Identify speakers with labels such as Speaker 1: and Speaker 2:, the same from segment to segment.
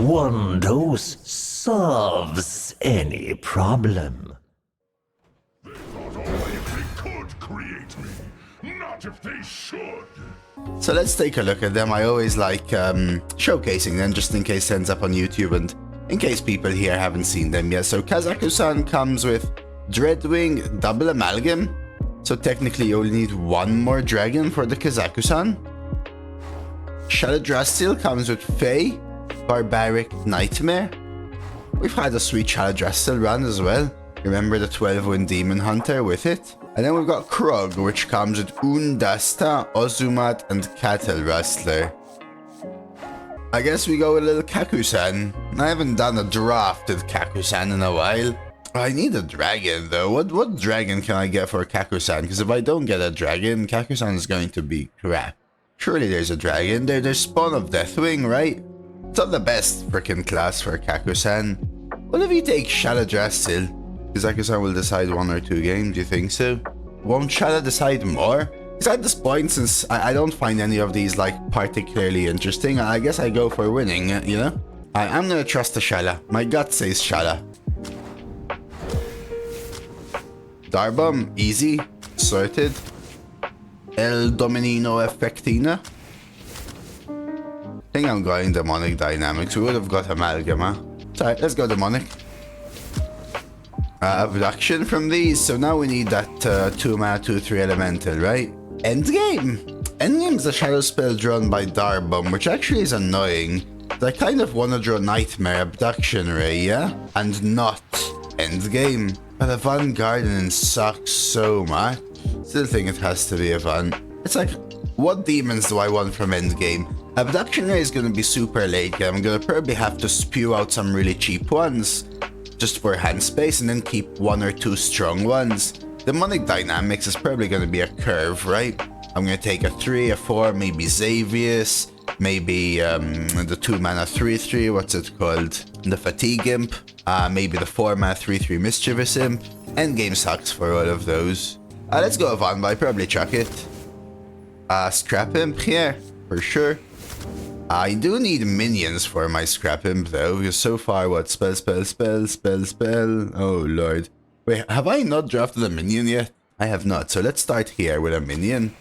Speaker 1: one dose solves any problem.
Speaker 2: They thought only if they could create me, not if they should.
Speaker 3: So let's take a look at them. I always like showcasing them just in case it ends up on YouTube and in case people here haven't seen them yet. So Kazaku-san comes with Dreadwing Double Amalgam. So technically you only need one more dragon for the Kazaku-san. Shaladrastil comes with Fae, Barbaric Nightmare. We've had a sweet Shaladrastil run as well. Remember the 12-win Demon Hunter with it? And then we've got Krog, which comes with Undasta, Ozumat, and Cattle Rustler. I guess we go with a little Kaku-san. I haven't done a draft with Kaku-san in a while. I need a dragon though. What dragon can I get for Kaku-san? Because if I don't get a dragon, Kaku-san is going to be crap. Surely there's a dragon. There's Spawn of Deathwing, right? It's not the best freaking class for Kaku-san. What if you take Shaladrastil? Kazaku-san will decide 1 or 2 games, do you think so? Won't Shala decide more? Because at this point, since I don't find any of these like particularly interesting, I guess I go for winning, you know? I'm gonna trust the Shala. My gut says Shala. Darbum, easy, sorted. El Dominino Effectina. I think I'm going Demonic Dynamics. We would have got Amalgama. Sorry, let's go Demonic. Abduction from these, so now we need that 2-mana 2/3 elemental, right? Endgame! Endgame's a shadow spell drawn by Darbum, which actually is annoying. I kind of want to draw Nightmare Abduction Ray, yeah? And not Endgame. But Avant Garden sucks so much. Still think it has to be Avant. It's like, what demons do I want from Endgame? Abduction Ray is gonna be super late, I'm gonna probably have to spew out some really cheap ones. Just for hand space and then keep 1 or 2 strong ones. Demonic Dynamics is probably going to be a curve, right? I'm going to take a 3, a 4, maybe Xavius, maybe the 2-mana 3/3, what's it called? The Fatigue Imp, maybe the 4-mana 3/3 Mischievous Imp. Endgame sucks for all of those. Let's go Avant, but I probably chuck it. Scrap Imp here, for sure. I do need minions for my Scrap Imp though, because so far what? Spell. Oh lord. Wait, have I not drafted a minion yet? I have not, so let's start here with a minion.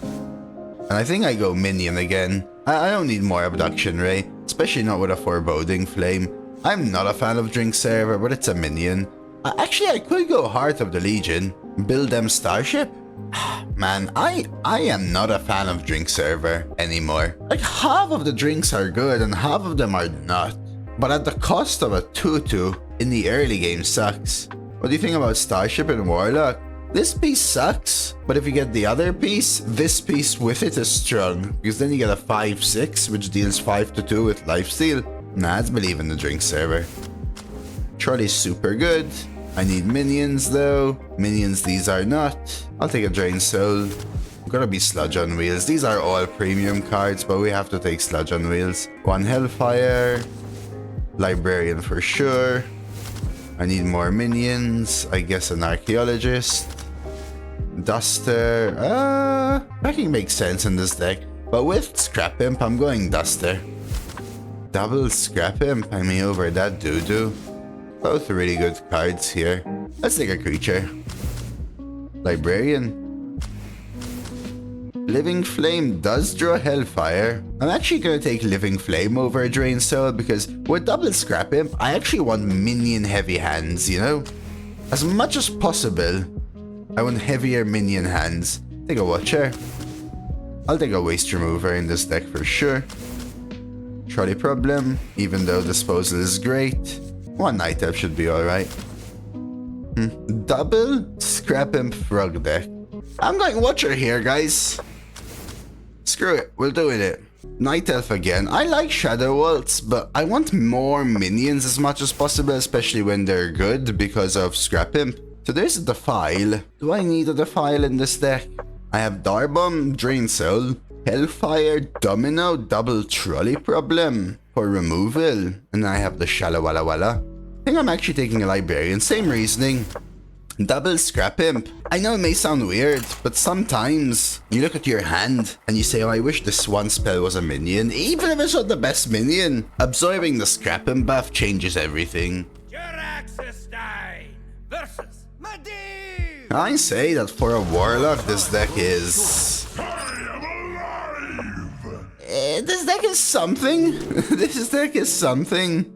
Speaker 3: And I think I go minion again. I don't need more Abduction Ray, especially not with a Foreboding Flame. I'm not a fan of Drink Server, but it's a minion. Actually, I could go Heart of the Legion, build them Starship. Man, I am not a fan of Drink Server anymore. Like, half of the drinks are good and half of them are not. But at the cost of a 2/2 in the early game sucks. What do you think about Starship and Warlock? This piece sucks, but if you get the other piece, this piece with it is strong. Because then you get a 5/6, which deals 5/2 with lifesteal. Nah, let's believe in the Drink Server. Trolley's super good. I need minions though. Minions these are not. I'll take a Drain Soul. Gotta be Sludge on Wheels. These are all premium cards, but we have to take Sludge on Wheels. 1 Hellfire. Librarian for sure. I need more minions. I guess an Archaeologist. Duster. Packing makes sense in this deck. But with Scrap Imp, I'm going Duster. Double Scrap Imp, I mean over that doo-doo. Both really good cards here. Let's take a creature. Librarian. Living Flame does draw Hellfire. I'm actually going to take Living Flame over Drain Soul because with double Scrap Imp, I actually want minion heavy hands, you know? As much as possible, I want heavier minion hands. Take a Watcher. I'll take a Waste Remover in this deck for sure. Trolley Problem, even though Disposal is great. 1 Night Elf should be alright. Double Scrap Imp Frog deck. I'm going Watcher here, guys. Screw it, we'll do it. Night Elf again. I like Shadow Waltz, but I want more minions as much as possible, especially when they're good because of Scrap Imp. So there's a Defile. Do I need a Defile in this deck? I have Darbum, Drain Soul, Hellfire, Domino, Double Trolley Problem for removal. And I have the Shala Walla Walla. I think I'm actually taking a Librarian. Same reasoning. Double Scrap Imp. I know it may sound weird, but sometimes you look at your hand and you say, oh, I wish this one spell was a minion. Even if it's not the best minion, absorbing the Scrap Imp buff changes everything. I say that for a Warlock, this deck is... this deck is something. This deck is something.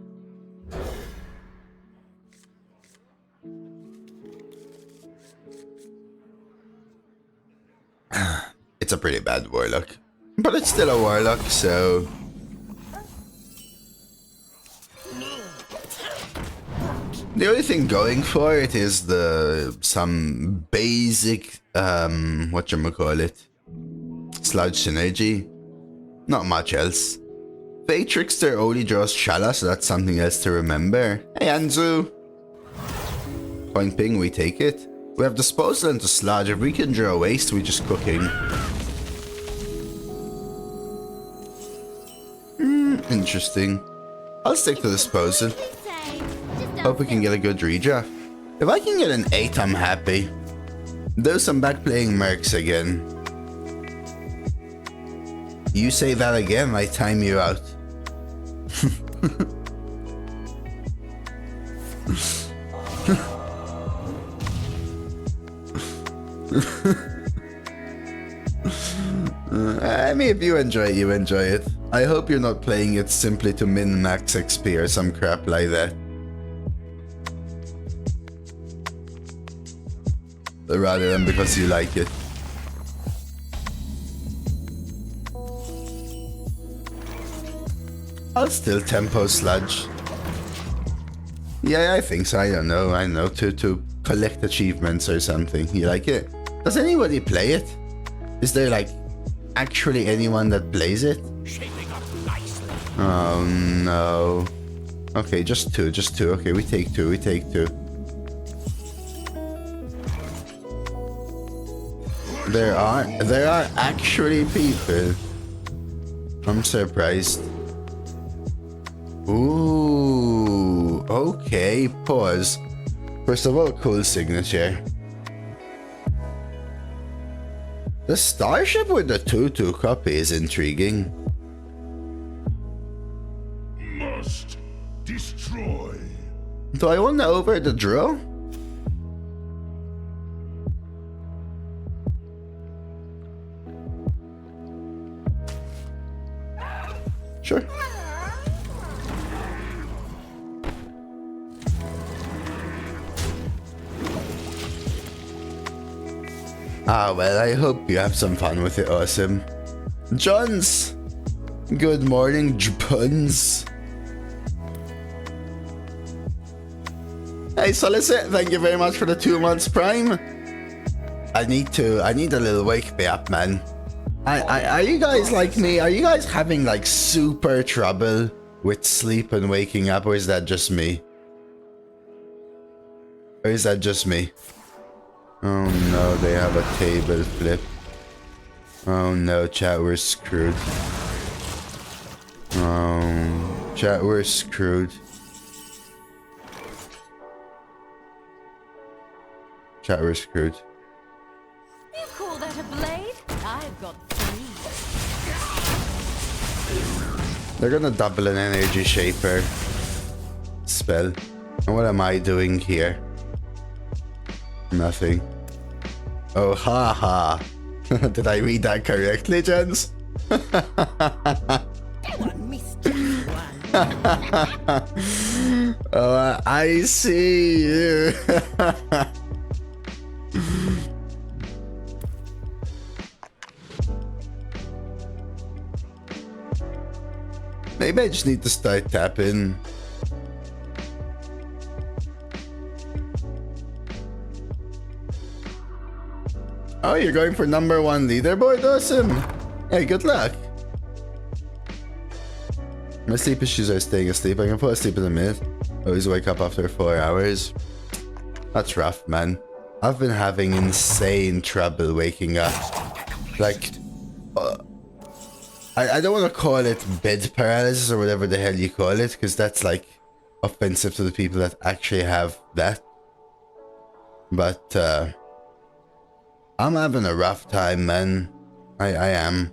Speaker 3: It's a pretty bad Warlock. But it's still a Warlock, so... The only thing going for it is some basic, whatchamacallit, Sludge synergy. Not much else. Fate Trickster only draws Shala, so that's something else to remember. Hey Anzu! Point ping, we take it. We have Disposal into Sludge. If we can draw Waste, we're just cooking. Interesting. I'll stick to Disposal. Hope we can get a good redraft. If I can get an 8, I'm happy. Though I'm back playing Mercs again. You say that again, I time you out. I mean, if you enjoy it, you enjoy it. I hope you're not playing it simply to min-max XP or some crap like that. Rather than because you like it. I'll still tempo Sludge. Yeah, I think so. I don't know. To collect achievements or something. You like it? Does anybody play it? Is there like actually anyone that plays it? Oh no. Okay, just two. Okay, we take two. There are actually people. I'm surprised. Ooh, okay, pause. First of all, cool signature. The starship with the 2/2 copy is intriguing.
Speaker 2: Must destroy.
Speaker 3: Do I want to over the draw? Sure. Ah, well, I hope you have some fun with it, awesome. Johns! Good morning, Jupuns. Hey, Solicit, thank you very much for the 2 months prime. I need a little wake me up, man. Are you guys like me? Are you guys having like super trouble with sleep and waking up, or is that just me? Oh no, they have a table flip. Oh no, chat, we're screwed. Oh, chat, we're screwed. Chat, we're screwed.
Speaker 4: You call that a blade? I've got 3.
Speaker 3: They're gonna double an energy shaper spell. And what am I doing here? Nothing. Oh, haha. Did I read that correctly, gents? Oh, I see you. Maybe I just need to start tapping. Oh, you're going for #1 leaderboard? Awesome. Hey, good luck. My sleep issues are staying asleep. I can fall asleep in a minute. Always wake up after 4 hours. That's rough, man. I've been having insane trouble waking up. Like, I don't want to call it bed paralysis or whatever the hell you call it, because that's like offensive to the people that actually have that. But I'm having a rough time, man. I am.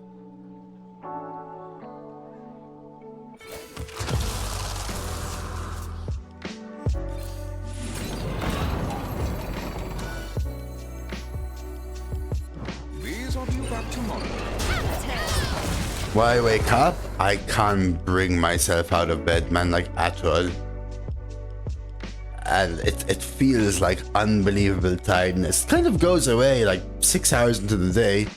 Speaker 2: These are due back tomorrow.
Speaker 3: Why wake up? I can't bring myself out of bed, man, like at all. And it feels like unbelievable tiredness. It kind of goes away like 6 hours into the day.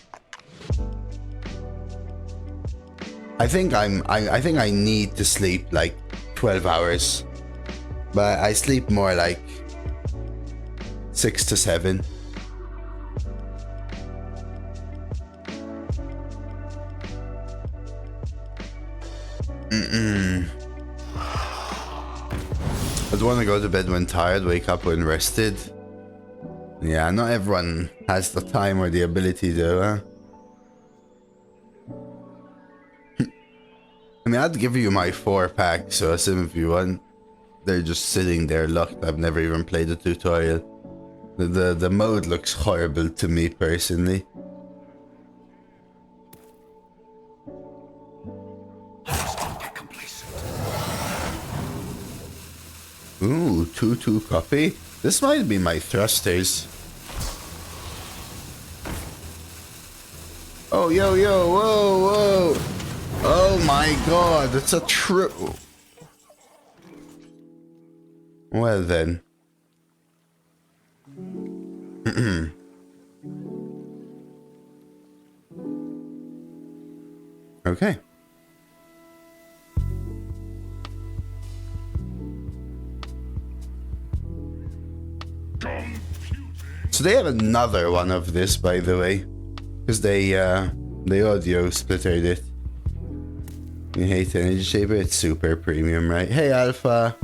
Speaker 3: I think I need to sleep like 12 hours. But I sleep more like 6 to 7. I don't want to go to bed when tired, wake up when rested. Yeah, not everyone has the time or the ability though, huh? I mean, I'd give you my 4-pack, so assume if you want. They're just sitting there locked. I've never even played the tutorial. The mode looks horrible to me personally. Ooh, 2-2 copy. This might be my thrusters. Oh, yo, whoa. Oh my god, it's a true. Well then. Okay. So they have another one of this, by the way, because they audio splittered it. You hate Energy Shaper? It's super premium, right? Hey, Alpha.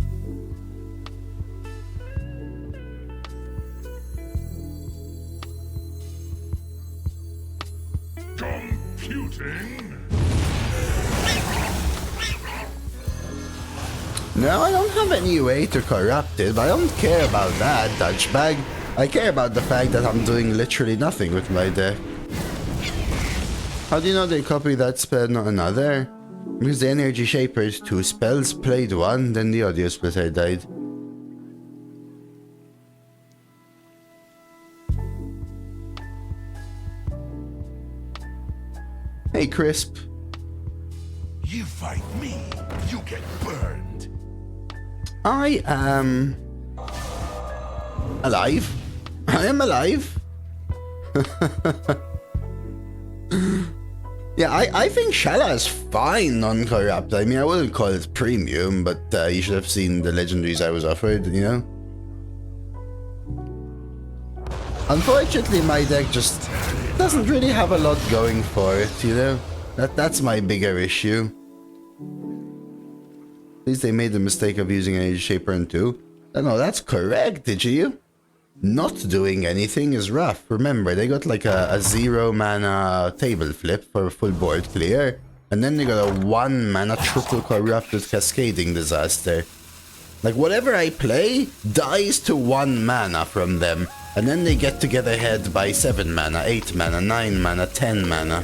Speaker 2: Computing.
Speaker 3: No, I don't have any way to corrupt it, but I don't care about that, Dutchbag. I care about the fact that I'm doing literally nothing with my deck. How do you know they copy that spell, not another? Because the Energy Shaper is 2 spells, played 1, then the audio splitter died. Hey, Crisp.
Speaker 2: You fight me, you get burned.
Speaker 3: I am alive. I am alive. Yeah, I think Shala is fine non-corrupt. I mean, I wouldn't call it premium, but you should have seen the legendaries I was offered, you know? Unfortunately, my deck just doesn't really have a lot going for it, you know? That's my bigger issue. At least they made the mistake of using Energy Shaper in 2. No, that's correct, did you? Not doing anything is rough. Remember, they got like a 0 mana table flip for a full board clear. And then they got a 1 mana triple corrupted cascading disaster. Like whatever I play dies to 1 mana from them. And then they get to get ahead by 7 mana, 8 mana, 9 mana, 10 mana.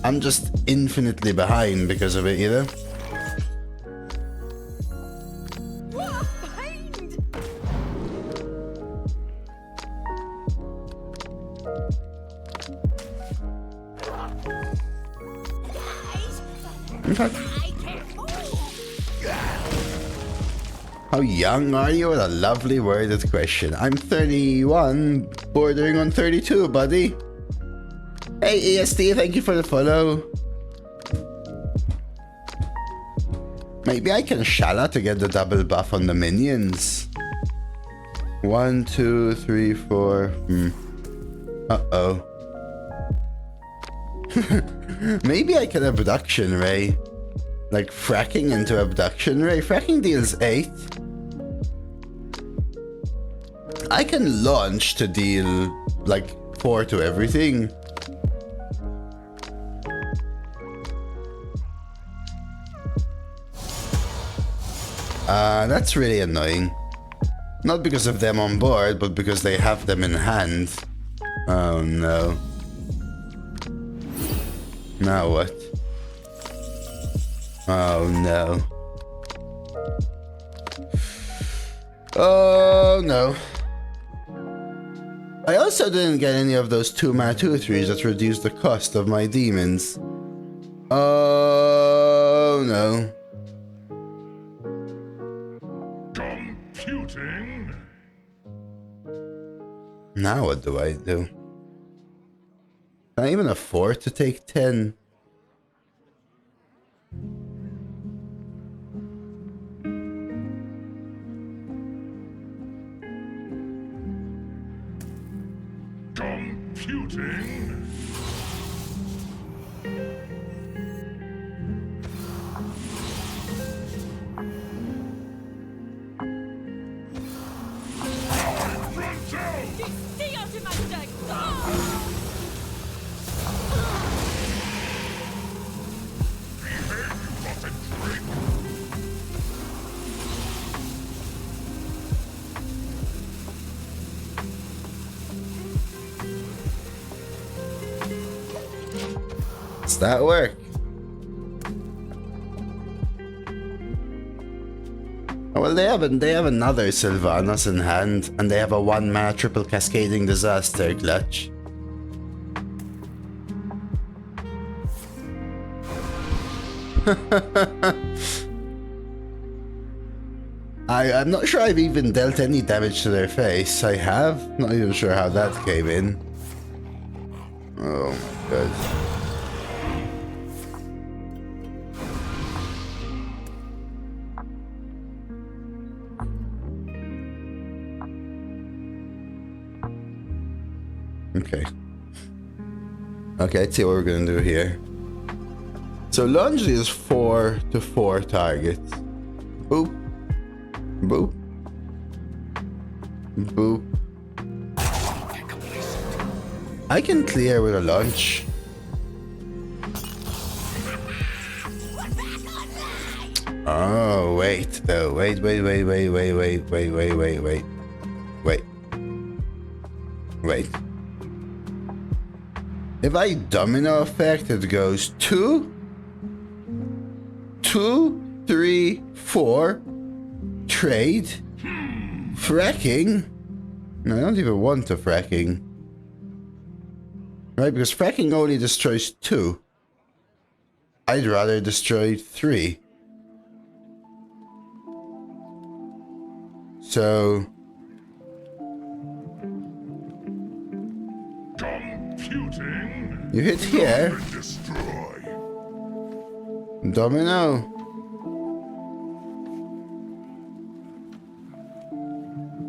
Speaker 3: I'm just infinitely behind because of it, you know? Okay. How young are you? What a lovely worded question. I'm 31, bordering on 32, buddy. Hey, EST, thank you for the follow. Maybe I can Shala to get the double buff on the minions. 1, 2, 3, 4. Uh-oh. Maybe I can Abduction Ray. Like fracking into Abduction Ray. Fracking deals 8. I can launch to deal like 4 to everything. That's really annoying. Not because of them on board, but because they have them in hand. Oh no. Now what? Oh no. Oh no. I also didn't get any of those 2-mana 2/3s that reduce the cost of my demons. Oh no.
Speaker 2: Computing.
Speaker 3: Now what do I do? Can I even afford to take 10?
Speaker 2: Computing. Run down!
Speaker 4: Stay out of my deck!
Speaker 2: Behave, you rotten trick!
Speaker 3: Does that work? Oh, well, they have another Sylvanas in hand, and they have a 1-mana triple cascading disaster clutch. I'm not sure I've even dealt any damage to their face. I have? Not even sure how that came in. Oh my god. Okay. Okay, let's see what we're gonna do here. So lunge is 4 to 4 targets. Boop. Boop. Boop. I can clear with a lunge. Oh, wait, though. Wait. If I domino effect, it goes 2, 3, 4, trade, fracking. No, I don't even want a fracking. Right, because fracking only destroys 2. I'd rather destroy 3. So...
Speaker 2: Computing.
Speaker 3: you hit here.
Speaker 2: Destroy.
Speaker 3: Domino.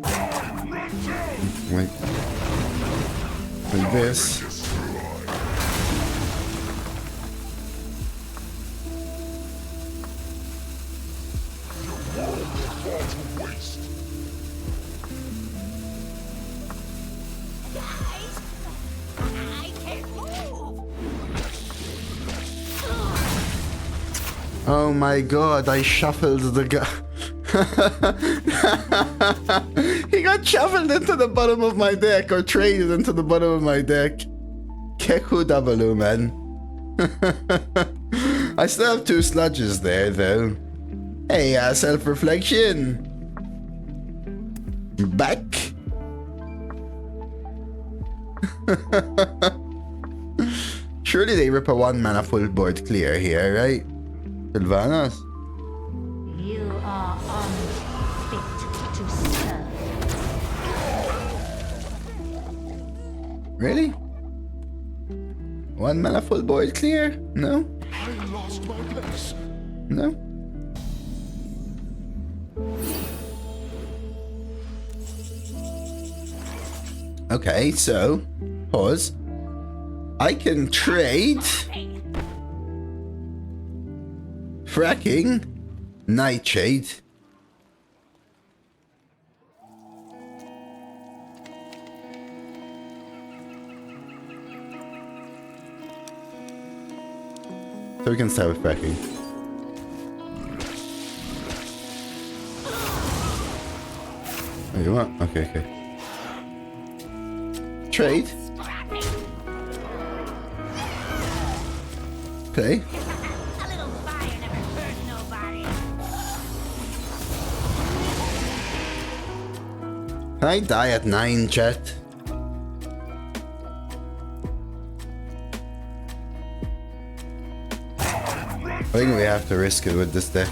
Speaker 2: Run down!
Speaker 3: Wait. Like this.
Speaker 4: Guys, I can't move.
Speaker 3: Oh my god, I shuffled the guy. He got shuffled into the bottom of my deck, or traded into the bottom of my deck. Keku W, man. I still have 2 sludges there, though. Hey, self-reflection. Back. Surely they rip a 1-mana full board clear here, right? Sylvanas.
Speaker 4: You are unfit to serve.
Speaker 3: Really? 1-mana full board clear? No?
Speaker 2: I lost my place.
Speaker 3: No? Okay, so pause. I can trade fracking nightshade. So we can start with fracking. Oh, you want? Okay, okay. Trade. Okay.
Speaker 4: A little fire never hurt nobody.
Speaker 3: Can I die at 9, chat? I think we have to risk it with this deck.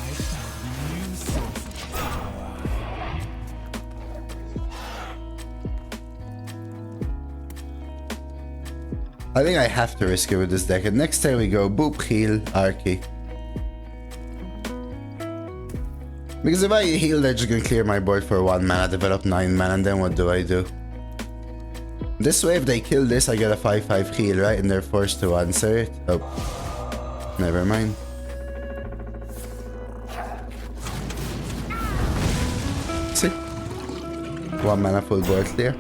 Speaker 3: I think I have to risk it with this deck. And next time we go boop, heal, Arky. Because if I heal, they're just gonna clear my board for 1 mana, develop 9 mana, and then what do I do? This way, if they kill this, I get a 5/5 heal, right? And they're forced to answer it. Oh. Never mind. See? 1 mana full board clear.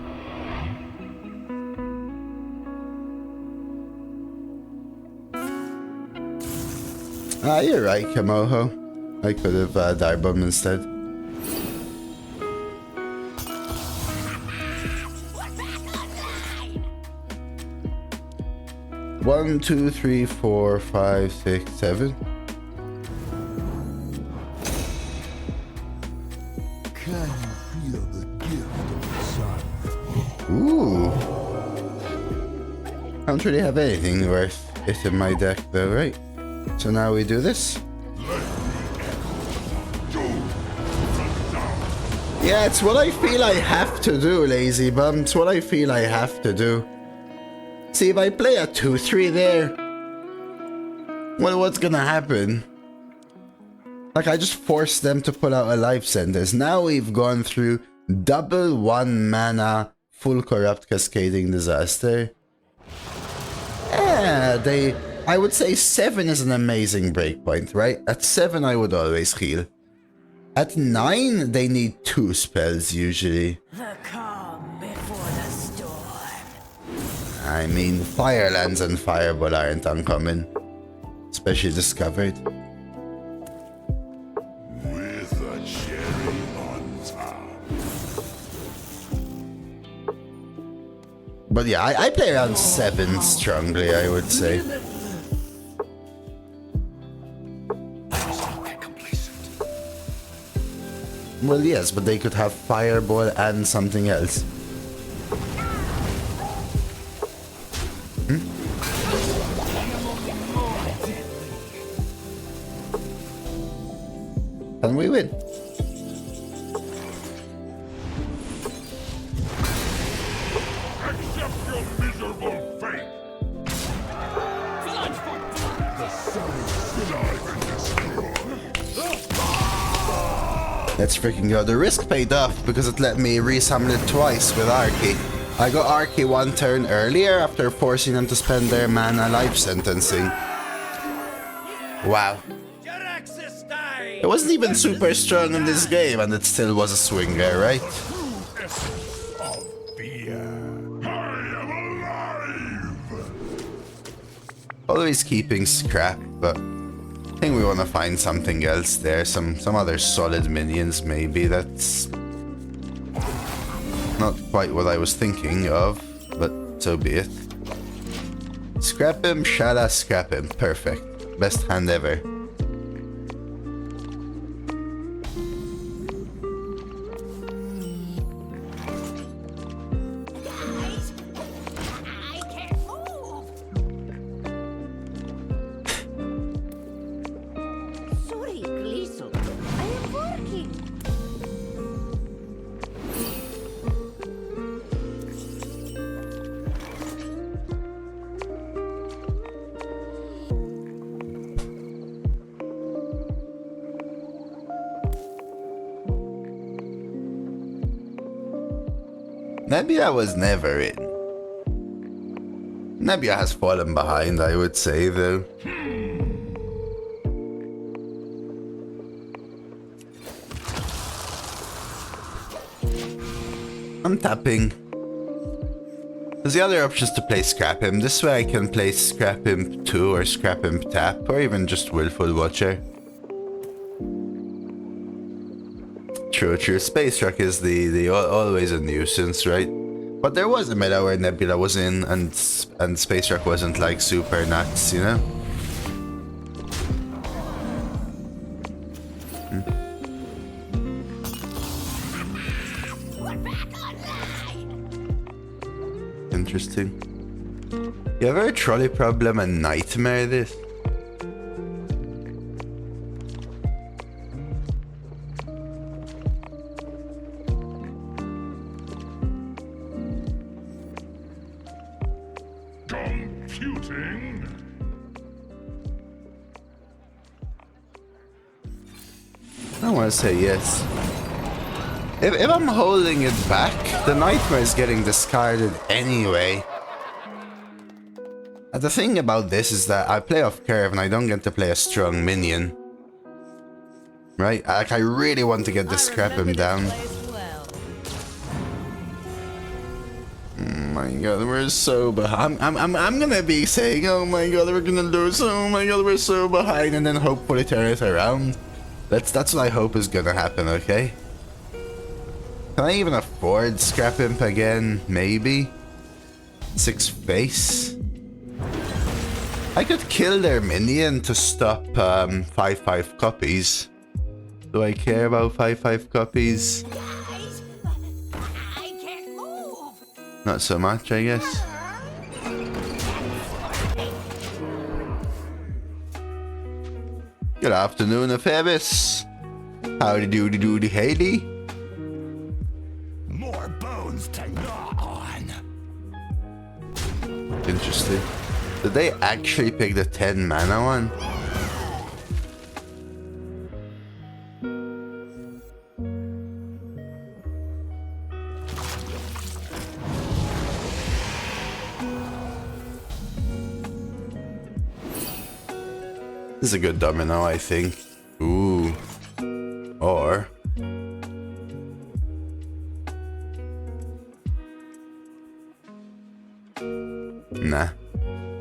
Speaker 3: Ah, you're right, Kamoho. I could have Darbum instead. One, two, three, four, 5, 6, 7.
Speaker 2: Can you feel the gift of the sun?
Speaker 3: Ooh. I don't really have anything worth it in my deck though, right? So now we do this. Yeah, it's what I feel I have to do, lazy bum. It's what I feel I have to do. See, if I play a 2/3 there, well, what's gonna happen? Like, I just forced them to pull out a life sentence. Now we've gone through double 1 mana full corrupt cascading disaster. Yeah, I would say 7 is an amazing breakpoint, right? At 7 I would always heal. At 9 they need 2 spells usually.
Speaker 4: The calm before the storm.
Speaker 3: I mean, Firelands and Fireball aren't uncommon. Especially discovered.
Speaker 2: With a cherry on top.
Speaker 3: But yeah, I play around 7 strongly, I would say. Well, yes, but they could have Fireball and something else. Can we win?
Speaker 2: Accept your miserable fate. The sun is dive and destroy.
Speaker 3: Let's freaking go. The risk paid off because it let me resummon it twice with Arky. I got Arky 1 turn earlier after forcing them to spend their mana life sentencing. Wow. It wasn't even super strong in this game and it still was a swinger, right?
Speaker 2: Of fear. I am alive.
Speaker 3: Always keeping scrap, but I think we want to find something else there. Some other solid minions maybe. That's not quite what I was thinking of, but so be it. Scrap him, Shala, scrap him. Perfect. Best hand ever.
Speaker 4: Guys, I can't move. Sorry, Gliso. I am working.
Speaker 3: Nebia was never in. Nebia has fallen behind, I would say, though. I'm tapping. There's the other option is to play Scrap Him. This way I can play Scrap Him 2 or Scrap Him Tap, or even just Willful Watcher. True. Space Truck is always a nuisance, right? But there was a meta where Nebula was in and Space Truck wasn't like super nuts, you know? Interesting. You have a trolley problem and nightmare this?
Speaker 2: Computing.
Speaker 3: I want to say yes. If I'm holding it back, the nightmare is getting discarded anyway. And the thing about this is that I play off curve and I don't get to play a strong minion. Right? Like, I really want to get this scrap him down. Oh my god, we're so behind. I'm gonna be saying, oh my god, we're gonna lose. Oh my god, we're so behind, and then hopefully turn it around. That's what I hope is gonna happen, okay? Can I even afford Scrap Imp again? Maybe? 6 face? I could kill their minion to stop 5/5 copies. Do I care about 5/5 copies?
Speaker 4: Guys, I can't move.
Speaker 3: Not so much, I guess. Good afternoon, Ephebus. Howdy doody doody Haley.
Speaker 2: More bones to gnaw on.
Speaker 3: Interesting. Did they actually pick the 10 mana one? This is a good domino, I think. Ooh. Or... nah.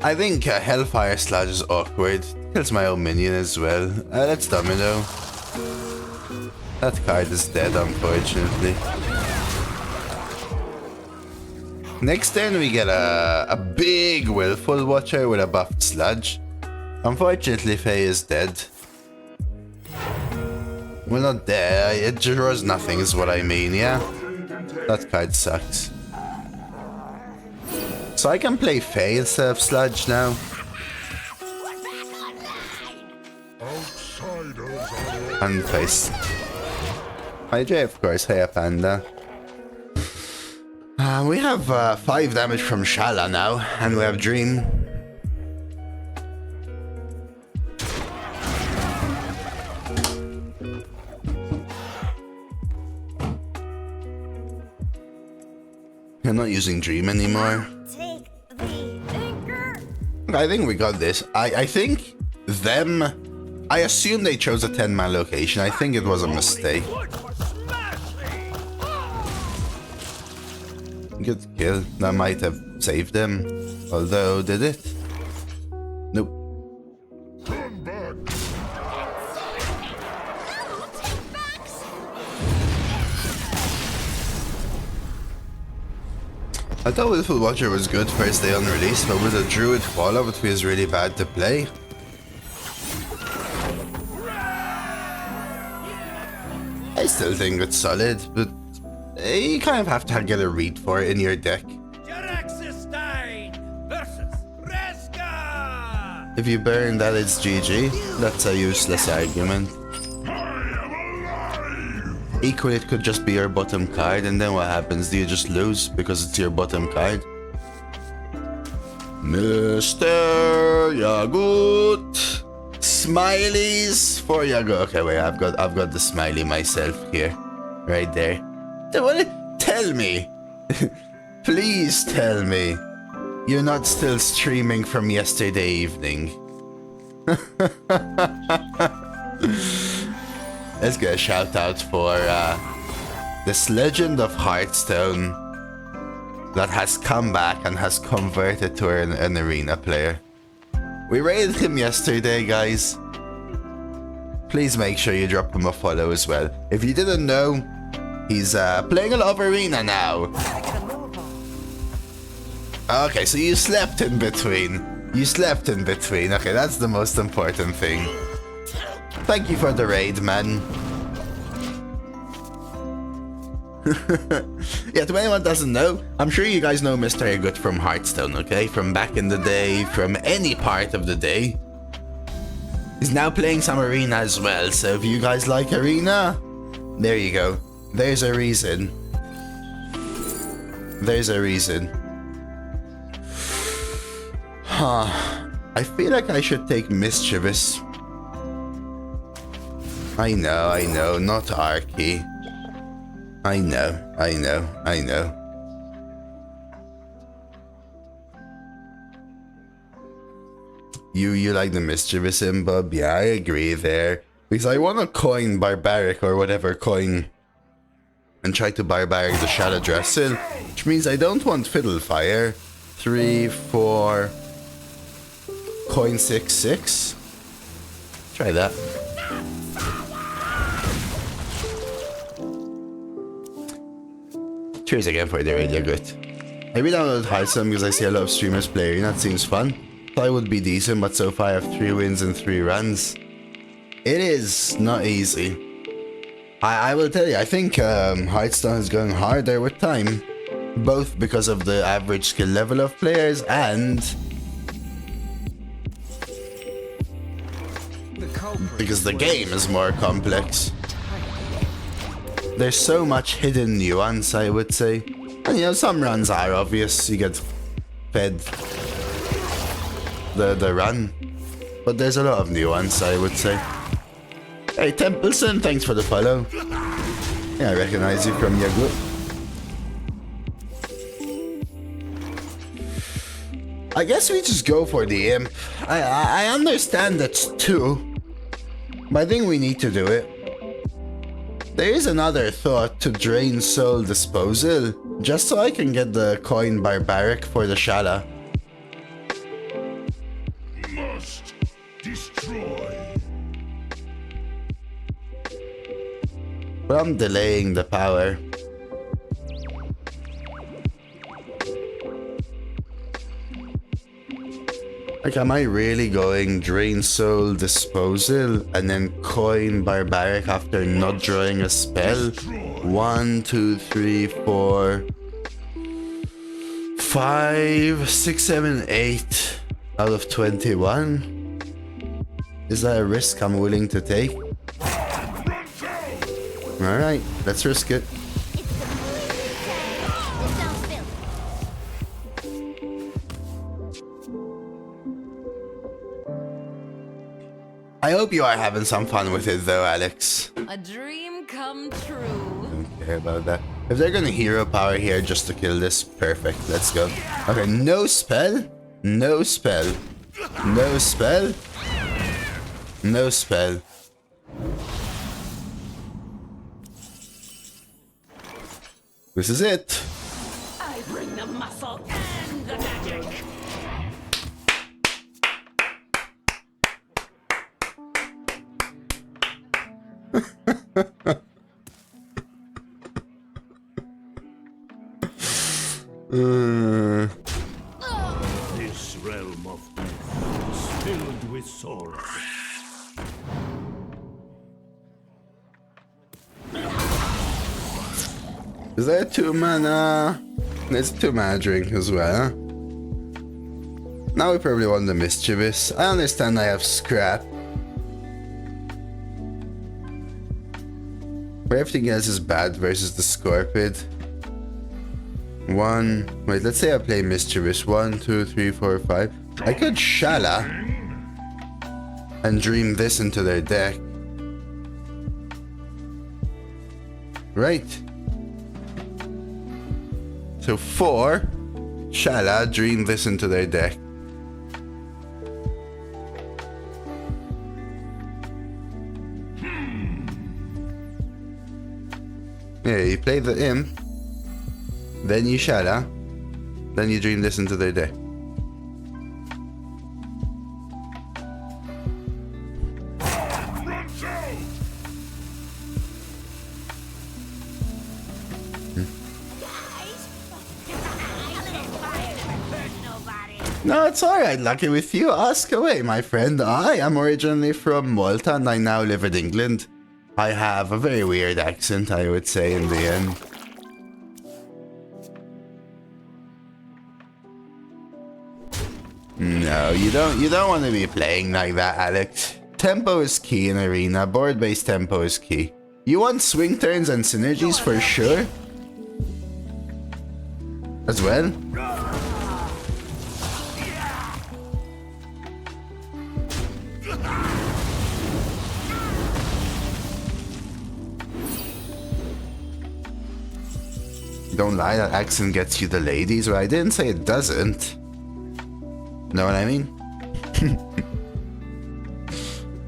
Speaker 3: I think Hellfire Slash is awkward. Kills my own minion as well. Let's domino. That card is dead, unfortunately. Next turn we get a big Willful Watcher with a buffed Sludge. Unfortunately, Faye is dead. Well, not there. It draws nothing is what I mean, yeah? That card sucks. So I can play Faye instead of Sludge now. And face. Hi Jay, of course. Hey Panda. We have 5 damage from Shala now, and we have Dream. I'm not using Dream anymore.
Speaker 4: Take the anchor.
Speaker 3: I think we got this. I think them... I assume they chose a 10-man location. I think it was a mistake. Good kill. That might have saved them. Although, did it? Nope. I thought Willful Watcher was good first day on release, but with a Druid Fallout it feels really bad to play. I still think it's solid, but you kind of have to get a read for it in your deck. If you burn that, it's GG. That's a useless argument. Equally, it could just be your bottom card, and then what happens? Do you just lose because it's your bottom card? Mr. Yagut. Smileys for Yagut. Okay, wait, I've got the smiley myself here. Right there. Tell me. Please tell me. You're not still streaming from yesterday evening. Let's get a shout out for this legend of Hearthstone that has come back and has converted to an arena player. We raided him yesterday, guys. please make sure you drop him a follow as well. If you didn't know, he's playing a lot of Arena now. Okay, so you slept in between. You slept in between. Okay, that's the most important thing. Thank you for the raid, man. Yeah, to anyone who doesn't know, I'm sure you guys know Mr. Good from Hearthstone, okay? From back in the day, from any part of the day. He's now playing some Arena as well, so if you guys like Arena, there you go. There's a reason. There's a reason. Huh. I feel like I should take Mischievous. I know, not Arky. I know. You like the Mischievous Imbub? Yeah, I agree there. Because I want to coin Barbaric or whatever coin and try to Barbaric the Shadow Dressil, which means I don't want Fiddlefire. 3, 4, coin 6, 6. Try that. Cheers again for the radio good. I re-downloaded Hearthstone because I see a lot of streamers play Arena. That seems fun. Thought it would be decent, but so far I have 3 wins and 3 runs. It is not easy. I will tell you, I think Hearthstone is going harder with time. Both because of the average skill level of players and because the game is more complex. There's so much hidden nuance, I would say. And you know, some runs are obvious, you get fed the run. But there's a lot of nuance, I would say. Hey Templeson, thanks for the follow. Yeah, I recognize you from your group. I guess we just go for the imp. I understand it's 2, but I think we need to do it. There is another thought to drain soul disposal, just so I can get the coin Barbaric for the Shala.
Speaker 2: Must destroy.
Speaker 3: But I'm delaying the power. Like, am I really going drain soul disposal and then coin Barbaric after not drawing a spell? 1, 2, 3, 4, 5, 6, 7, 8 out of 21? Is that a risk I'm willing to take? Alright, let's risk it. I hope you are having some fun with it though, Alex.
Speaker 4: A dream come true.
Speaker 3: Don't care about that. If they're gonna hero power here just to kill this, perfect. Let's go. Okay, no spell. No spell. No spell. No spell. This is it.
Speaker 4: I bring the muscle and the magic.
Speaker 2: This realm of death is filled with sorrow.
Speaker 3: Is that 2 mana? It's a 2 mana drink as well. Huh? Now we probably want the Mischievous. I understand I have Scrap. But everything else is bad versus the Scorpid. 1. Wait, let's say I play Mischievous. 1, 2, 3, 4, 5. I could Shala and dream this into their deck. Right. So 4. Shala, dream this into their deck. Yeah, you play the imp, then you Shala, then you dream this into their deck. No, it's alright, lucky with you. Ask away, my friend. I am originally from Malta and I now live in England. I have a very weird accent, I would say, in the end. No, you don't want to be playing like that, Alex. Tempo is key in Arena. Board-based tempo is key. You want swing turns and synergies for sure. As well. Don't lie, that accent gets you the ladies, but I didn't say it doesn't. Know what I mean?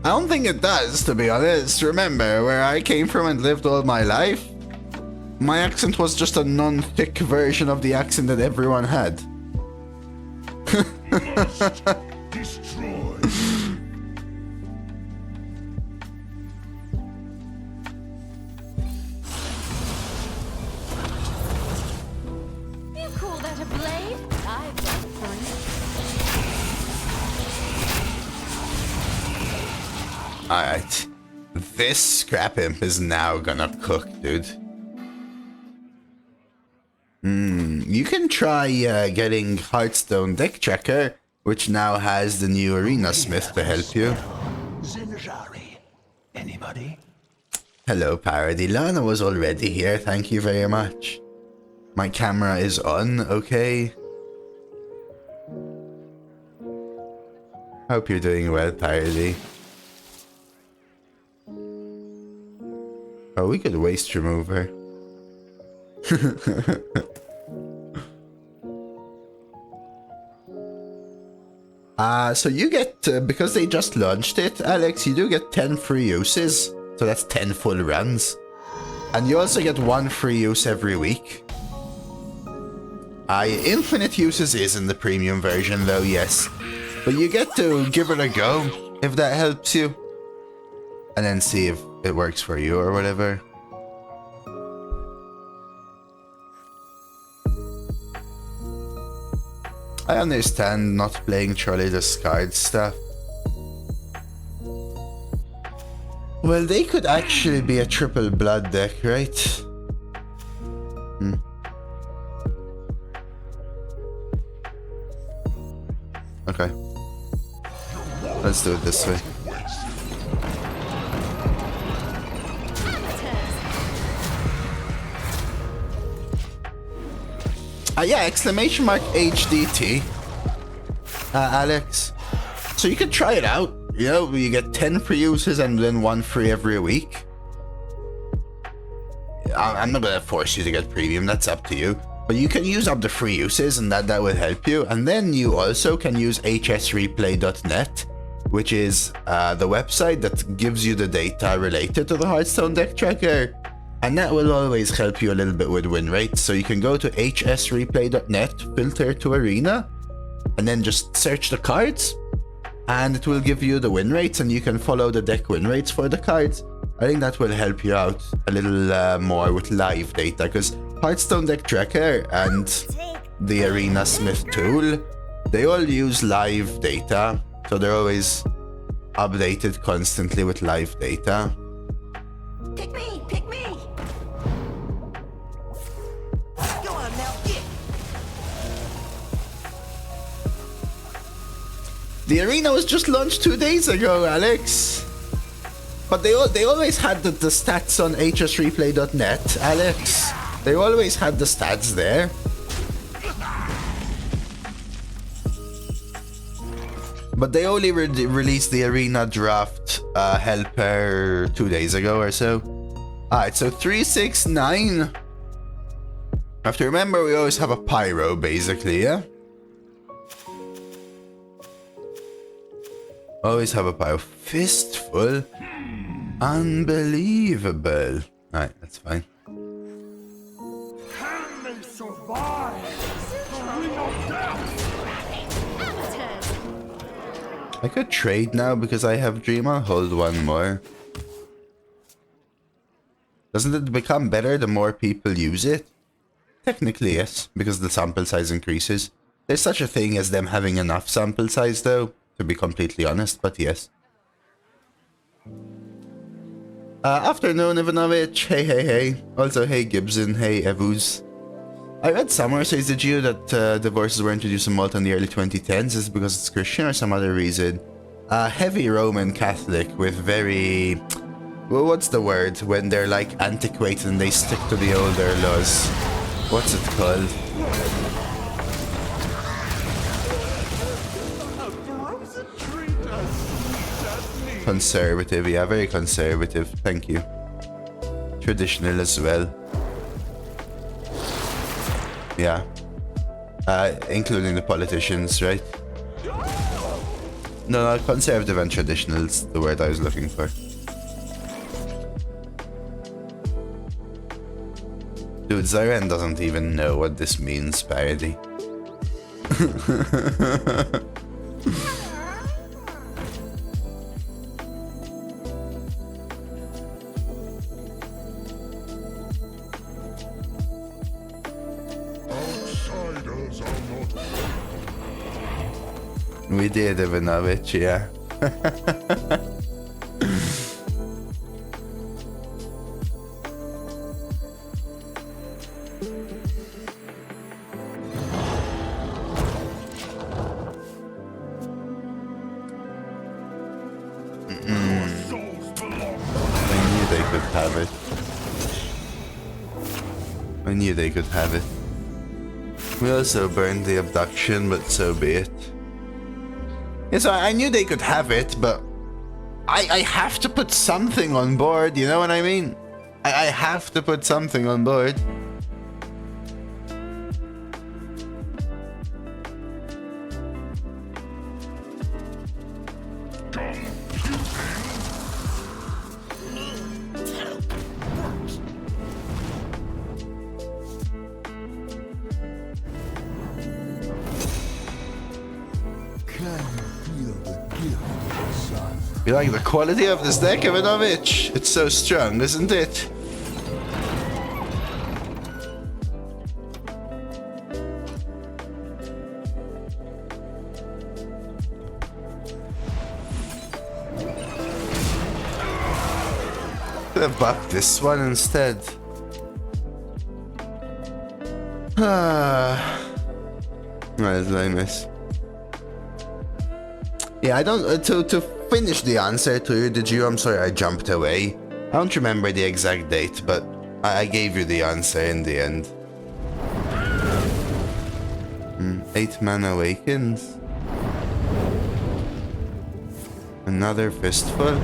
Speaker 3: I don't think it does, to be honest. Remember, where I came from and lived all my life, my accent was just a non-thick version of the accent that everyone had.
Speaker 2: Destroy.
Speaker 4: You call that a blade? I've got three.
Speaker 3: Alright. This scrap imp is now gonna cook, dude. You can try getting Hearthstone Deck Tracker, which now has the new Arena Smith to help you.
Speaker 1: Zinjari. Anybody?
Speaker 3: Hello, Parody. Lana was already here, thank you very much. My camera is on, okay? Hope you're doing well, Parody. Oh, we could waste remover. So you get, because they just launched it, Alex, you do get 10 free uses. So that's 10 full runs. And you also get 1 free use every week. Infinite uses is in the premium version though, yes. But you get to give it a go, if that helps you. And then see if it works for you or whatever. I understand not playing Trolley discard stuff. Well, they could actually be a triple blood deck, right? Okay. Let's do it this way. Yeah, exclamation mark HDT. Alex. So you can try it out. You know, you get 10 free uses and then 1 free every week. I'm not gonna force you to get premium, that's up to you. But you can use up the free uses and that will help you. And then you also can use hsreplay.net, which is the website that gives you the data related to the Hearthstone Deck Tracker. And that will always help you a little bit with win rates. So you can go to hsreplay.net, filter to Arena, and then just search the cards. And it will give you the win rates and you can follow the deck win rates for the cards. I think that will help you out a little more with live data, because Hearthstone Deck Tracker and the Arena Smith tool, they all use live data. So they're always updated constantly with live data.
Speaker 5: Pick me! Pick me! Go on now, get!
Speaker 3: The Arena was just launched 2 days ago, Alex. But they always had the stats on hsreplay.net, Alex. They always had the stats there. But they only released the Arena Draft helper 2 days ago or so. Alright, so 369. I have to remember we always have a pyro, basically, yeah? Always have a pyro. Fistful? Unbelievable. Alright, that's fine.
Speaker 2: Can they survive the ring of death?
Speaker 4: Amateurs.
Speaker 3: I could trade now because I have Dream. I'll hold one more. Doesn't it become better the more people use it? Technically, yes, because the sample size increases. There's such a thing as them having enough sample size, though, to be completely honest, but yes. Afternoon, Ivanovich. Hey, hey, hey. Also, hey, Gibson. Hey, Evus. I read somewhere, says the Jew, that divorces were introduced in Malta in the early 2010s. Is it because it's Christian or some other reason? Heavy Roman Catholic with very... Well, what's the word? When they're like antiquated and they stick to the older laws. What's it called? Conservative, yeah, very conservative. Thank you. Traditional as well. Yeah. Including the politicians, right? No, conservative and traditional is the word I was looking for. Dude, Zyren doesn't even know what this means, parody.
Speaker 2: Outsiders are not.
Speaker 3: We did, Ivanovich, yeah. I knew they could have it. We also burned the abduction, but so be it. Yeah, so I knew they could have it, but I have to put something on board, you know what I mean? I have to put something on board. You like the quality of this deck, Ivanovich? It's so strong, isn't it? Could have buffed this one instead. What did I miss? Yeah, I don't... to finish the answer to you, did you? I'm sorry, I jumped away. I don't remember the exact date, but I gave you the answer in the end. 8 mana awakens. Another fistful.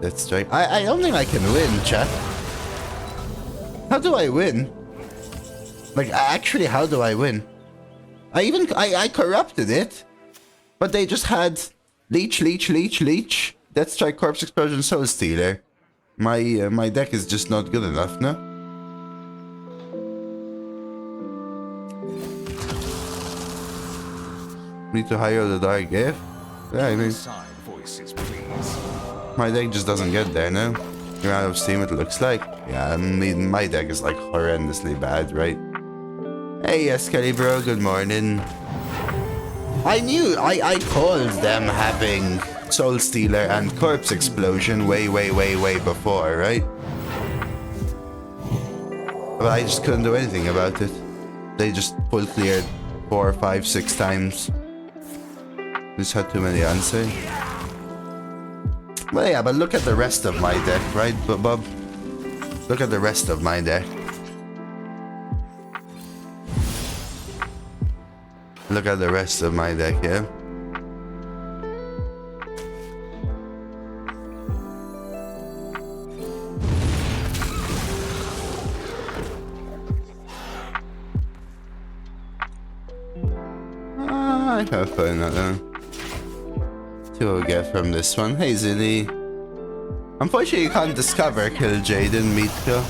Speaker 3: Let's try. I don't think I can win, chat. How do I win? Like, actually, how do I win? I corrupted it. But they just had Leech, Death Strike, Corpse Explosion, Soul Stealer. My deck is just not good enough, no? Need to hire the Dark Gift? Yeah, I mean... My deck just doesn't get there, no? You're out of steam, it looks like. Yeah, I mean, my deck is like horrendously bad, right? Hey, yes, Kelly bro, good morning. I knew, I called them having Soul Stealer and Corpse Explosion way before, right? But I just couldn't do anything about it. They just full cleared 4, 5, 6 times. Just had too many answers. Well, yeah, but look at the rest of my deck, right, Bob? Look at the rest of my deck. Look at the rest of my deck, yeah? I have fun, I don't know. See what we get from this one. Hey, Zilly. Unfortunately, you can't discover Kill Jaden, Meetka.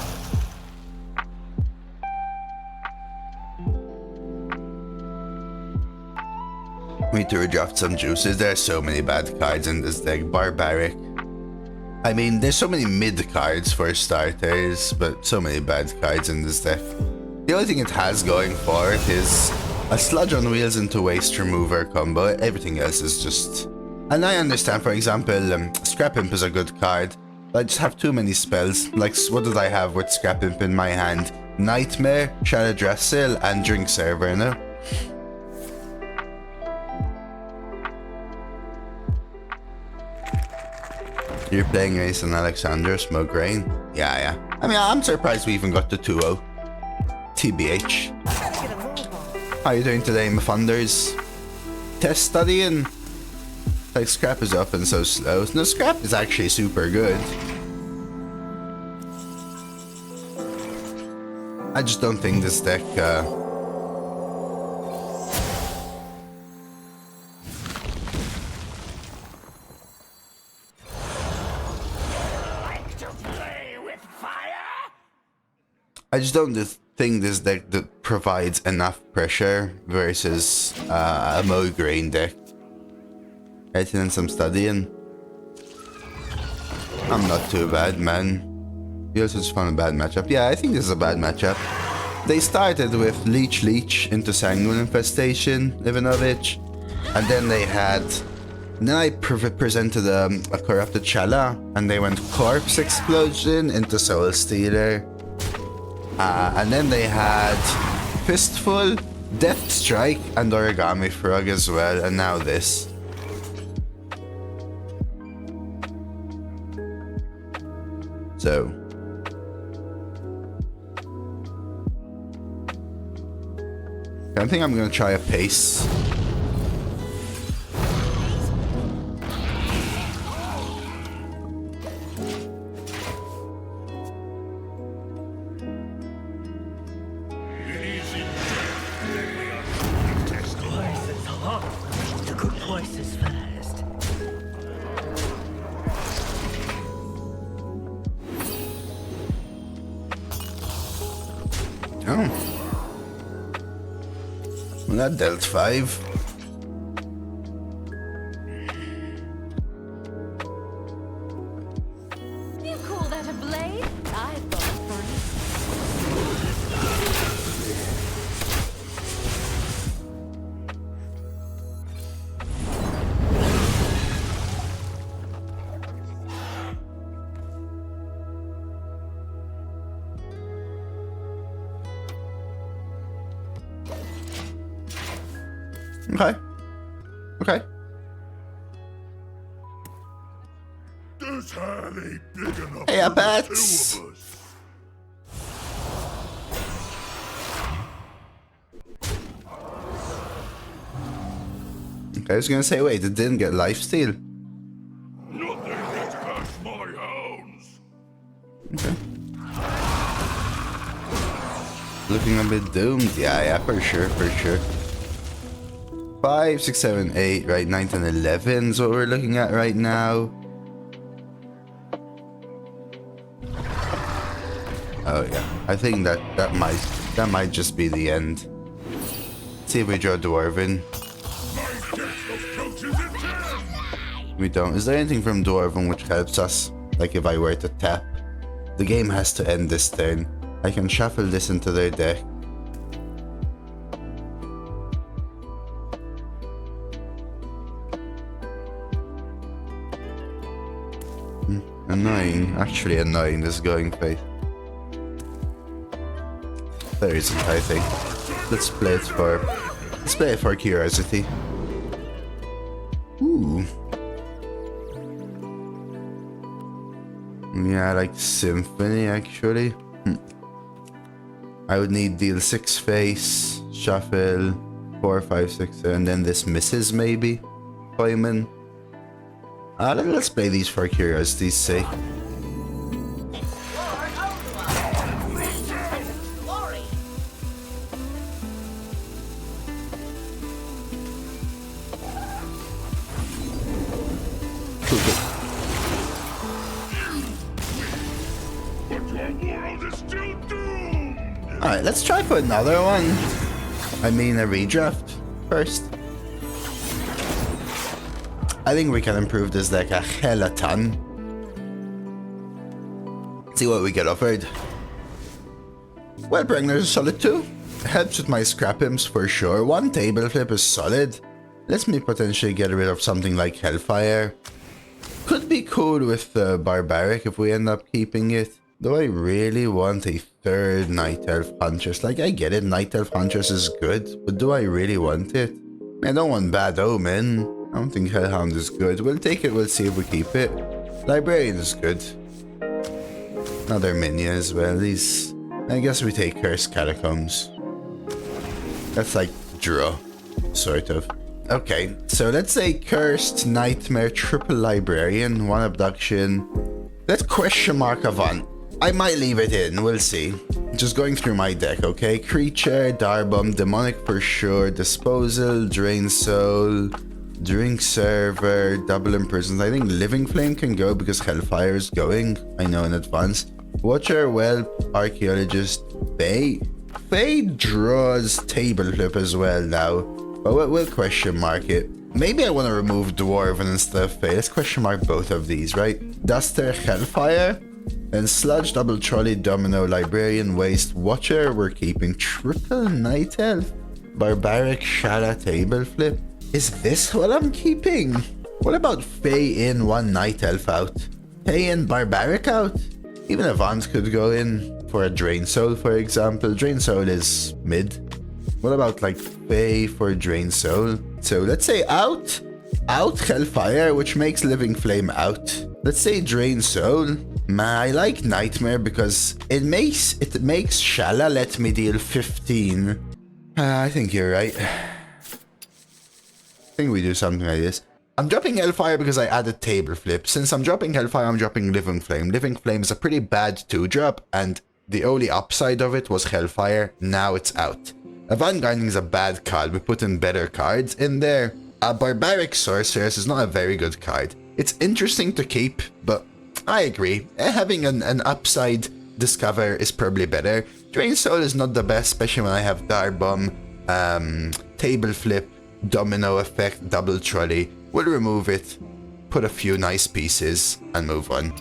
Speaker 3: Need to redraft some juices. There are so many bad cards in this deck. Barbaric. I mean, there's so many mid cards for starters, but so many bad cards in this deck. The only thing it has going for it is a sludge on wheels into waste remover combo. Everything else is just... And I understand, for example, Scrap Imp is a good card. I just have too many spells. Like, what did I have with Scrap Imp in my hand? Nightmare, Shadow Dressil, and Drink Server, no? You're playing Ace and Alexander, Smoke Rain? Yeah. I mean, I'm surprised we even got to 2-0. TBH. How are you doing today, my funders? Test studying? Like, Scrap is often so slow. No, Scrap is actually super good. I just don't think this deck, I just don't think this deck that provides enough pressure versus a Mograine deck. Writing and some studying. I'm not too bad, man. You also just found a bad matchup. Yeah, I think this is a bad matchup. They started with Leech into Sanguine Infestation, Ivanovich. And then they had... Then I presented a Corrupted Chala, and they went Corpse Explosion into Soul Stealer. And then they had Fistful, Death Strike, and Origami Frog as well, and now this. So... I think I'm gonna try a Pace. That dealt 5.
Speaker 4: You call that a blade? I thought
Speaker 3: Okay.
Speaker 2: This hand ain't big enough
Speaker 3: Hey,
Speaker 2: for
Speaker 3: Bats.
Speaker 2: the 2 of us.
Speaker 3: Okay, I was gonna say, wait, it didn't get lifesteal.
Speaker 2: Nothing gets past my hounds.
Speaker 3: Okay. Looking a bit doomed. Yeah, for sure. 5, 6, 7, 8, right? 9, 10, 11 is what we're looking at right now. Oh yeah, I think that might just be the end. Let's see if we draw Dwarven.
Speaker 2: My deck of couches at 10.
Speaker 3: We don't. Is there anything from Dwarven which helps us? Like if I were to tap, the game has to end this turn. I can shuffle this into their deck. Annoying. Actually annoying, this going phase. There isn't, I think. Let's play it for curiosity. Ooh. Yeah, I like Symphony actually. I would need deal 6 face, shuffle, 4, 5, 6, and then this misses maybe. Poimen. Let's play these for curiosity's sake. Alright, let's try for another one. I mean a redraft first. I think we can improve this deck a hell a ton. See what we get offered. Well, Bregner's solid too. Helps with my scrap imps for sure. One table flip is solid. Lets me potentially get rid of something like Hellfire. Could be cool with Barbaric if we end up keeping it. Do I really want a third Night Elf Huntress? Like, I get it, Night Elf Huntress is good, but do I really want it? I don't want Bad Omen. I don't think Hellhound is good. We'll take it, we'll see if we keep it. Librarian is good. Another minion as well. These, I guess we take Cursed Catacombs. That's like draw, sort of. Okay, so let's say Cursed, Nightmare, Triple Librarian, 1 Abduction. Let's question mark Avant. I might leave it in, we'll see. Just going through my deck, okay? Creature, Darbomb, Demonic for sure, Disposal, Drain Soul, Drink Server, Double Imprisoned. I think Living Flame can go because Hellfire is going, I know in advance. Watcher, Whelp, Archaeologist, Fae. Fae draws Table Flip as well now, but we'll question mark it. Maybe I want to remove Dwarven instead of Fae. Let's question mark both of these, right? Duster, Hellfire. Then Sludge, Double Trolley, Domino, Librarian, Waste, Watcher. We're keeping Triple Night Elf. Barbaric, Shala, Table Flip. Is this what I'm keeping? What about Fae in, 1 Night Elf out? Fae in, Barbaric out? Even Avant could go in for a Drain Soul, for example. Drain Soul is mid. What about like Fae for Drain Soul? So let's say out Hellfire, which makes Living Flame out. Let's say Drain Soul. I like Nightmare because it makes Shala let me deal 15. I think you're right. I think we do something like this. I'm dropping Hellfire because I added Table Flip. Since I'm dropping Hellfire, I'm dropping Living Flame. Living Flame is a pretty bad 2-drop, and the only upside of it was Hellfire. Now it's out. Avant-Gardening is a bad card. We put in better cards in there. A Barbaric Sorceress is not a very good card. It's interesting to keep, but I agree. Having an upside Discover is probably better. Drain Soul is not the best, especially when I have Darbomb, Table Flip, Domino Effect, Double Trolley. We'll remove it, put a few nice pieces, and move on.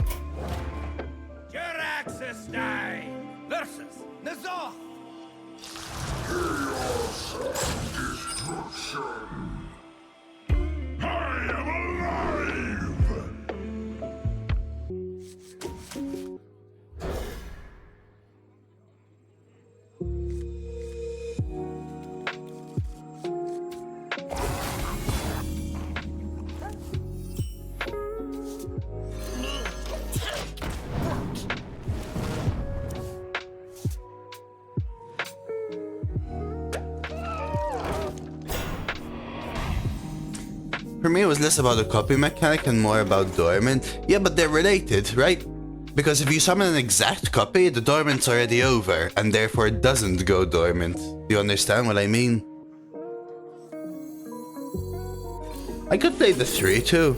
Speaker 6: Jurax's die versus Nazor.
Speaker 2: Chaos and destruction. I am alive!
Speaker 3: For me, it was less about the copy mechanic and more about Dormant. Yeah, but they're related, right? Because if you summon an exact copy, the Dormant's already over, and therefore it doesn't go Dormant. Do you understand what I mean? I could play the 3 too.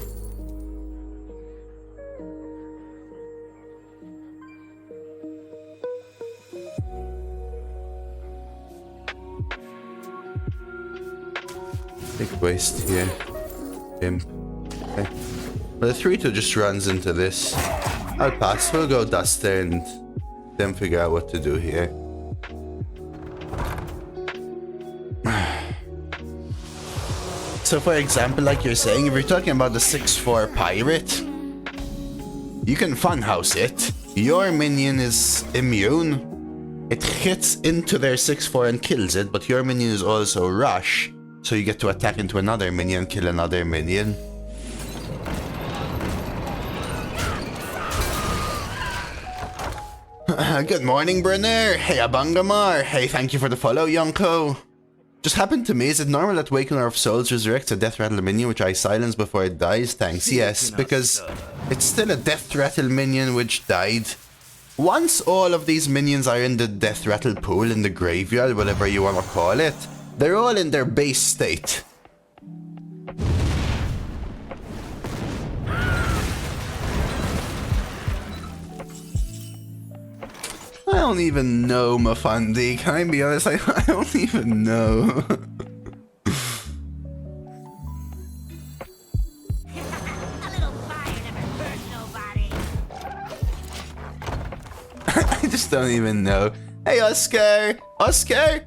Speaker 3: Big waste here. Okay. But the 3-2 just runs into this. I'll pass. We'll go Duster and then figure out what to do here. So for example, like you're saying, if you're talking about the 6-4 Pirate, you can funhouse it. Your minion is immune. It hits into their 6-4 and kills it, but your minion is also Rush. So you get to attack into another minion, kill another minion. Good morning, Brenner. Hey, Abangamar. Hey, thank you for the follow, Yonko. Just happened to me, is it normal that Wakener of Souls resurrects a Death Rattle minion which I silence before it dies? Thanks, yes, because it's still a Death Rattle minion which died. Once all of these minions are in the Death Rattle pool, in the graveyard, whatever you want to call it, they're all in their base state. I don't even know, Mafandi. Can I be honest? I don't even know.
Speaker 5: A little fire never hurt nobody.
Speaker 3: I just don't even know. Hey, Oscar. Oscar?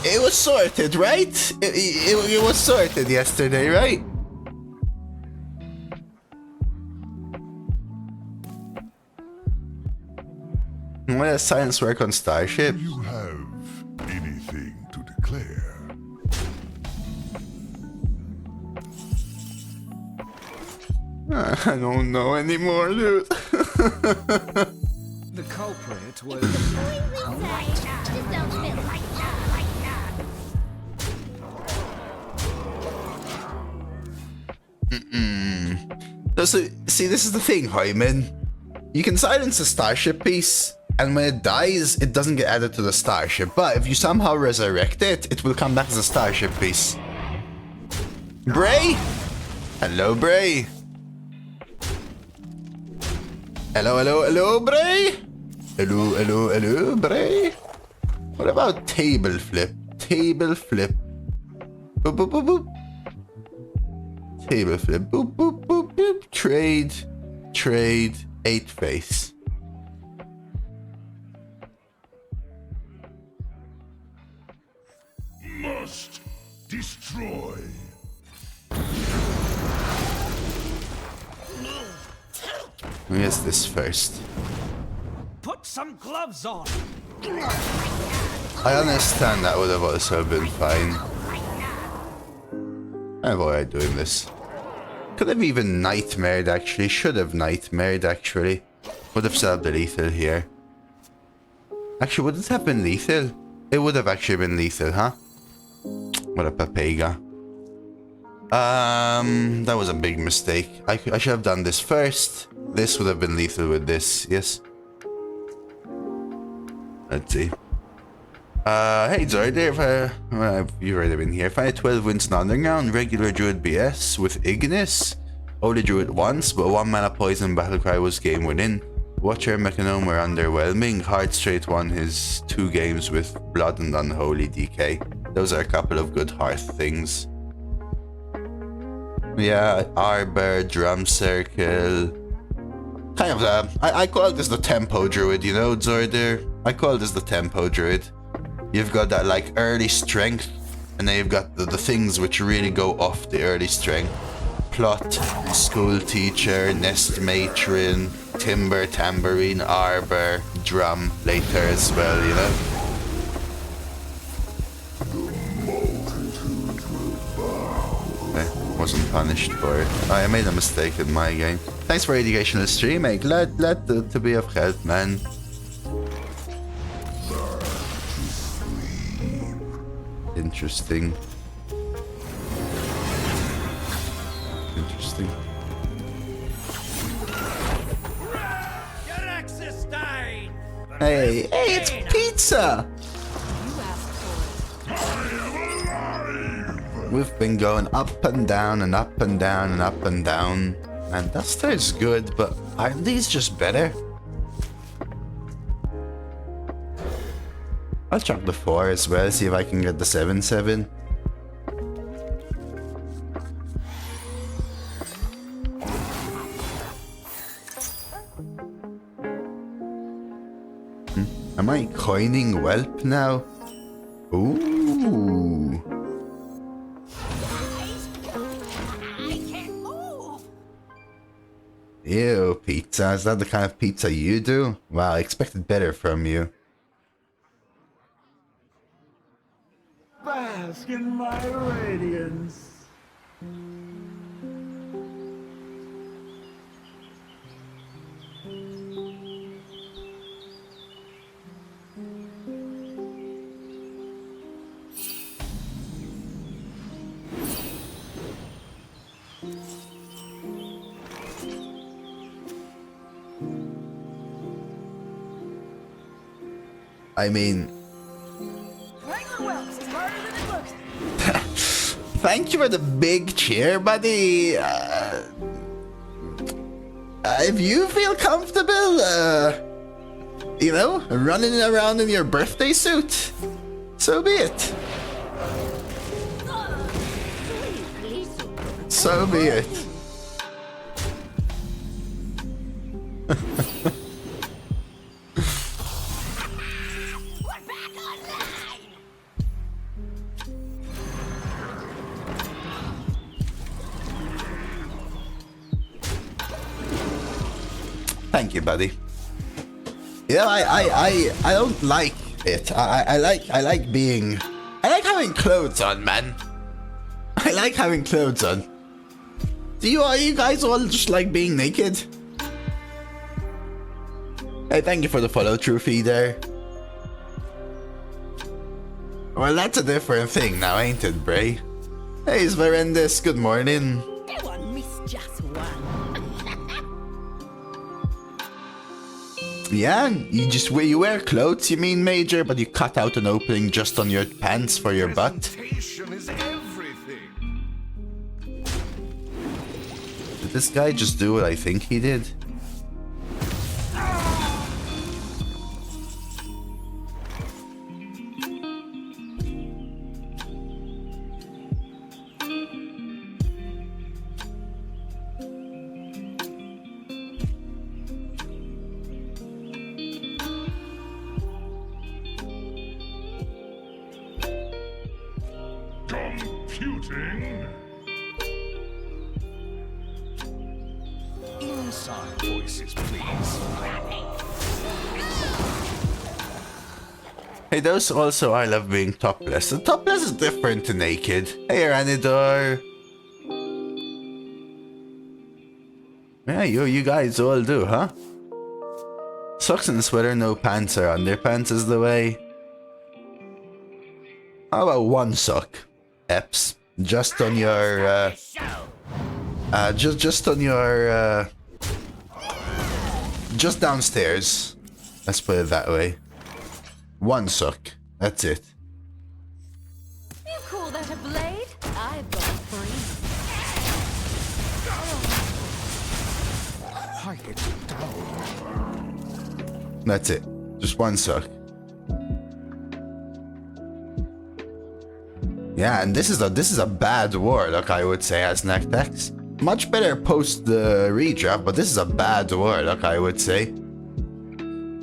Speaker 3: It was sorted, right? It was sorted yesterday, right? Why does science work on Starship?
Speaker 2: Do you have anything to declare?
Speaker 3: I don't know anymore, dude.
Speaker 6: The culprit was...
Speaker 5: This sounds a bit like
Speaker 3: So, see, this is the thing, Hyman. You can silence a starship piece, and when it dies, it doesn't get added to the starship. But if you somehow resurrect it, it will come back as a starship piece. Bray? Hello, Bray. Hello, hello, hello, Bray. Hello, hello, hello, Bray. What about table flip? Table flip. Boop, boop, boop, boop. Table flip. Boop, boop, boop, boop. Trade. Trade. 8 face.
Speaker 2: Must destroy.
Speaker 3: Where's this first?
Speaker 6: Put some gloves on.
Speaker 3: I understand that would have also been fine. I avoid doing this. Could have even nightmared actually. Should have nightmared actually. Would have set up the lethal here. Actually, would it have been lethal? It would have actually been lethal, huh? What a papega. That was a big mistake. I should have done this first. This would have been lethal with this, yes. Let's see. Hey Zorder, you've already been here. If I had 12 wins in Underground, regular Druid BS with Ignis. Only drew it once, but 1 mana poison battlecry was game winning. Watcher and Mechanome were underwhelming. Hard Straight won his 2 games with Blood and Unholy DK. Those are a couple of good Hearth things. Yeah, Arbor, Drum Circle. Kind of I call this the Tempo Druid, you know, Zorder? I call this the Tempo Druid. You've got that like early strength, and then you've got the things which really go off the early strength. Plot, School Teacher, Nest Matron, Timber, Tambourine, Arbor, Drum later as well, you know? Wasn't punished for it. I made a mistake in my game. Thanks for educational stream, mate. Glad to be of help, man. Interesting. Interesting.
Speaker 6: Your axe is dying.
Speaker 3: Hey, it's pizza!
Speaker 4: You asked for it.
Speaker 3: We've been going up and down and up and down and up and down. And Duster is good, but aren't these just better? I'll chuck the 4 as well, see if I can get the 7/7. Am I coining Whelp now? Ooh.
Speaker 5: I can't move.
Speaker 3: Ew, pizza. Is that the kind of pizza you do? Wow, I expected better from you.
Speaker 1: Bask in my radiance.
Speaker 3: I mean... Thank you for the big cheer, buddy. If you feel comfortable, you know, running around in your birthday suit, so be it. So be it. Thank you, buddy. You know, I don't like it. I like having clothes on, man. I like having clothes on. Are you guys all just like being naked? Hey, thank you for the follow, Truffy there. Well, that's a different thing now, ain't it, Bray? Hey, Svarendis, good morning.
Speaker 5: Go on, miss just one.
Speaker 3: Yeah, you wear clothes, you mean, Major, but you cut out an opening just on your pants for your butt.
Speaker 2: Presentation is everything.
Speaker 3: Did this guy just do what I think he did?
Speaker 2: Computing. Inside voices, please.
Speaker 3: Hey, those also I love being topless. And topless is different to naked. Hey, Ranidor. Yeah, you guys all do, huh? Socks and sweater, no pants or underpants is the way. How about one sock, Eps? Just on your, just on your, just downstairs. Let's put it that way. One sock. That's it.
Speaker 4: You call that a blade? I've got three.
Speaker 2: Quiet down.
Speaker 3: That's it. Just one sock. Yeah, and this is a bad Warlock, I would say, as Nectex. Much better post the redraft, but this is a bad Warlock, I would say.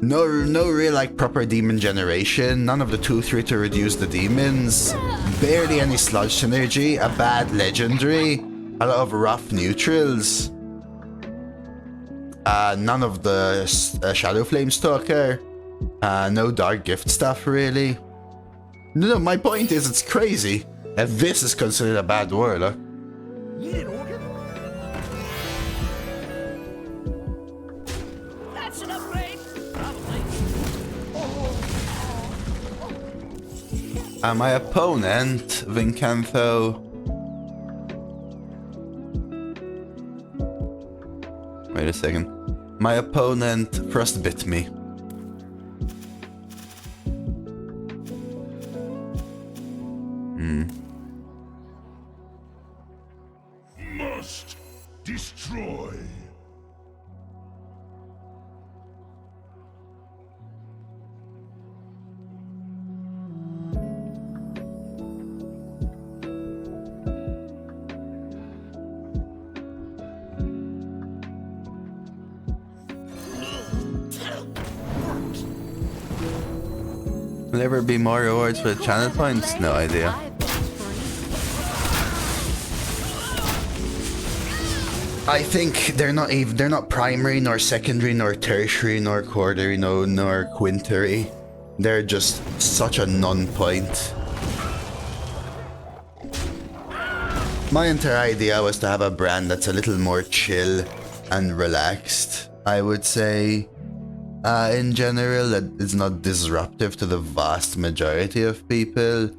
Speaker 3: No real like proper demon generation, none of the 2-3 to reduce the demons, barely any sludge synergy, a bad legendary, a lot of rough neutrals, none of the Shadow Flame Stalker, no dark gift stuff really. No, my point is it's crazy that this is considered a bad Warlock.
Speaker 5: That's an upgrade. Probably.
Speaker 3: My opponent, Vincantho. Wait a second. My opponent frostbit me.
Speaker 2: Must destroy.
Speaker 3: Will there ever be more rewards for the channel points? No idea.
Speaker 4: I've got three.
Speaker 3: I think they're not primary, nor secondary, nor tertiary, nor quarterary, nor quintary. They're just such a non-point. My entire idea was to have a brand that's a little more chill and relaxed, I would say. In general, that it's not disruptive to the vast majority of people.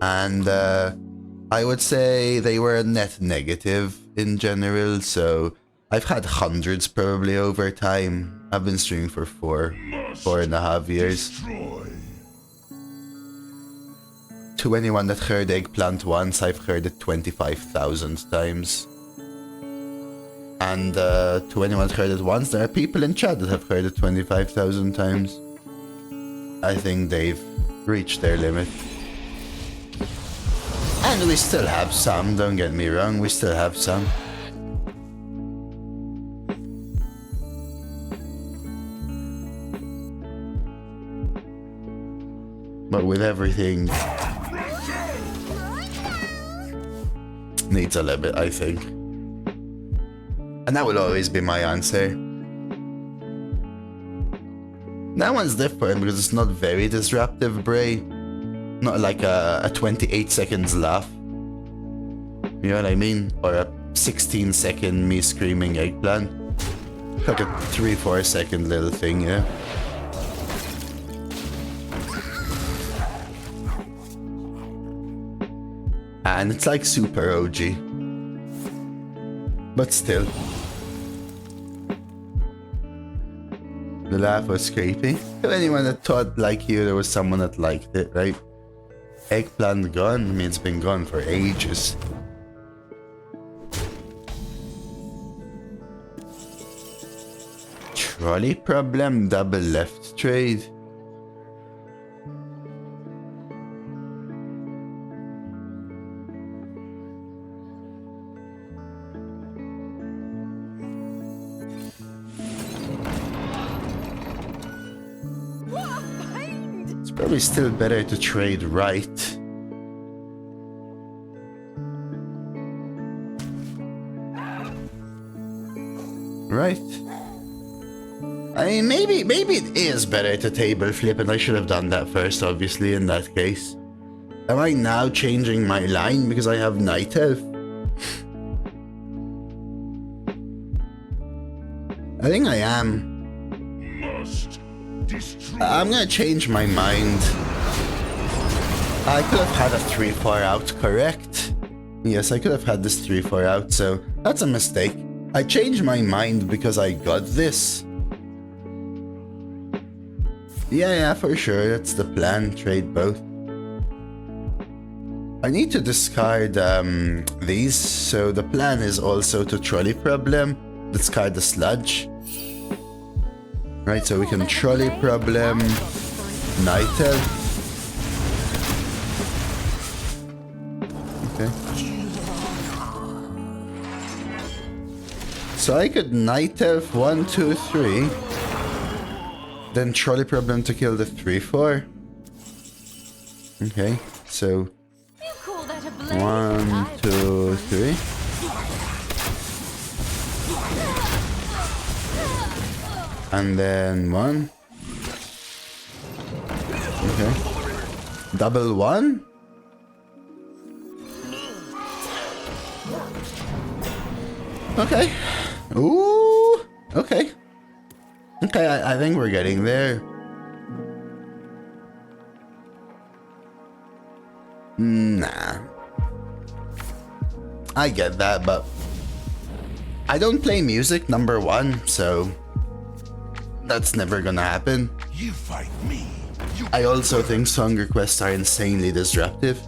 Speaker 3: And I would say they were a net negative in general, so I've had hundreds probably over time. I've been streaming for 4.5 years.
Speaker 2: Destroy.
Speaker 3: To anyone that heard eggplant once, I've heard it 25,000 times. And to anyone that heard it once, there are people in chat that have heard it 25,000 times. I think they've reached their limit. And we still have some, don't get me wrong, we still have some. But with everything, needs a limit, I think. And that will always be my answer. That one's different because it's not very disruptive, Bray. Not like a 28 seconds laugh. You know what I mean? Or a 16-second me screaming eggplant. Like a 3-4 second little thing, yeah. And it's like super OG. But still. The laugh was creepy. If anyone that thought like you, there was someone that liked it, right? Eggplant gone? I mean, it's been gone for ages. Trolley problem, double left trade. It's probably still better to trade right. Right. I mean, maybe it is better to table flip, and I should have done that first, obviously, in that case. Am I now changing my line because I have Night Elf? I think I am. I'm gonna change my mind. I could have had a 3-4 out, correct? Yes, I could have had this 3-4 out, so that's a mistake. I changed my mind because I got this. Yeah, for sure, that's the plan, trade both. I need to discard these, so the plan is also to trolley problem, discard the sludge. Right, so we can trolley problem, Night Elf. Okay. So I could Night Elf 1, 2, 3. Then trolley problem to kill the 3-4. Okay, so 1, 2, 3. And then 1. Okay. Double 1. Okay. Ooh. Okay. Okay, I think we're getting there. Nah. I get that, but I don't play music, number one, so that's never gonna happen.
Speaker 2: You fight me.
Speaker 3: I also think song requests are insanely disruptive.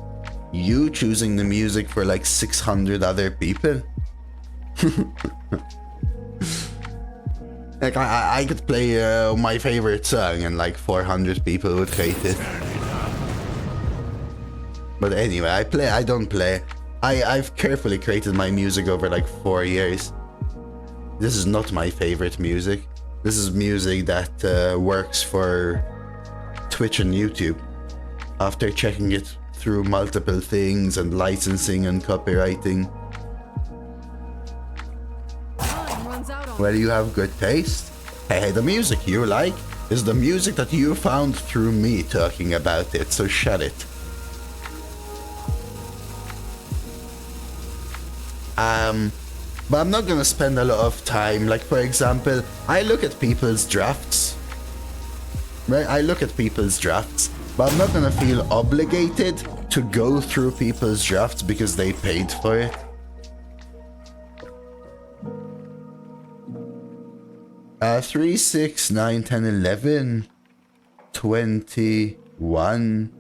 Speaker 3: You choosing the music for like 600 other people. Like I could play my favorite song and like 400 people would hate it. But anyway, I don't play. I've carefully created my music over like 4 years. This is not my favorite music. This is music that works for Twitch and YouTube. After checking it through multiple things and licensing and copywriting. Well, you have good taste. Hey, the music you like is the music that you found through me talking about it, so shut it. But I'm not gonna spend a lot of time. Like, for example, I look at people's drafts. Right? I look at people's drafts, but I'm not gonna feel obligated to go through people's drafts because they paid for it. 3, 6, 9, 10, 11, 21.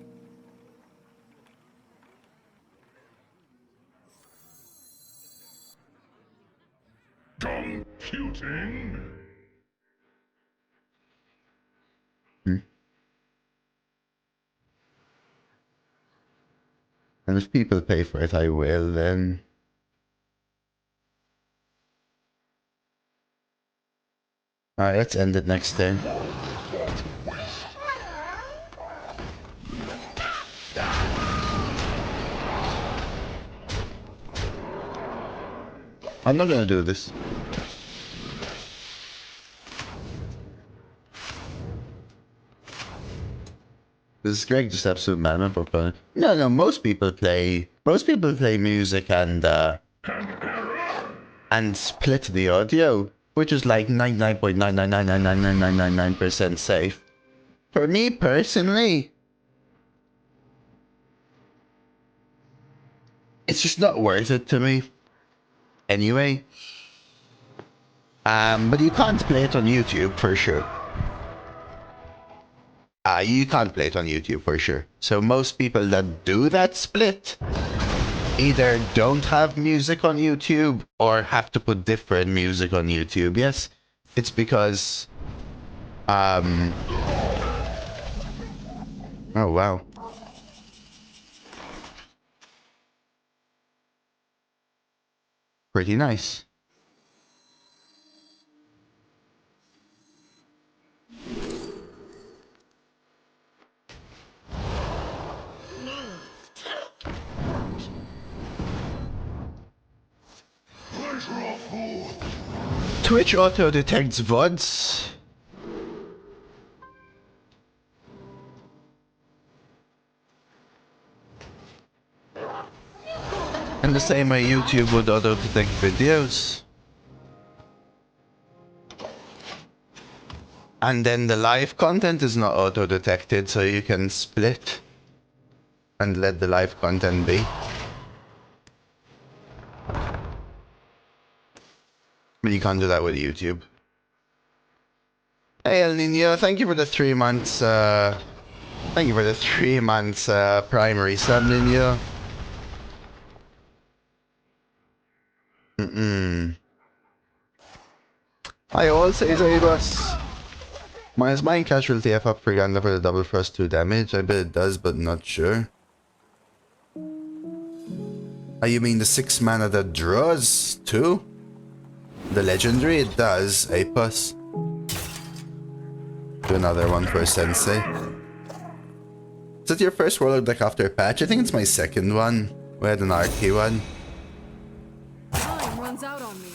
Speaker 2: Computing.
Speaker 3: And if people pay for it, I will then. Alright, let's end it next turn. I'm not gonna do this. Is Greg just absolute madman for playing? No, most people play music and split the audio, which is like 99.999999999% safe. For me personally, it's just not worth it to me. Anyway. But you can't play it on YouTube for sure. You can't play it on YouTube for sure. So most people that do that split either don't have music on YouTube or have to put different music on YouTube. Yes, it's because oh wow. Pretty nice. Twitch auto detects VODs. In the same way YouTube would auto detect videos. And then the live content is not auto detected, so you can split and let the live content be. But you can't do that with YouTube. Hey El Nino, thank you for the 3 months, thank you for the 3 months, primary sub, Nino. I also say Zabus. Is mine casualty F up propaganda for the double frost 2 damage? I bet it does, but not sure. Oh, you mean the 6 mana that draws 2? The legendary, it does. A plus. Do another one for Sensei. Is it your first Warlock deck after patch? I think it's my second one. We had an Archie one.
Speaker 4: Time runs out on me.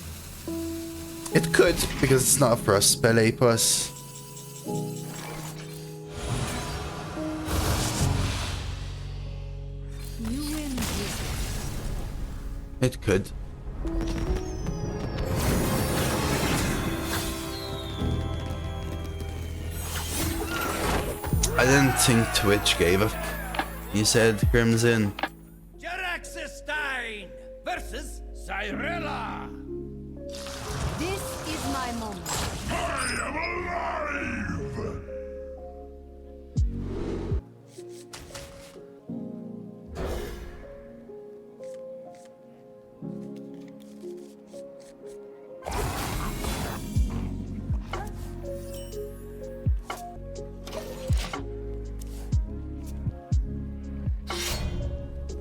Speaker 3: It could, because it's not a frost spell, A plus.
Speaker 4: You win.
Speaker 3: It could. I didn't think Twitch gave a you said Crimson.
Speaker 6: Jaraxestein versus Cyrilla.
Speaker 4: This is my moment.
Speaker 2: I am alive!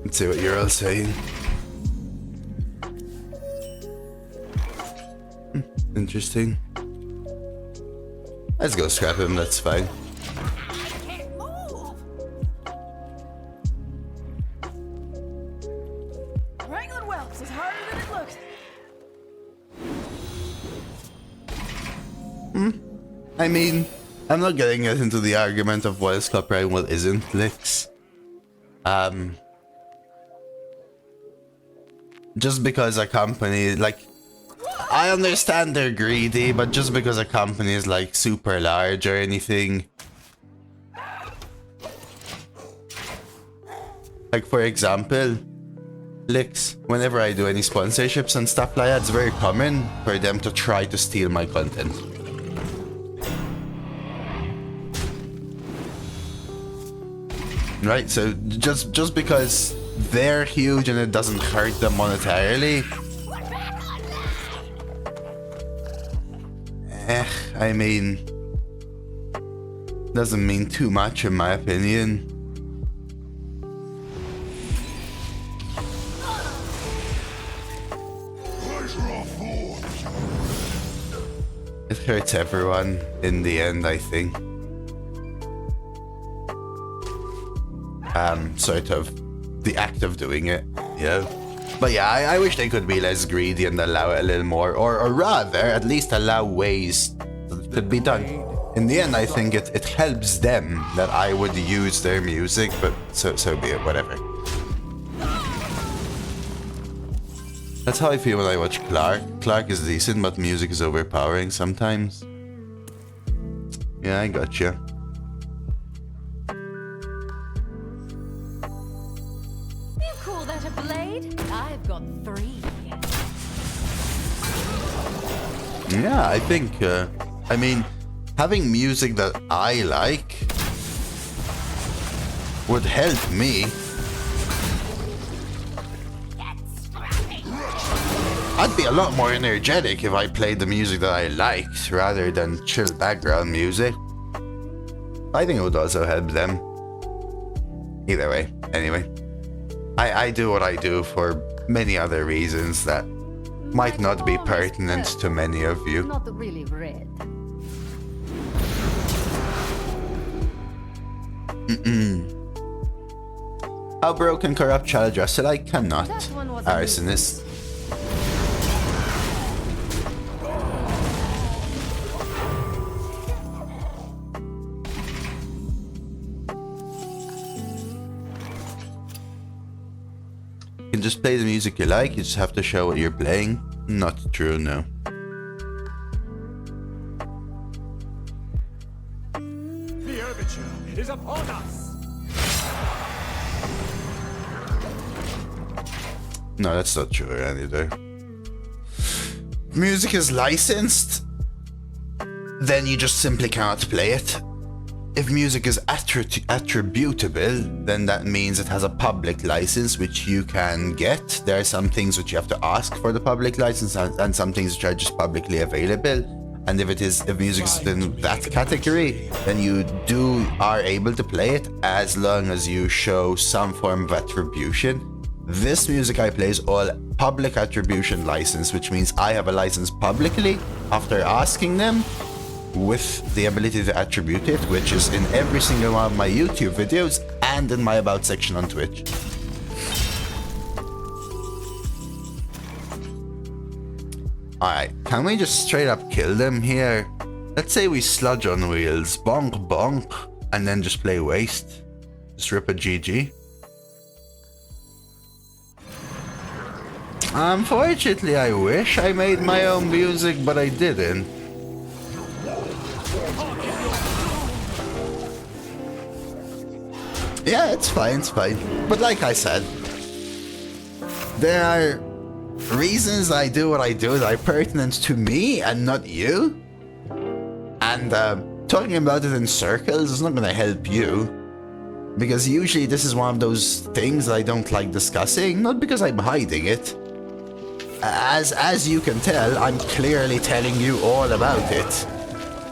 Speaker 3: Let's see what you're all saying. Interesting. Let's go scrap him, that's fine.
Speaker 4: Can't move. Wrangling whelps is harder than it looks.
Speaker 3: I mean, I'm not getting into the argument of what is copyright and what isn't, Licks. Just because a company, like, I understand they're greedy, but just because a company is like super large or anything. Like for example, Licks, whenever I do any sponsorships and stuff like that, it's very common for them to try to steal my content. Right, so just because they're huge and it doesn't hurt them monetarily. I mean, doesn't mean too much in my opinion. It hurts everyone in the end, I think. Sort of the act of doing it, yeah. But yeah, I wish they could be less greedy and allow it a little more, or rather, at least allow ways that could be done. In the end, I think it helps them that I would use their music, but so be it, whatever. That's how I feel when I watch Clark. Clark is decent, but music is overpowering sometimes. Yeah, I gotcha.
Speaker 4: You call that a blade? I've got 3.
Speaker 3: Yeah, I think, I mean, having music that I like would help me. I'd be a lot more energetic if I played the music that I liked rather than chill background music. I think it would also help them. Either way, anyway. I do what I do for many other reasons that might not be pertinent to many of you.
Speaker 4: Not really red.
Speaker 3: How broken corrupt shall I address it? I cannot.
Speaker 4: That one was
Speaker 3: Arsonist. You can just play the music you like, you just have to show what you're playing. Not true, no.
Speaker 1: The overture is upon us.
Speaker 3: No, that's not true either. Music is licensed, then you just simply cannot play it. If music is attributable, then that means it has a public license, which you can get. There are some things which you have to ask for the public license, and some things which are just publicly available. And if music is in that category, then you are able to play it as long as you show some form of attribution. This music I play is all public attribution license, which means I have a license publicly after asking them, with the ability to attribute it, which is in every single one of my YouTube videos and in my About section on Twitch. Alright, can we just straight up kill them here? Let's say we sludge on wheels, bonk bonk, and then just play waste. Just rip a GG. Unfortunately, I wish I made my own music, but I didn't. Yeah, it's fine, it's fine. But like I said, there are reasons I do what I do that are pertinent to me and not you. And talking about it in circles is not going to help you. Because usually this is one of those things that I don't like discussing, not because I'm hiding it. As you can tell, I'm clearly telling you all about it.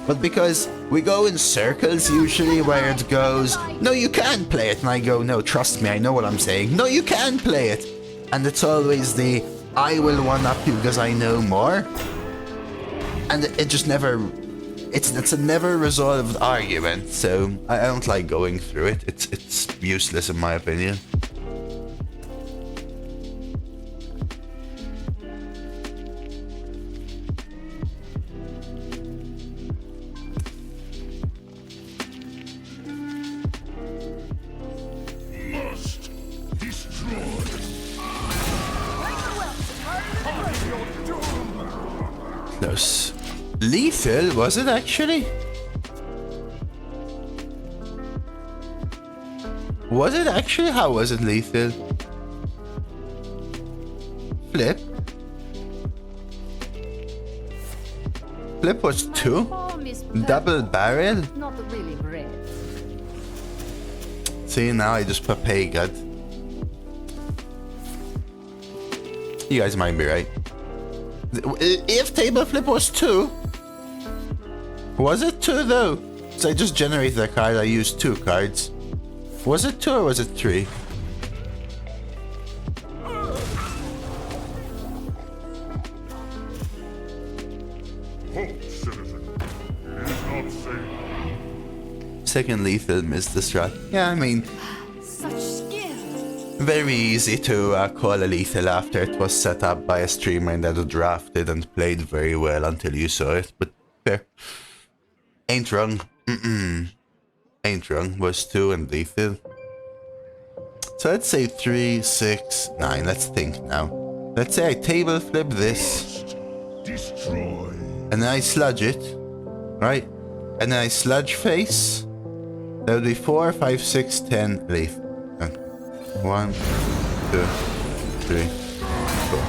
Speaker 3: But because we go in circles usually where it goes, no, you can't play it. And I go, no, trust me, I know what I'm saying. No, you can play it. And it's always the, I will one-up you because I know more. And it just never, it's a never resolved argument. So I don't like going through it. It's useless in my opinion. Close. Lethal, was it actually? Was it actually? How was it lethal? Flip? Flip was 2? Double barrel?
Speaker 4: Not really red.
Speaker 3: See, now I just put pay god. You guys might be right. If table flip was 2, was it 2 though? So I just generated a card, I used 2 cards. Was it 2 or was it 3?
Speaker 2: Halt, citizen. It is not safe.
Speaker 3: Second lethal missed the strat. Yeah, I mean,
Speaker 4: Such skill.
Speaker 3: very easy to call a lethal after it was set up by a streamer that drafted and played very well until you saw it, but fair. Ain't wrong. Ain't wrong. Was 2 and lethal. So let's say 3, 6, 9. Let's think now. Let's say I table flip this.
Speaker 2: Destroy.
Speaker 3: And then I sludge it. Right? And then I sludge face. That would be 4, 5, 6, 10 lethal. 1, 2, 3, 4.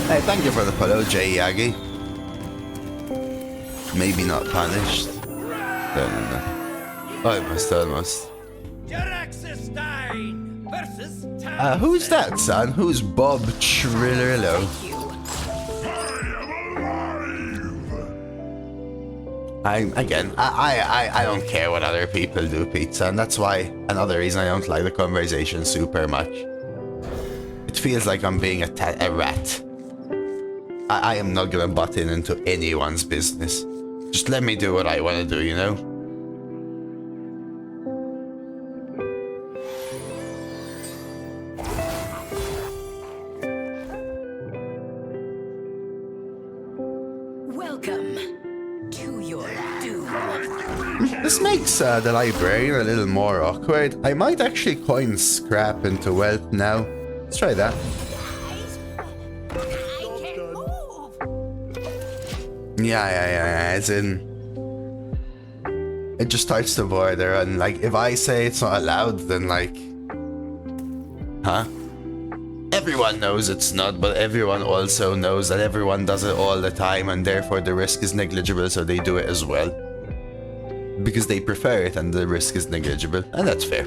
Speaker 3: Hey, thank you for the follow, Jay Yagi. Maybe not punished. No. Almost.
Speaker 6: Jaraxestein versus
Speaker 3: Who's that, son? Who's Bob Trillerlo? I don't care what other people do, Pizza, and that's why another reason I don't like the conversation super much. It feels like I'm being a rat. I am not gonna butt into anyone's business. Just let me do what I want to do, you know?
Speaker 5: Welcome to your doom.
Speaker 3: This makes the librarian a little more awkward. I might actually coin scrap into wealth now. Let's try that. Yeah, as in... It just starts to border, and like, if I say it's not allowed, then like... Huh? Everyone knows it's not, but everyone also knows that everyone does it all the time, and therefore the risk is negligible, so they do it as well. Because they prefer it, and the risk is negligible, and that's fair.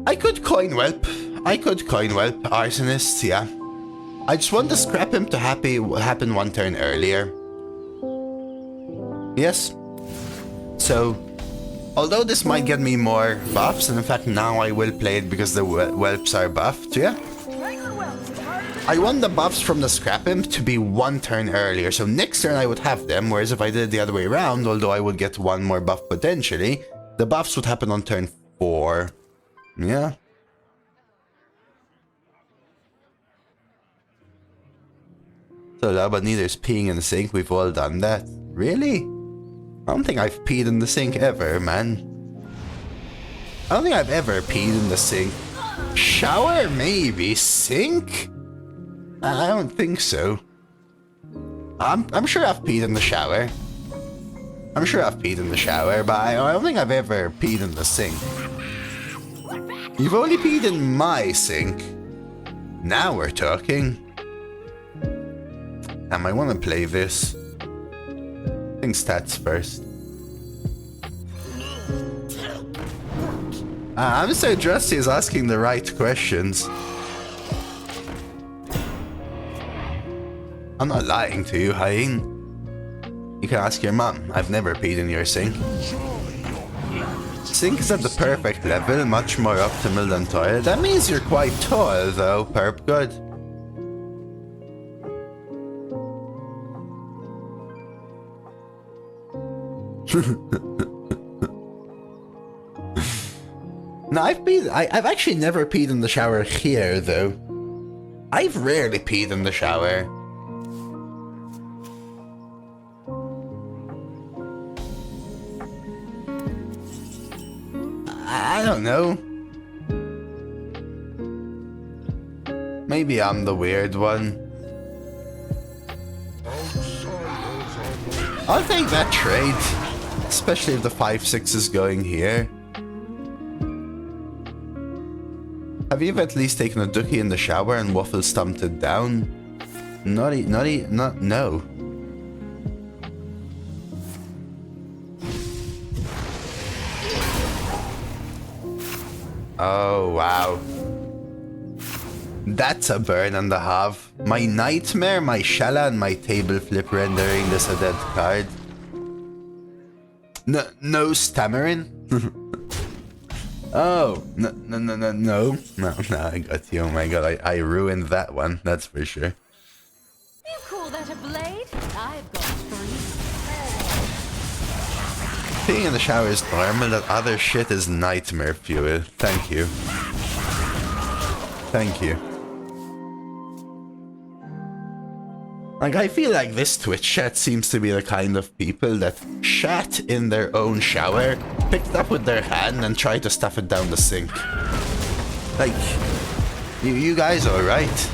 Speaker 3: I could coin whelp. Arsonist, yeah. I just want the scrap imp to happen one turn earlier. Yes. So, although this might get me more buffs, and in fact now I will play it because the whelps are buffed, yeah. I want the buffs from the scrap imp to be one turn earlier, so next turn I would have them, whereas if I did it the other way around, although I would get one more buff potentially, the buffs would happen on turn 4. Yeah. So Labanita's peeing in the sink, we've all done that. Really? I don't think I've peed in the sink ever, man. I don't think I've ever peed in the sink. Shower, maybe. Sink? I don't think so. I'm sure I've peed in the shower. But I don't think I've ever peed in the sink. You've only peed in my sink. Now we're talking. I want to play this. I think stats first. I'm so Justy is asking the right questions. I'm not lying to you, Hain. You can ask your mom. I've never peed in your sink. Sink is at the perfect level, much more optimal than toilet. That means you're quite tall though, perp good. No, I've actually never peed in the shower here though. I've rarely peed in the shower. I don't know. Maybe I'm the weird one. I'll take that trade. Especially if the 5-6 is going here. Have you ever at least taken a dookie in the shower and waffle stumped it down? No. Oh, wow. That's a burn and a half. My nightmare, my Shala, and my table flip rendering this a dead card. No stammering? Oh, no, I got you. Oh my god, I ruined that one, that's for sure.
Speaker 4: You call that a blade? I've got 3.
Speaker 3: Being in the shower is normal, that other shit is nightmare fuel. Thank you. Thank you. Like, I feel like this Twitch chat seems to be the kind of people that shat in their own shower, picked up with their hand and tried to stuff it down the sink. Like, you guys alright?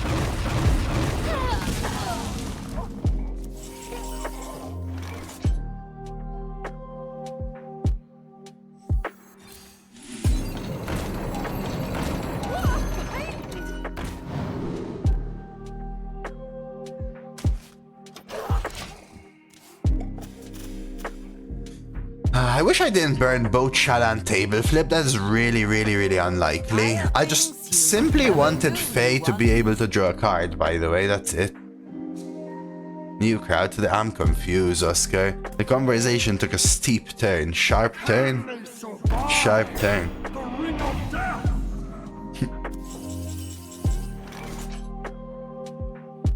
Speaker 3: I wish I didn't burn both shot and table flip. That is really unlikely. I just simply wanted Faye to be able to draw a card, by the way, that's it. New crowd today. I'm confused, Oscar. The conversation took a steep turn. Sharp turn? Sharp turn.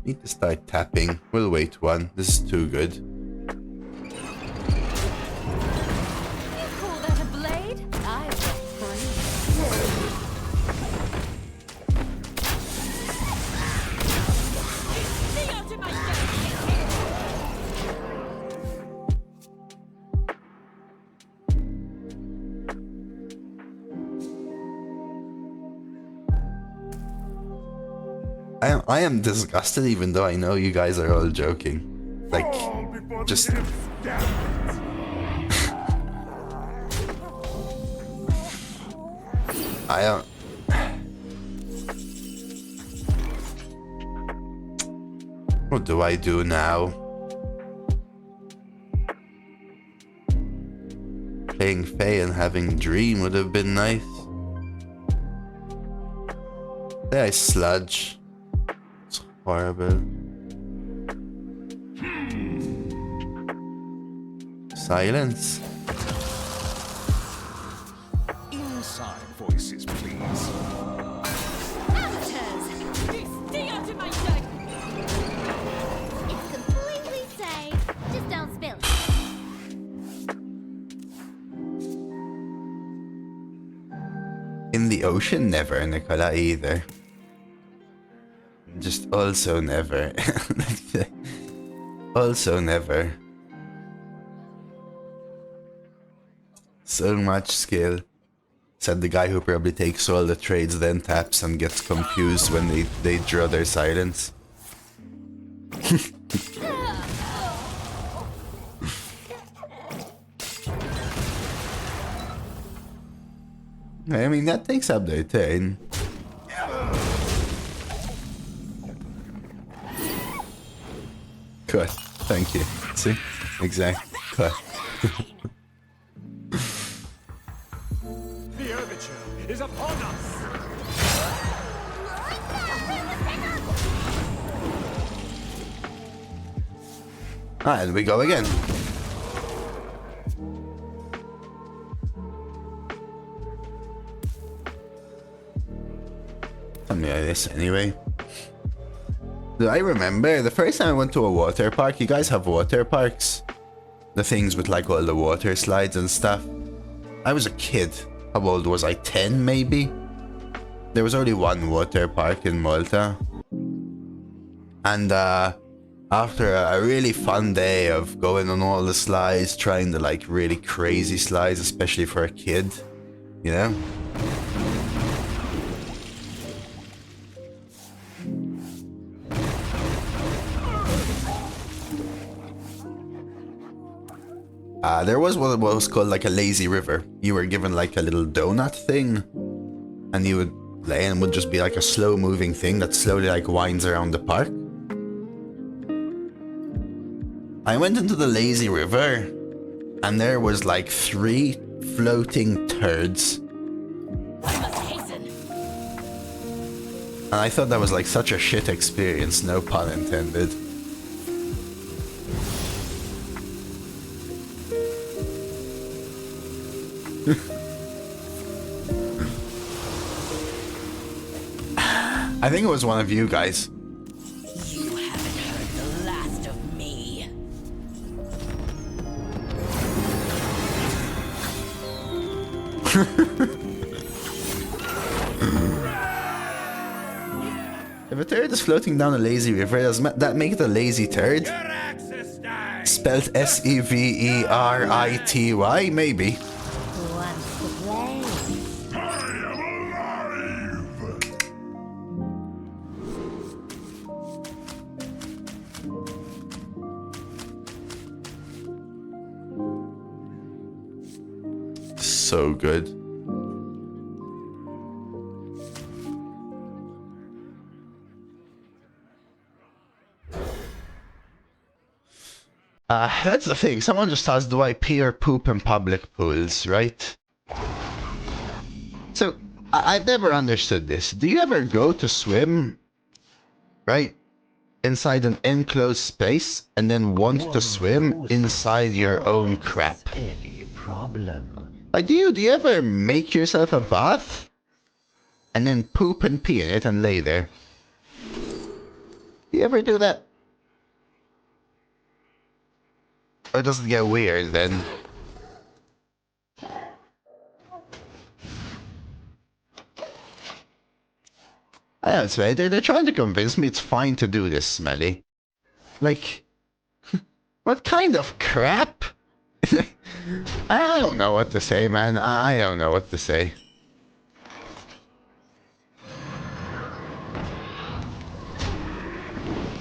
Speaker 3: Need to start tapping. We'll wait one. This is too good. I am disgusted, even though I know you guys are all joking. Like, just... I don't... What do I do now? Playing Faye and having Dream would have been nice. There I sludge. It's horrible. Silence.
Speaker 1: Inside voices, please.
Speaker 4: Stay out of my sight!
Speaker 7: It's completely safe. Just don't spill it.
Speaker 3: In the ocean, never, Nicola, either. Just also never. Also never. So much skill. Said the guy who probably takes all the trades, then taps and gets confused when they draw their silence. I mean, that takes up their turn. Cut. Thank you. See? Exact. Cut.
Speaker 1: The overture is upon us.
Speaker 3: And we go again. Something like this anyway. Do I remember the first time I went to a water park? You guys have water parks? The things with like all the water slides and stuff. I was a kid. How old was I? 10 maybe? There was only one water park in Malta. And after a really fun day of going on all the slides, trying the like really crazy slides, especially for a kid, you know? There was what was called like a lazy river. You were given like a little donut thing, and you would play, and it would just be like a slow moving thing that slowly like winds around the park. I went into the lazy river, and there was like 3 floating turds.
Speaker 5: I must hasten.
Speaker 3: And I thought that was like such a shit experience, no pun intended. I think it was one of you guys.
Speaker 5: You haven't heard the last of me.
Speaker 3: If a turret is floating down a lazy river, does that make it a lazy turret?
Speaker 6: Your access die.
Speaker 3: Spelled S-E-V-E-R-I-T-Y? Maybe.
Speaker 7: Who wants to play?
Speaker 2: I am alive!
Speaker 3: So good. That's the thing. Someone just asked, do I pee or poop in public pools, right? So, I've never understood this. Do you ever go to swim, right, inside an enclosed space and then want to swim inside your own crap?
Speaker 8: Any problem?
Speaker 3: Like, do you ever make yourself a bath and then poop and pee in it and lay there? Do you ever do that? Or does it get weird then? I don't know, they're trying to convince me it's fine to do this, Smelly. Like, what kind of crap? I don't know what to say, man. I don't know what to say.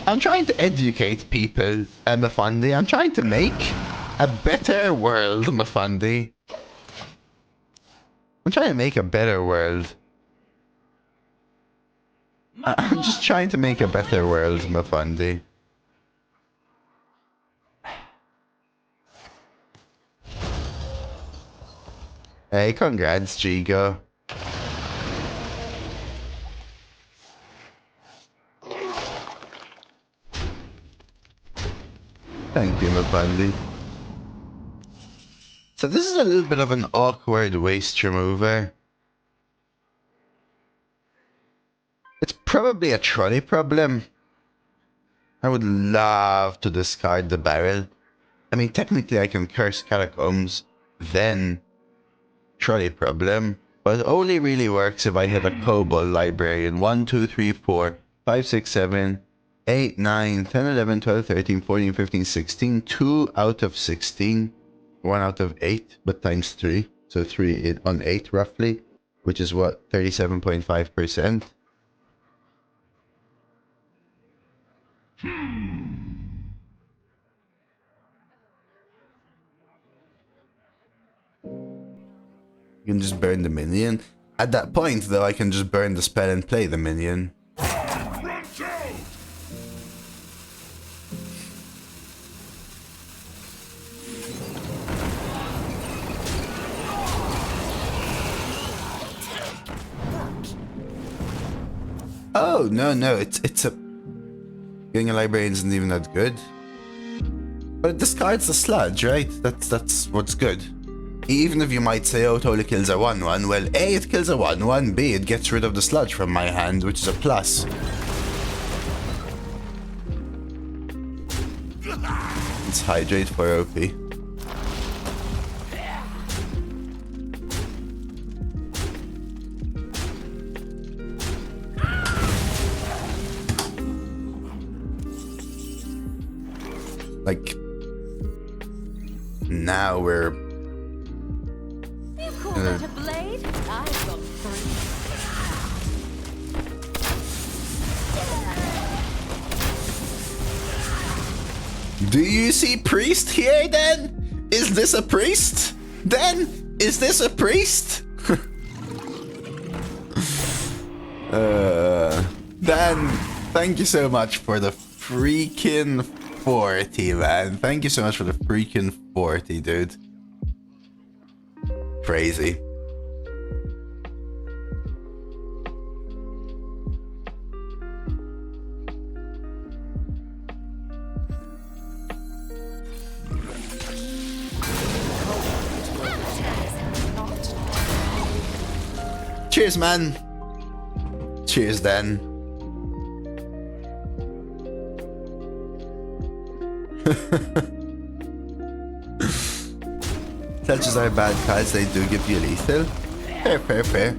Speaker 3: I'm trying to educate people, Mafundi. I'm trying to make a better world, Mafundi. I'm trying to make a better world. I'm just trying to make a better world, Mafundi. Hey, congrats, Jigo. Thank you, Mafundi. So this is a little bit of an awkward waste remover. It's probably a trolley problem. I would love to discard the barrel. I mean, technically I can curse catacombs, then trolley problem, but it only really works if I hit a kobold librarian. 1, 2, 3, 4, 5, 6, 7, 8, 9, 10, 11, 12, 13, 14, 15, 16. 2 out of 16. 1 out of 8, but times 3. So 3 on 8 roughly, which is what, 37.5%. You can just burn the minion. At that point, though, I can just burn the spell and play the minion. Oh, no, it's a... Getting a librarian isn't even that good. But it discards the sludge, right? That's what's good. Even if you might say, oh, it only kills a 1-1, well, A, it kills a 1-1, B, it gets rid of the sludge from my hand, which is a plus. It's hydrate for OP. Like, now we're...
Speaker 4: You call that a blade? I've got 3.
Speaker 3: Do you see priest here then? Is this a priest? Then? Is this a priest? Dan, thank you so much for the freaking 40, man. Thank you so much for the freaking 40, dude. Crazy. Cheers, man. Cheers, then. Such as are bad cards, they do give you lethal. Fair, fair, fair.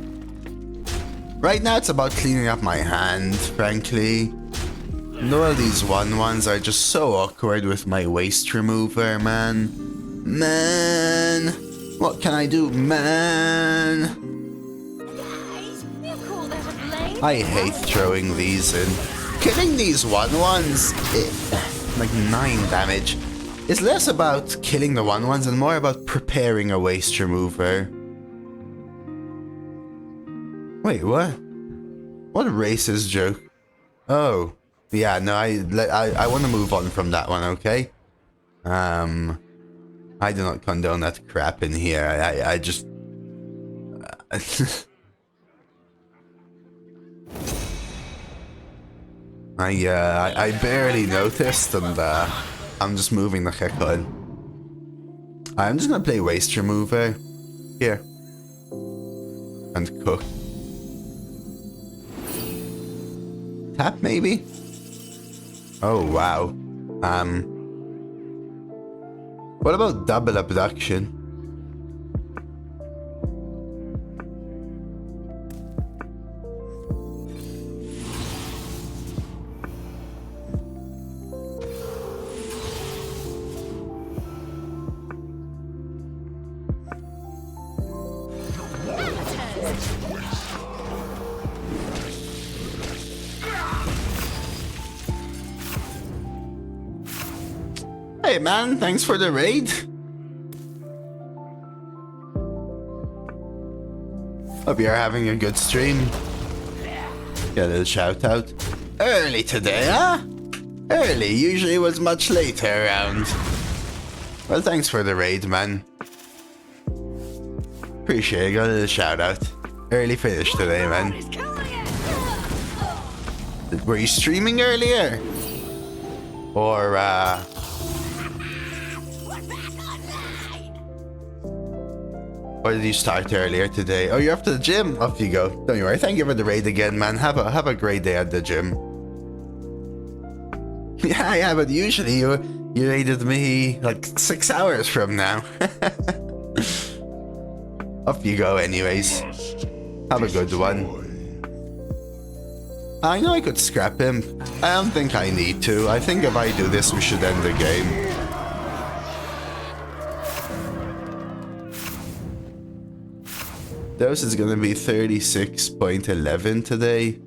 Speaker 3: Right now it's about cleaning up my hand, frankly. No, all these 1/1s are just so awkward with my waste remover, man. Man! What can I do, man?
Speaker 4: Guys, you call that a blade?
Speaker 3: I hate throwing these in. Killing these 1/1s, like 9 damage, is less about killing the 1/1s and more about preparing a waste remover. Wait, what? What racist joke? Oh, yeah, no, I want to move on from that one, okay? I do not condone that crap in here. I just... I barely noticed, and I'm just moving the heck on. I'm just gonna play Waste Remover here and cook. Tap maybe? Oh wow. What about double abduction? Hey man, thanks for the raid. Hope you're having a good stream. Get a little shout out. Early today, huh? Early, usually was much later around. Well, thanks for the raid, man. Appreciate it, got a little shout out. Early finish today, man. Were you streaming earlier? Or, or did you start earlier today? Oh, you're off to the gym? Off you go. Don't worry. Thank you for the raid again, man. Have a great day at the gym. Yeah, but usually you raided me like 6 hours from now. Off you go anyways. Have a good one. I know I could scrap him. I don't think I need to. I think if I do this, we should end the game. Dose is gonna be 36.11 today.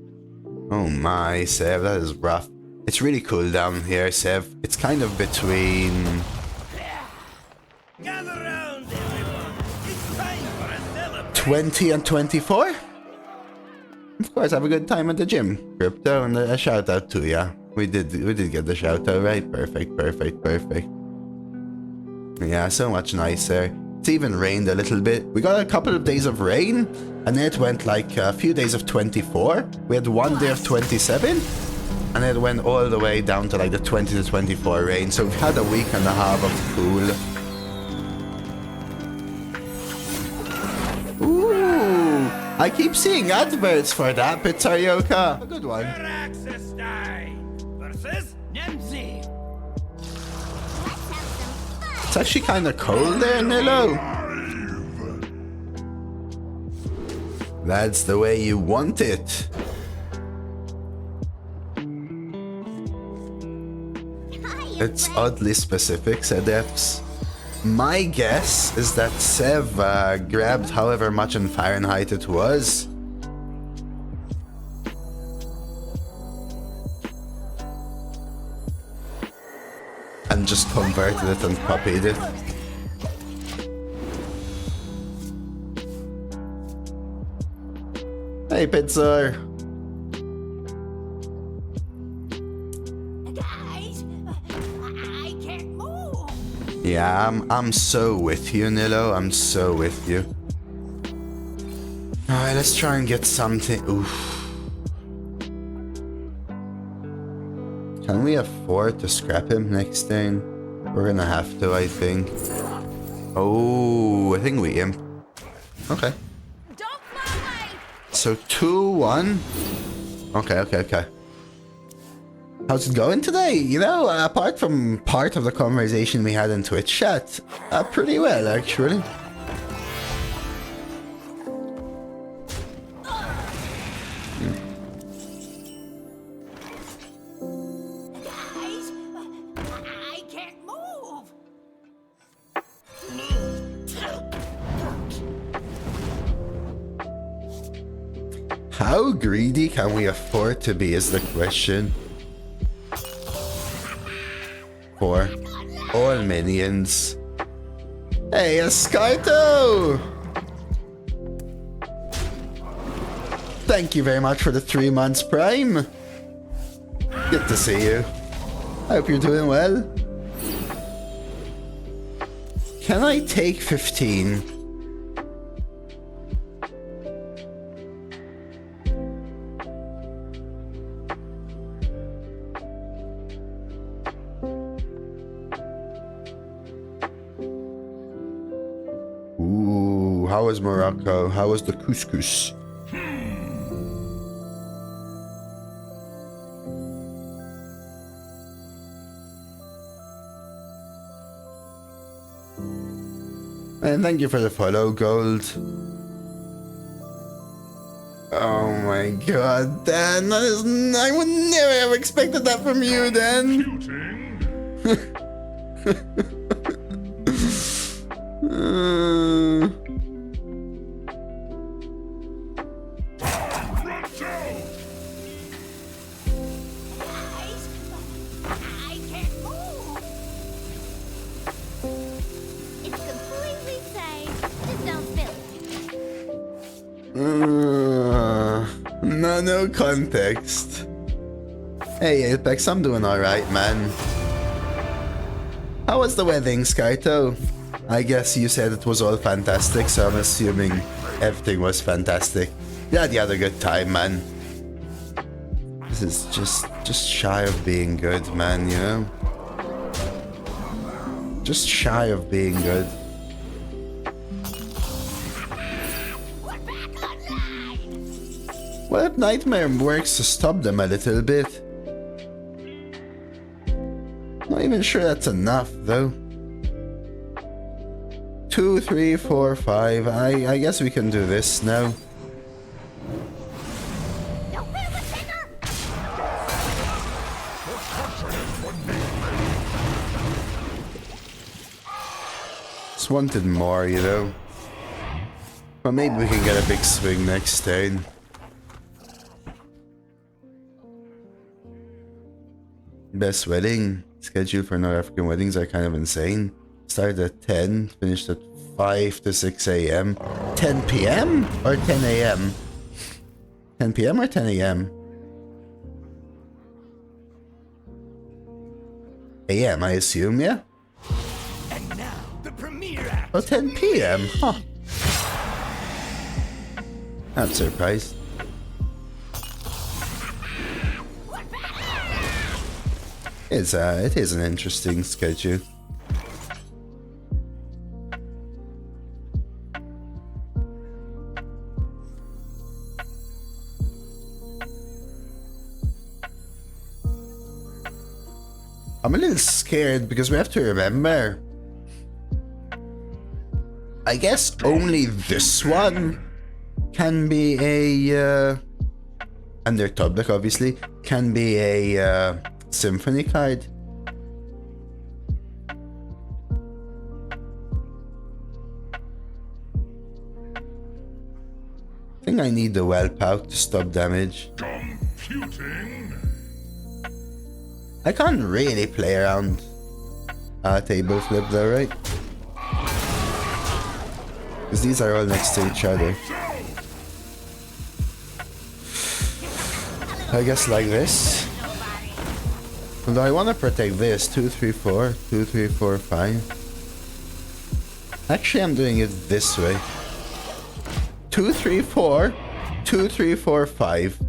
Speaker 3: Oh my, Sev, that is rough. It's really cool down here, Sev. It's kind of between...
Speaker 6: Gather round, everyone. It's time for a celebration.
Speaker 3: 20 and 24? Of course, have a good time at the gym. Crypto, and a shout out to ya. We did get the shout out, right? Perfect, perfect, perfect. Yeah, so much nicer. It's even rained a little bit. We got a couple of days of rain, and then it went like a few days of 24. We had one day of 27, and it went all the way down to like the 20 to 24 rain. So we've had a week and a half of cool. Ooh, I keep seeing adverts for that, Pizzarioka. A good one.
Speaker 6: Access die versus Nemzi.
Speaker 3: It's actually kind of cold there, Nilo. That's the way you want it. It's oddly specific, said Eps. My guess is that Sev grabbed however much in Fahrenheit it was. And just converted it and copied it. Hey, Pizzar.
Speaker 5: Guys, I can't move.
Speaker 3: Yeah, I'm so with you, Nilo. I'm so with you. Alright, let's try and get something. Oof. Can we afford to scrap him next turn? We're gonna have to, I think. Oh, I think we imp. Okay.
Speaker 4: Don't fly away!
Speaker 3: So 2-1. Okay. How's it going today? You know, apart from part of the conversation we had in Twitch chat, pretty well actually. How greedy can we afford to be is the question. For all minions. Hey, Escarto! Thank you very much for the 3 months Prime. Good to see you. I hope you're doing well. Can I take 15? Ooh, how was Morocco? How was the couscous? And thank you for the follow, Gold. Oh my god, Dan, that is... I would never have expected that from you, Dan.
Speaker 5: Guys, I can't move.
Speaker 7: It's completely safe. Just don't spill it.
Speaker 3: No context. Hey, Apex, I'm doing alright, man. How was the wedding, Skyto? I guess you said it was all fantastic, so I'm assuming everything was fantastic. Yeah, you had a good time, man. This is just shy of being good, man, you know? Just shy of being good. Well, if Nightmare works to stop them a little bit. Not even sure that's enough, though. 2, 3, 4, 5. I guess we can do this now. Just wanted more, you know. But maybe we can get a big swing next turn. Best wedding schedule for North African weddings are kind of insane. Started at 10, finished at 5 to 6 a.m. 10 p.m. or 10 a.m.? 10 p.m. or 10 a.m.? A.m. I assume, yeah?
Speaker 6: And now, the premiere act.
Speaker 3: Oh, 10 p.m. Huh. I'm surprised. It is an interesting schedule. I'm a little scared because we have to remember, I guess only this one can be a, and their public obviously, can be a symphony card. I think I need the whelp out to stop damage.
Speaker 2: Computing.
Speaker 3: I can't really play around table flip though, right? Because these are all next to each other. I guess like this. Although I want to protect this. 2, 3, 4. 2, 3, 4, 5. Actually, I'm doing it this way. 2, 3, 4. 2, 3, 4, 5.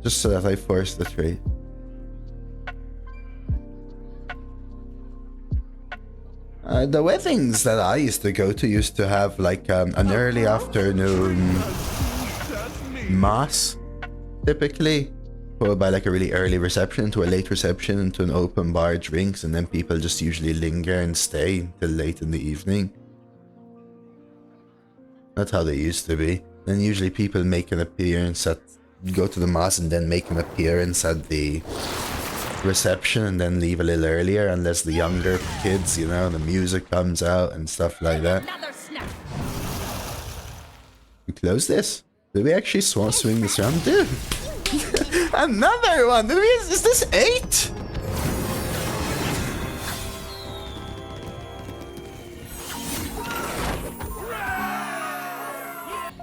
Speaker 3: Just so that I force the trade. The weddings that I used to go to used to have like an early afternoon mass, typically, followed by like a really early reception to a late reception into an open bar, drinks, and then people just usually linger and stay till late in the evening. That's how they used to be. Then usually people make an appearance go to the mass and then make an appearance at the reception and then leave a little earlier unless the younger kids, you know, the music comes out and stuff like that.
Speaker 5: Another snap.
Speaker 3: We close this. Did we actually swing this around? Dude! Another one! Is this 8?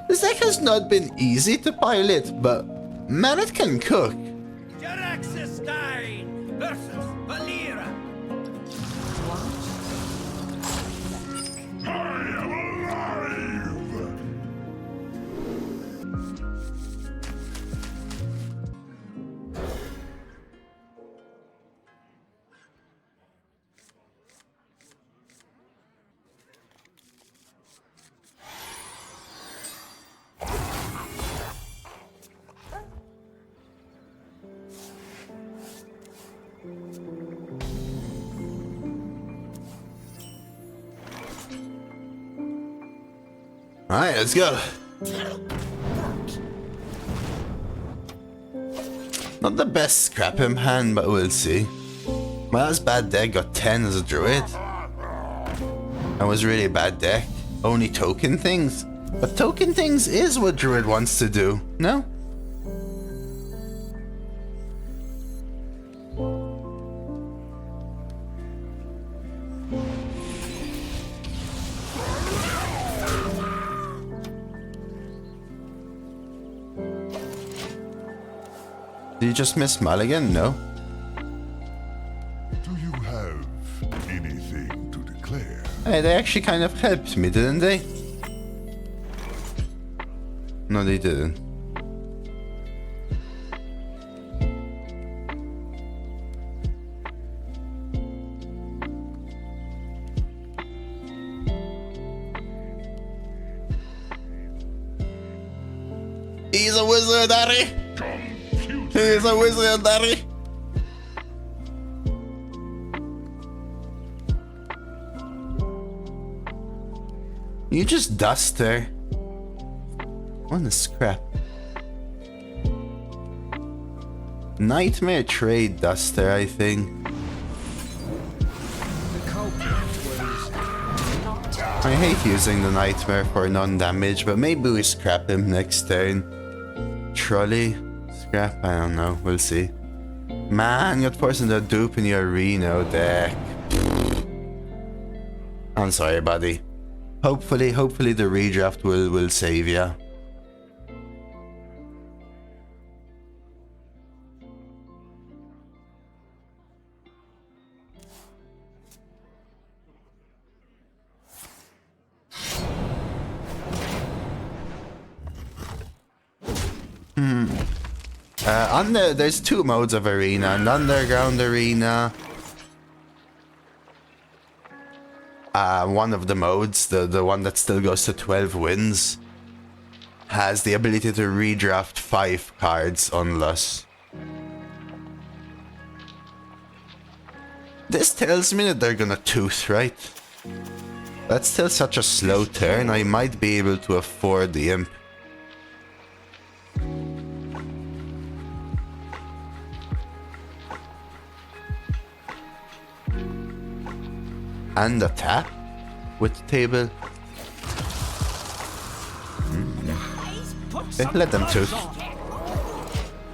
Speaker 3: This deck has not been easy to pilot, but man, it can cook.
Speaker 6: Jaraxestein versus Valera.
Speaker 2: I am alive!
Speaker 3: Alright, let's go. Not the best scrap him hand, but we'll see. My last bad deck got 10 as a druid. That was really a bad deck. Only token things. But token things is what druid wants to do, no? Did you just miss Mulligan? No.
Speaker 2: Do you have anything to declare?
Speaker 3: Hey, they actually kind of helped me, didn't they? No, they didn't. He's a wizard, Harry! He's a wizard, Harry! You just dust her. What a scrap. Nightmare trade duster, I think. I hate using the nightmare for non-damage, but maybe we scrap him next turn. Trolley? Scrap? I don't know. We'll see. Man, you're forcing the dupe in your Reno deck. I'm sorry, buddy. Hopefully the redraft will save ya. There's two modes of arena, an underground arena. One of the modes, the one that still goes to 12 wins, has the ability to redraft 5 cards unless. This tells me that they're gonna tooth, right? That's still such a slow turn, I might be able to afford the imp. And a tap with the table. Okay, let them tooth.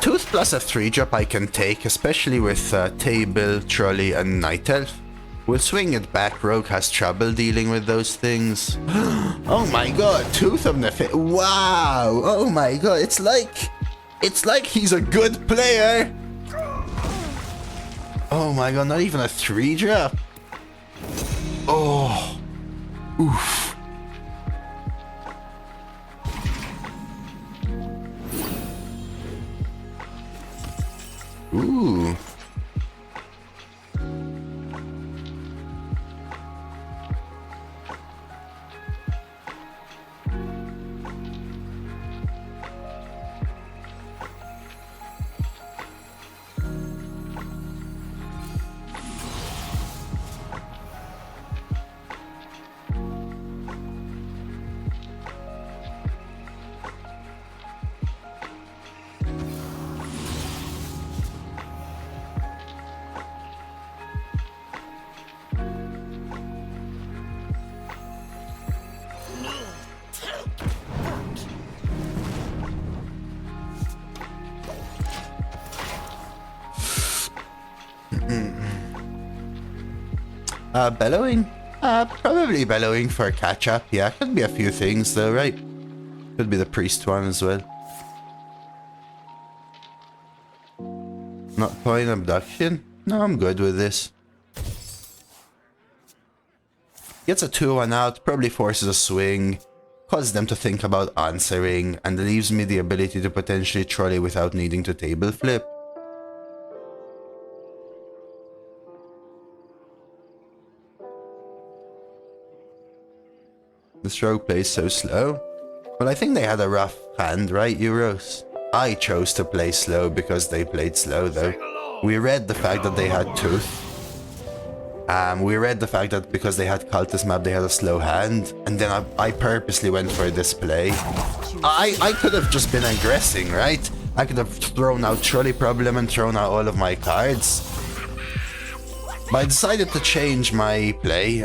Speaker 3: Tooth plus a 3-drop I can take, especially with table, trolley, and night elf. We'll swing it back. Rogue has trouble dealing with those things. Oh my god, tooth of the wow! Oh my god, it's like he's a good player. Oh my god, not even a 3-drop. Oh, oof. Ooh. Bellowing? Probably bellowing for catch-up. Yeah, could be a few things though, right? Could be the priest one as well. Not point abduction? No, I'm good with this. Gets a 2-1 out, probably forces a swing, causes them to think about answering, and leaves me the ability to potentially trolley without needing to table flip. This rogue plays so slow. Well, I think they had a rough hand, right, Euros? I chose to play slow because they played slow, though. We read the fact that they had Tooth. We read the fact that because they had Cultist map, they had a slow hand. And then I purposely went for this play. I could have just been aggressing, right? I could have thrown out Trolley Problem and thrown out all of my cards. But I decided to change my play.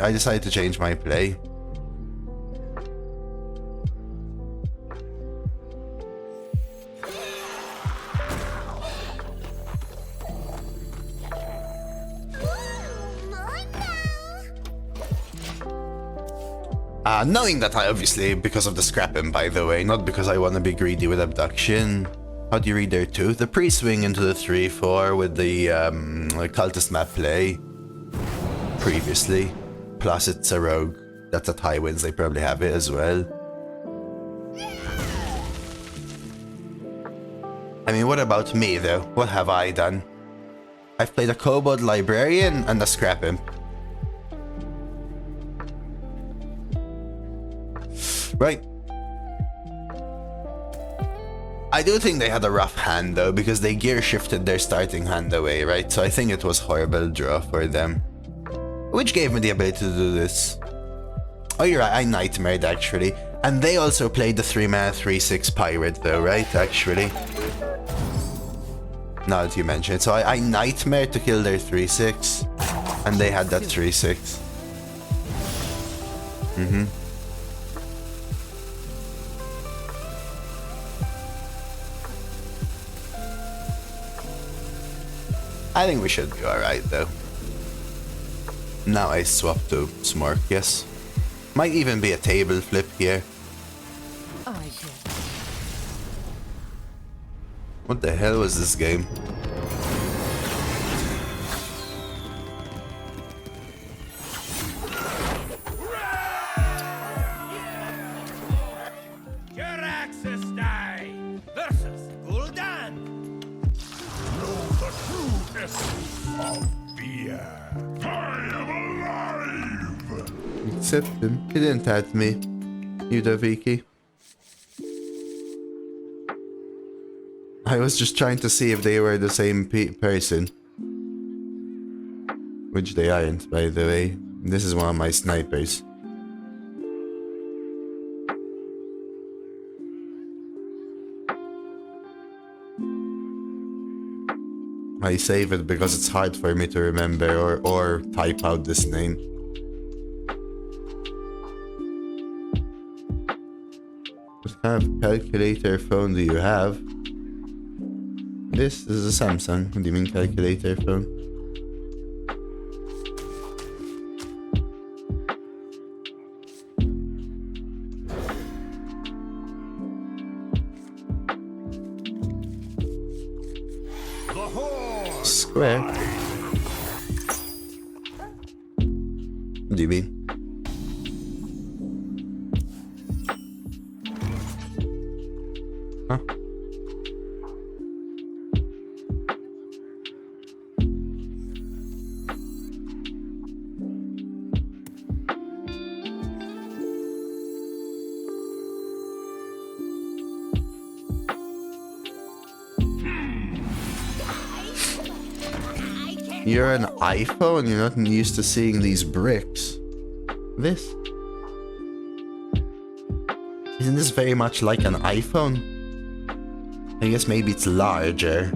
Speaker 3: Knowing that I obviously, because of the scrapping, by the way, not because I want to be greedy with abduction. How do you read there too? The pre-swing into the 3-4 with the cultist map play previously. Plus it's a rogue that's at high wins, they probably have it as well. I mean, what about me though? What have I done? I've played a Kobold Librarian and a Scrap Imp. Right. I do think they had a rough hand though, because they gear shifted their starting hand away, right? So I think it was horrible draw for them. Which gave me the ability to do this. Oh, you're right, I nightmared actually. And they also played the 3-mana 3/6 pirate though, right? Actually. Now that you mention it. So I nightmared to kill their 3/6. And they had that 3/6. I think we should be alright though. Now I swap to Smork, yes. Might even be a table flip here.
Speaker 4: I did.
Speaker 3: What the hell was this game?
Speaker 6: Juraxis die versus Gul'dan.
Speaker 2: Know the true essence of fear. I am alive!
Speaker 3: Accept him. He didn't hurt me. Udoviki. I was just trying to see if they were the same person. Which they aren't, by the way. This is one of my snipers. I save it because it's hard for me to remember or type out this name. What kind of calculator phone do you have? This is a Samsung. What do you mean calculator phone? Square? What do you mean? Huh? You're an iPhone, you're not used to seeing these bricks. This? Isn't this very much like an iPhone? I guess maybe it's larger.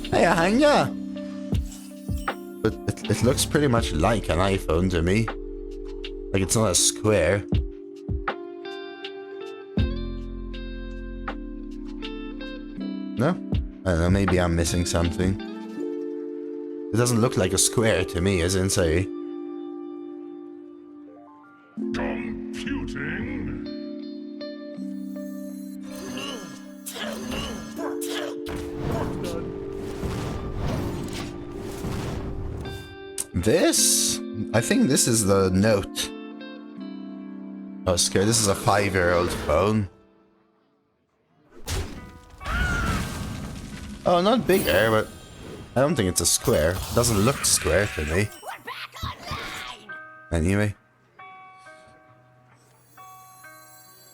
Speaker 3: Hey, Hanya! But it looks pretty much like an iPhone to me. Like it's not a square. No? I don't know, maybe I'm missing something. It doesn't look like a square to me, as in, say.
Speaker 2: Computing.
Speaker 3: This? I think this is the note. Oh, scared. This is a 5-year-old phone. Oh, not bigger, but I don't think it's a square. It doesn't look square to me.
Speaker 5: We're back online.
Speaker 3: Anyway.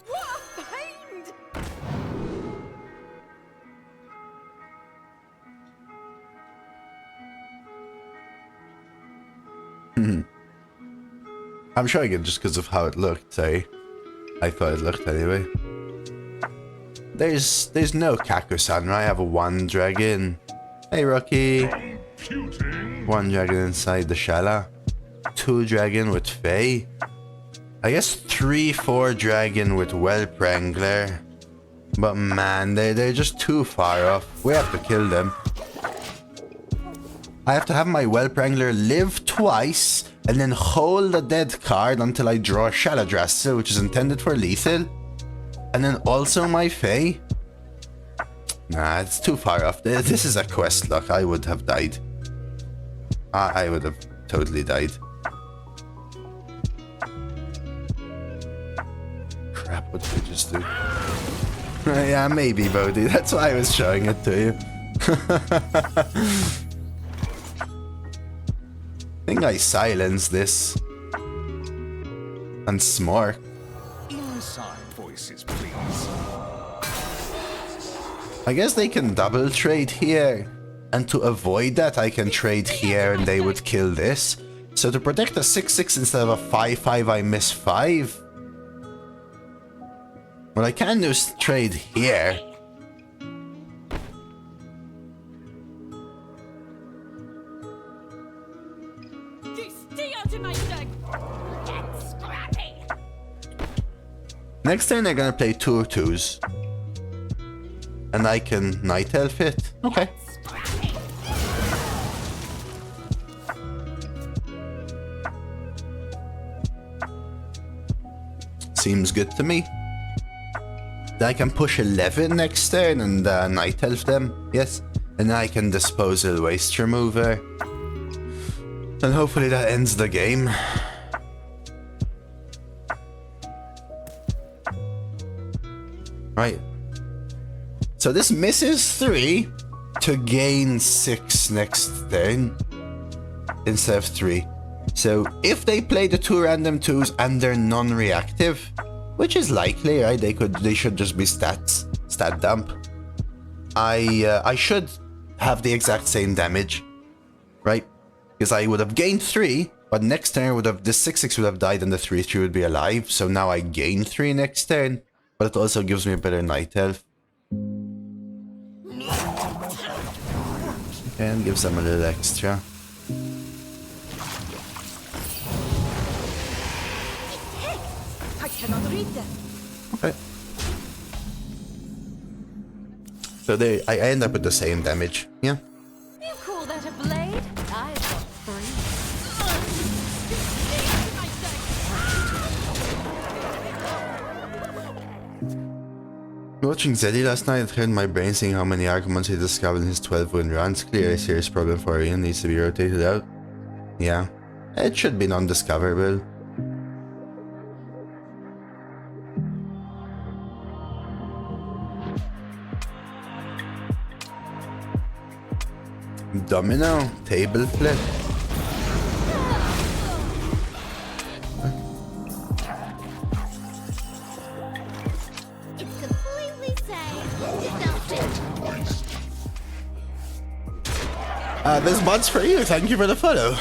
Speaker 5: What a fiend!
Speaker 3: I'm showing it just because of how it looked, so I thought it looked anyway. There's no Kaku-san, right? I have a 1 dragon. Hey, Rocky.
Speaker 2: Computing.
Speaker 3: 1 dragon inside the Shala. 2 dragon with Faye. I guess 3-4 dragon with Whelp Wrangler. But man, they're just too far off. We have to kill them. I have to have my Whelp Wrangler live twice and then hold a dead card until I draw a Shaladrassil, which is intended for lethal. And then also my Fae. Nah, it's too far off. This is a quest lock. I would have died. I would have totally died. Crap, what did I just do? Yeah, maybe, Bodhi. That's why I was showing it to you. I think I silenced this. And Smork.
Speaker 1: Inside voices, please.
Speaker 3: I guess they can double trade here. And to avoid that, I can trade here and they would kill this. So to protect a 6-6 instead of a 5-5, I miss 5. What I can do is trade here.
Speaker 5: Stay out of my deck. Get scrappy.
Speaker 3: Next turn they're gonna play 2 2s. And I can Night Elf it. Okay.
Speaker 5: Scrappy.
Speaker 3: Seems good to me. Then I can push 11 next turn and Night Elf them. Yes. And then I can Disposal Waste Remover. And hopefully that ends the game. Right. So this misses 3 to gain 6 next turn instead of 3. So if they play the 2 random 2s and they're non-reactive, which is likely, right? They should just be stat dump. I should have the exact same damage, right? Because I would have gained 3, but next turn would have the 6-6 would have died and the 3-3 would be alive. So now I gain 3 next turn, but it also gives me a better Night Elf. And gives them a little extra.
Speaker 5: I cannot read them.
Speaker 3: Okay. So I end up with the same damage. Yeah.
Speaker 4: You call that a blade? I've got 3.
Speaker 5: Stay out of my deck.
Speaker 3: Watching Zeddy last night, it hurt my brain seeing how many arguments he discovered in his 12-win runs. Clearly a serious problem for Ian, needs to be rotated out. Yeah. It should be non-discoverable. Domino, table flip.
Speaker 7: It's completely safe. Just don't fit.
Speaker 3: There's mods for you, thank you for the follow.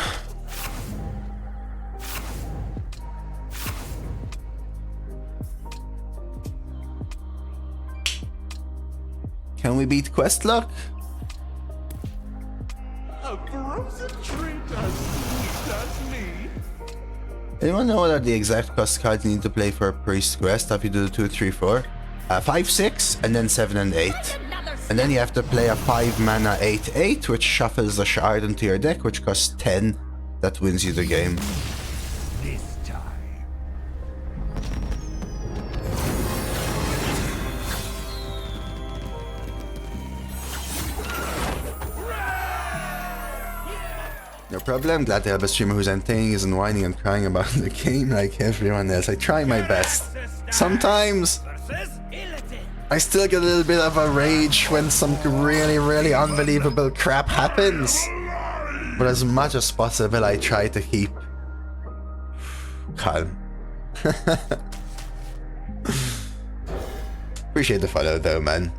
Speaker 3: Can we beat Questlock?
Speaker 1: A frozen treat as sweet as me.
Speaker 3: Anyone know what are the exact cost cards you need to play for a priest quest after you do the 2, 3, 4? 5, 6, and then 7 and 8.
Speaker 5: Another
Speaker 3: And then you have to play a 5 mana 8/8, which shuffles the shard into your deck, which costs 10. That wins you the game.
Speaker 6: This time.
Speaker 3: No problem, glad to have a streamer who's entertaining, isn't whining and crying about the game like everyone else. I try my best. Sometimes I still get a little bit of a rage when some really, really unbelievable crap happens. But as much as possible, I try to keep calm. Appreciate the follow though, man.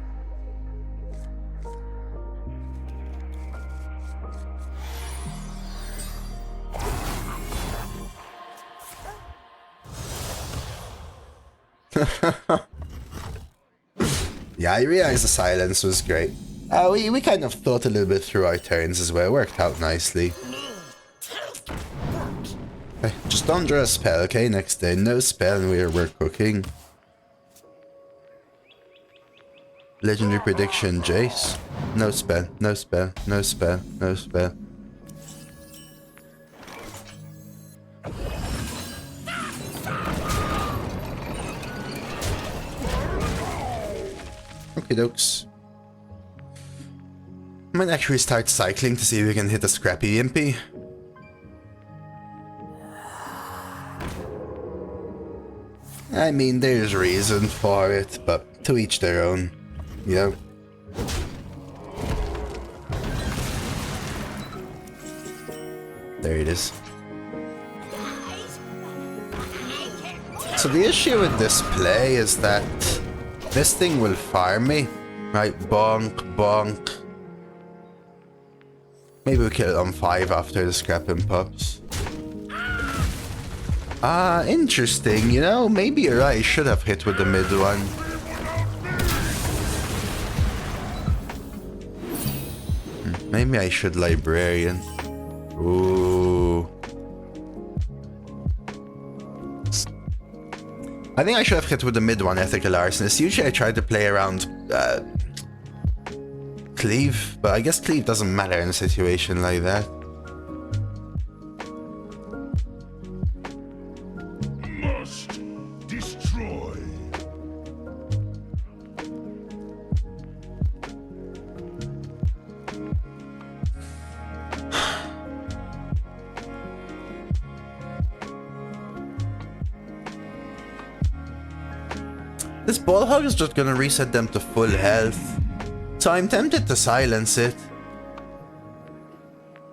Speaker 3: Yeah, I realized the silence was great. We kind of thought a little bit through our turns as well. It worked out nicely. Okay, just don't draw a spell, okay? Next day, no spell and we're cooking. Legendary prediction, Jace. No spell, no spell, no spell, no spell. Okay, dokes. I might actually start cycling to see if we can hit a scrappy impy. I mean, there's reason for it, but to each their own, you know. There it is. So the issue with this play is that this thing will farm me, right? Bonk, bonk. Maybe we'll kill it on 5 after the scrapping pops. Interesting, you know? Maybe you're right, I should have hit with the mid one. Maybe I should Librarian. Ooh. I think I should have hit with the mid one, Ethical Arsonist. Usually I try to play around Cleave, but I guess Cleave doesn't matter in a situation like that.
Speaker 2: Must destroy.
Speaker 3: This ball hog is just gonna reset them to full health. So I'm tempted to silence it.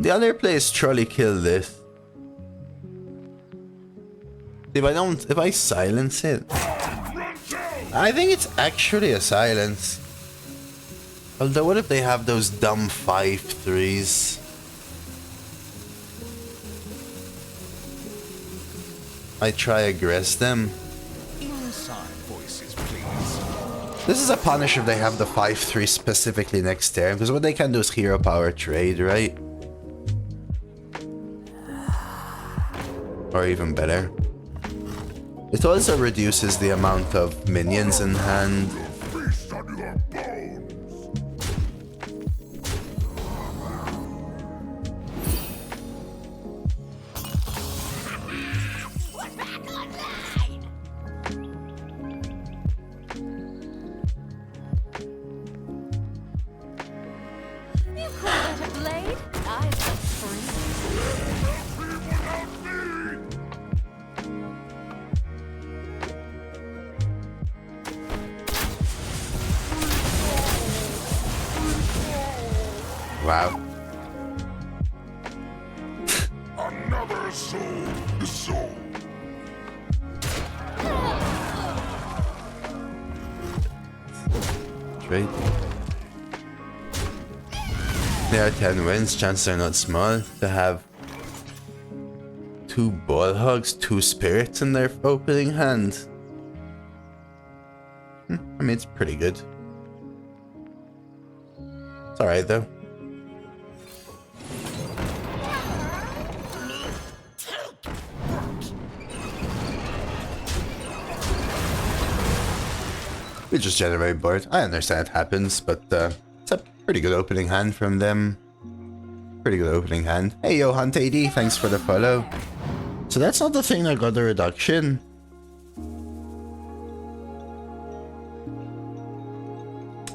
Speaker 3: The other play is surely kill this. If I silence it, I think it's actually a silence. Although what if they have those dumb 5/3s? I try aggress them.
Speaker 6: Inside voices, please.
Speaker 3: This is a punish if they have the 5/3 specifically next turn, because what they can do is hero power trade, right? Or even better. It also reduces the amount of minions in hand.
Speaker 2: Feast on your bones.
Speaker 5: We're back online!
Speaker 4: You call that a blade? I've got free.
Speaker 3: Wow.
Speaker 2: Another soul.
Speaker 3: Trade. There are 10 wins, chances are not small to have 2 ball hogs, 2 spirits in their opening hand. I mean, it's pretty good. It's alright though. We just generate board. I understand it happens, but Pretty good opening hand from them. Pretty good opening hand. Hey, yo, Hunt AD, thanks for the follow. So that's not the thing that got the reduction.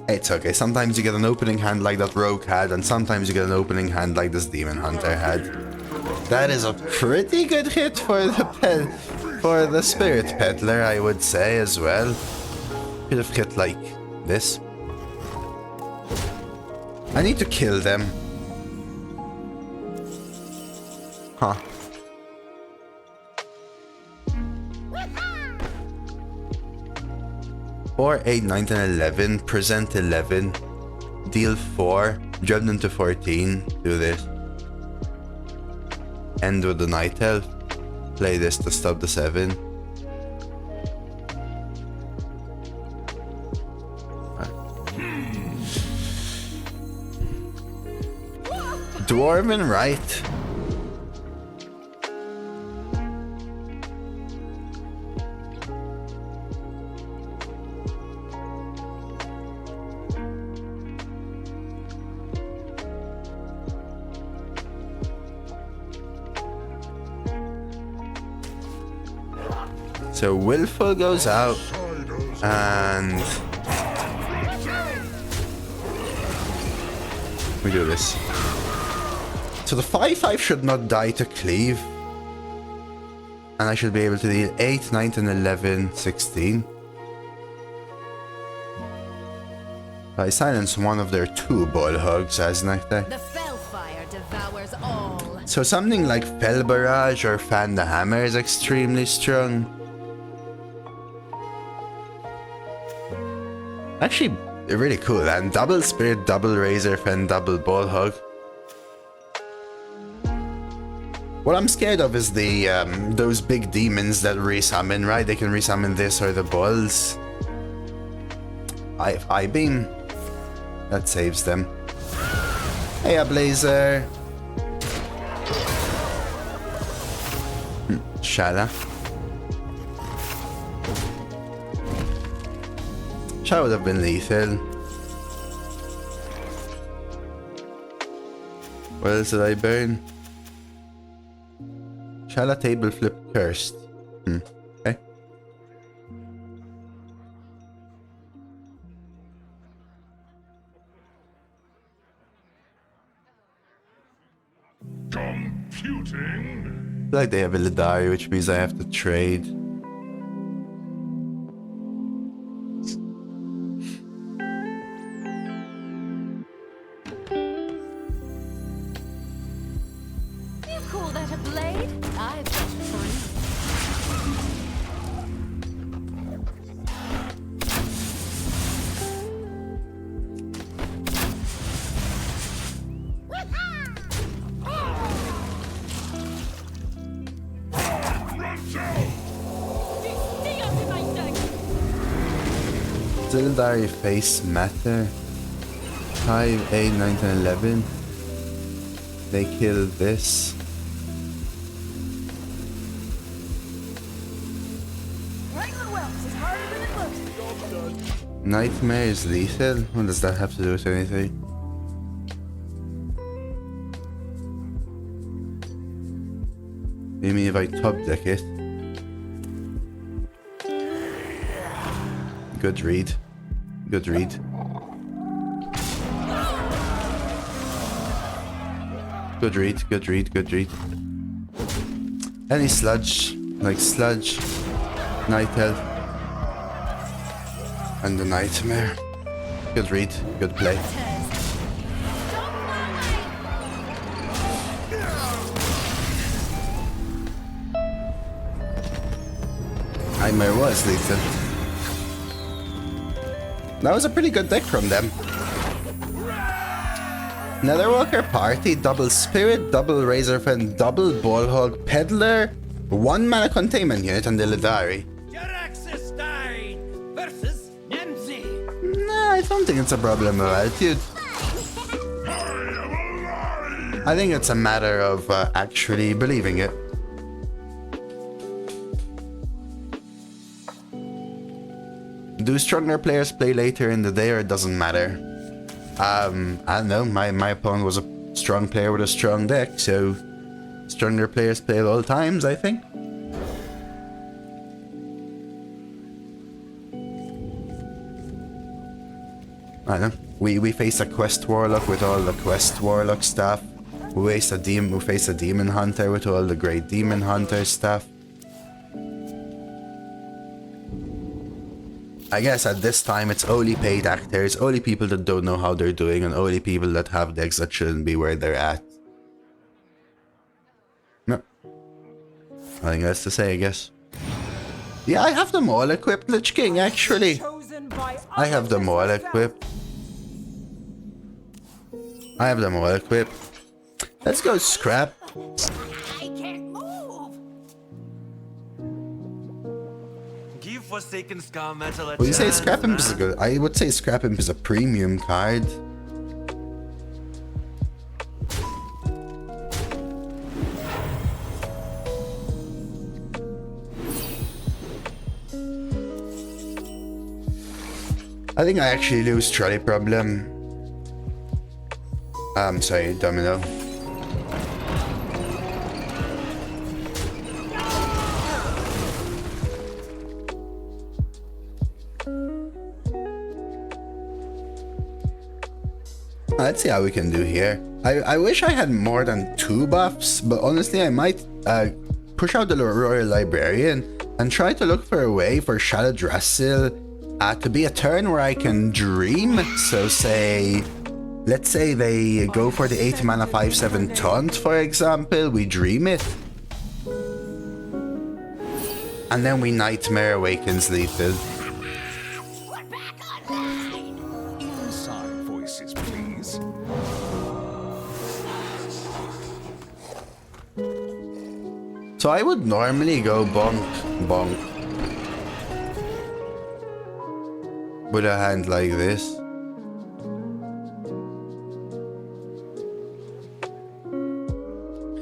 Speaker 3: It's okay. Sometimes you get an opening hand like that rogue had, and sometimes you get an opening hand like this demon hunter had. That is a pretty good hit for the spirit peddler, I would say as well. Could have hit like this. I need to kill them. Huh. Four, 8, 9, 10, 11. Present 11. Deal 4. Drop them to 14. Do this. End with the Night Elf. Play this to stop the 7. Dwarven right. So Willful goes out, and we do this. So the 5/5 should not die to cleave, and I should be able to deal 8, 9, 10, 11, 16. I silence one of their 2 ball hogs, hasn't I?
Speaker 4: The Fellfire devours all.
Speaker 3: So something like Fell Barrage or Fan the Hammer is extremely strong. Actually, really cool. And double Spirit, double Razor Fen, double Ball Hog. What I'm scared of is the those big demons that resummon, right? They can resummon this or the balls. I beam. That saves them. Hey, a Blazer. Shala. Shala would have been lethal. What else did I burn? Shala table flip cursed. Okay.
Speaker 2: Computing.
Speaker 3: Like they have a Ladari, which means I have to trade.
Speaker 4: You call that a blade? I've got 3.
Speaker 3: Ladari face matter. 5, 8, 9, 10, 11. They kill this. Nightmare is lethal? What does that have to do with anything? You mean if I top deck it? Good read. Good read. Good read, good read, good read. Any sludge, like sludge, night elf, and the nightmare. Good read, good play. Nightmare was lethal. That was a pretty good deck from them. Netherwalker Party, double Spirit, double Razorfen, double Ballhog, Peddler, 1 mana containment unit, and the Ladari.
Speaker 6: versus Nemzi.
Speaker 3: Nah, I don't think it's a problem of attitude. I think it's a matter of actually believing it. Do stronger players play later in the day, or it doesn't matter? I don't know, my opponent was a strong player with a strong deck, so stronger players play at all times, I think. I don't know. We face a quest warlock with all the quest warlock stuff. We face a demon hunter with all the great demon hunter stuff. I guess at this time it's only paid actors, only people that don't know how they're doing, and only people that have decks that shouldn't be where they're at. No. Nothing else to say, I guess. Yeah, I have them all equipped, Lich King, actually. I have them all equipped. I have them all equipped. Let's go scrap.
Speaker 5: I can't move.
Speaker 6: Give Forsaken Scar Metal a
Speaker 3: Would you say
Speaker 6: chance,
Speaker 3: Scrap Imp is a good? I would say Scrap Imp is a premium card. I think I actually lose Trolley Problem. Sorry, Domino. Let's see how we can do here. I wish I had more than 2 buffs, but honestly I might push out the Royal Librarian and try to look for a way for Shadow Drasil to be a turn where I can dream. So say, let's say they go for the 8 mana 5/7 taunt, for example, we dream it. And then we Nightmare Awakens lethal.
Speaker 5: We're back online.
Speaker 1: Inside voices, please.
Speaker 3: So I would normally go bonk, bonk. With a hand like this.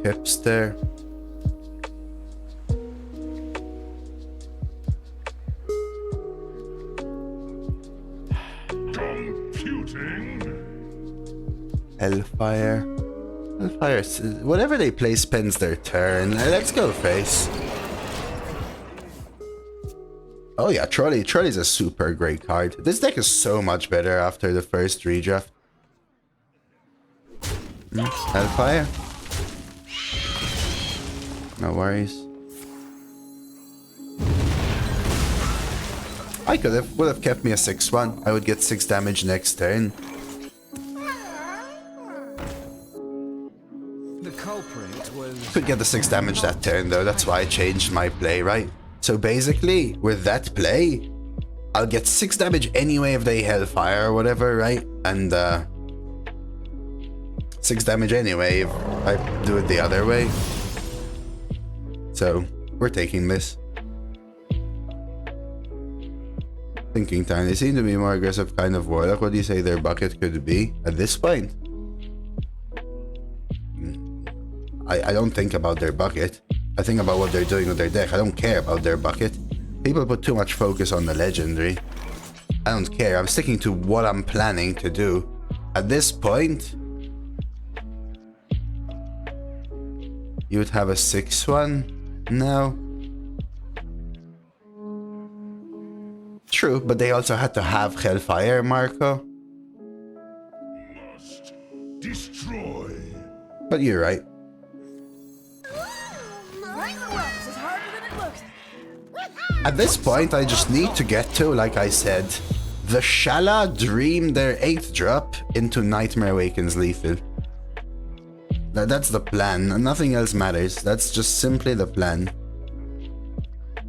Speaker 3: Hipster.
Speaker 2: Computing.
Speaker 3: Hellfire. Hellfire. Whatever they play spends their turn. Let's go face. Oh yeah, Trolley. Trolley's a super great card. This deck is so much better after the first redraft. Hellfire. No worries. I would have kept me a 6/1. I would get 6 damage next turn.
Speaker 1: The culprit was...
Speaker 3: Could get the 6 damage that turn though. That's why I changed my play, right? So basically, with that play, I'll get 6 damage anyway if they Hellfire or whatever, right? And 6 damage anyway if I do it the other way. So, we're taking this. Thinking time. They seem to be more aggressive kind of Warlock. What do you say their bucket could be at this point? I don't think about their bucket. I think about what they're doing with their deck. I don't care about their bucket. People put too much focus on the legendary. I don't care. I'm sticking to what I'm planning to do. At this point, you would have a 6/1. No. True, but they also had to have Hellfire, Marco.
Speaker 2: Must destroy.
Speaker 3: But you're right. At this point, I just need to get to, like I said, the Shala dream their 8th drop into Nightmare Awakens lethal. That's the plan, and nothing else matters. That's just simply the plan.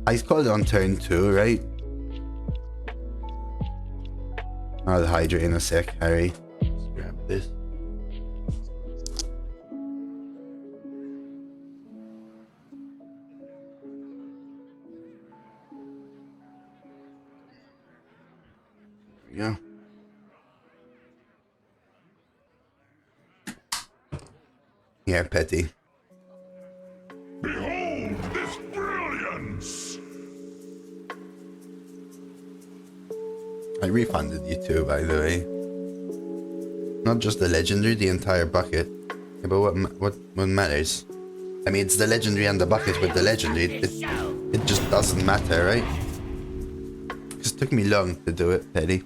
Speaker 3: I called it on turn 2, right? I'll Hydra in a sec, Harry. Let's grab this. There we go. Yeah, Petty.
Speaker 2: Behold this brilliance!
Speaker 3: I refunded you too, by the way. Not just the legendary, the entire bucket. Yeah, but what matters? I mean, it's the legendary and the bucket with the legendary. It just doesn't matter, right? Because it took me long to do it, Teddy.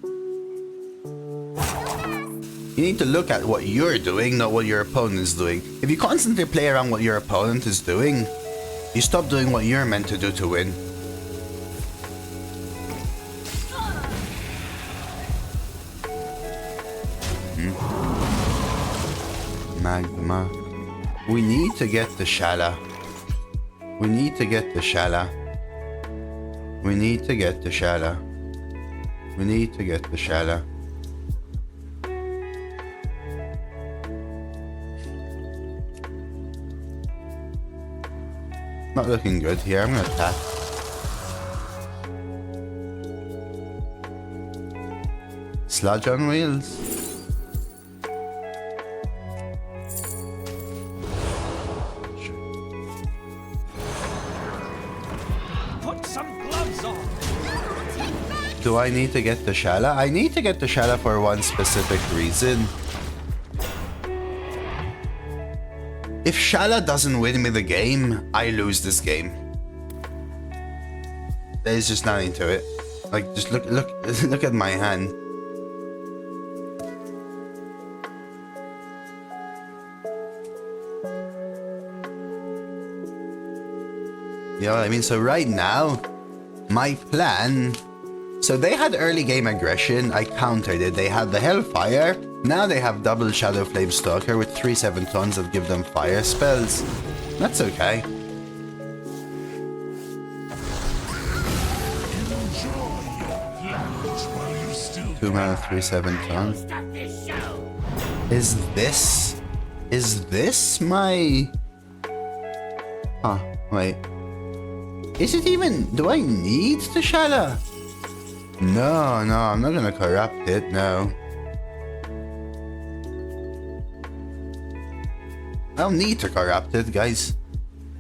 Speaker 3: You need to look at what you're doing, not what your opponent's doing. If you constantly play around what your opponent is doing, you stop doing what you're meant to do to win. Magma. We need to get the Shala. We need to get the Shala. We need to get the Shala. We need to get the Shala. Not looking good here. I'm gonna tap. Sludge on wheels.
Speaker 6: Put some gloves on.
Speaker 3: Do I need to get the Shala? I need to get the Shala for one specific reason. If Shala doesn't win me the game, I lose this game. There's just nothing to it. Like, just look at my hand. You know what I mean? So right now, my plan... So they had early game aggression, I countered it. They had the Hellfire, now they have double Shadow Flame Stalker with 3 7-tons that give them fire spells. That's okay. Two mana, 3 7-tons. Is this my... Huh, wait. Is it even... Do I need the Shala? No, I'm not gonna corrupt it, no. I don't need to corrupt it, guys.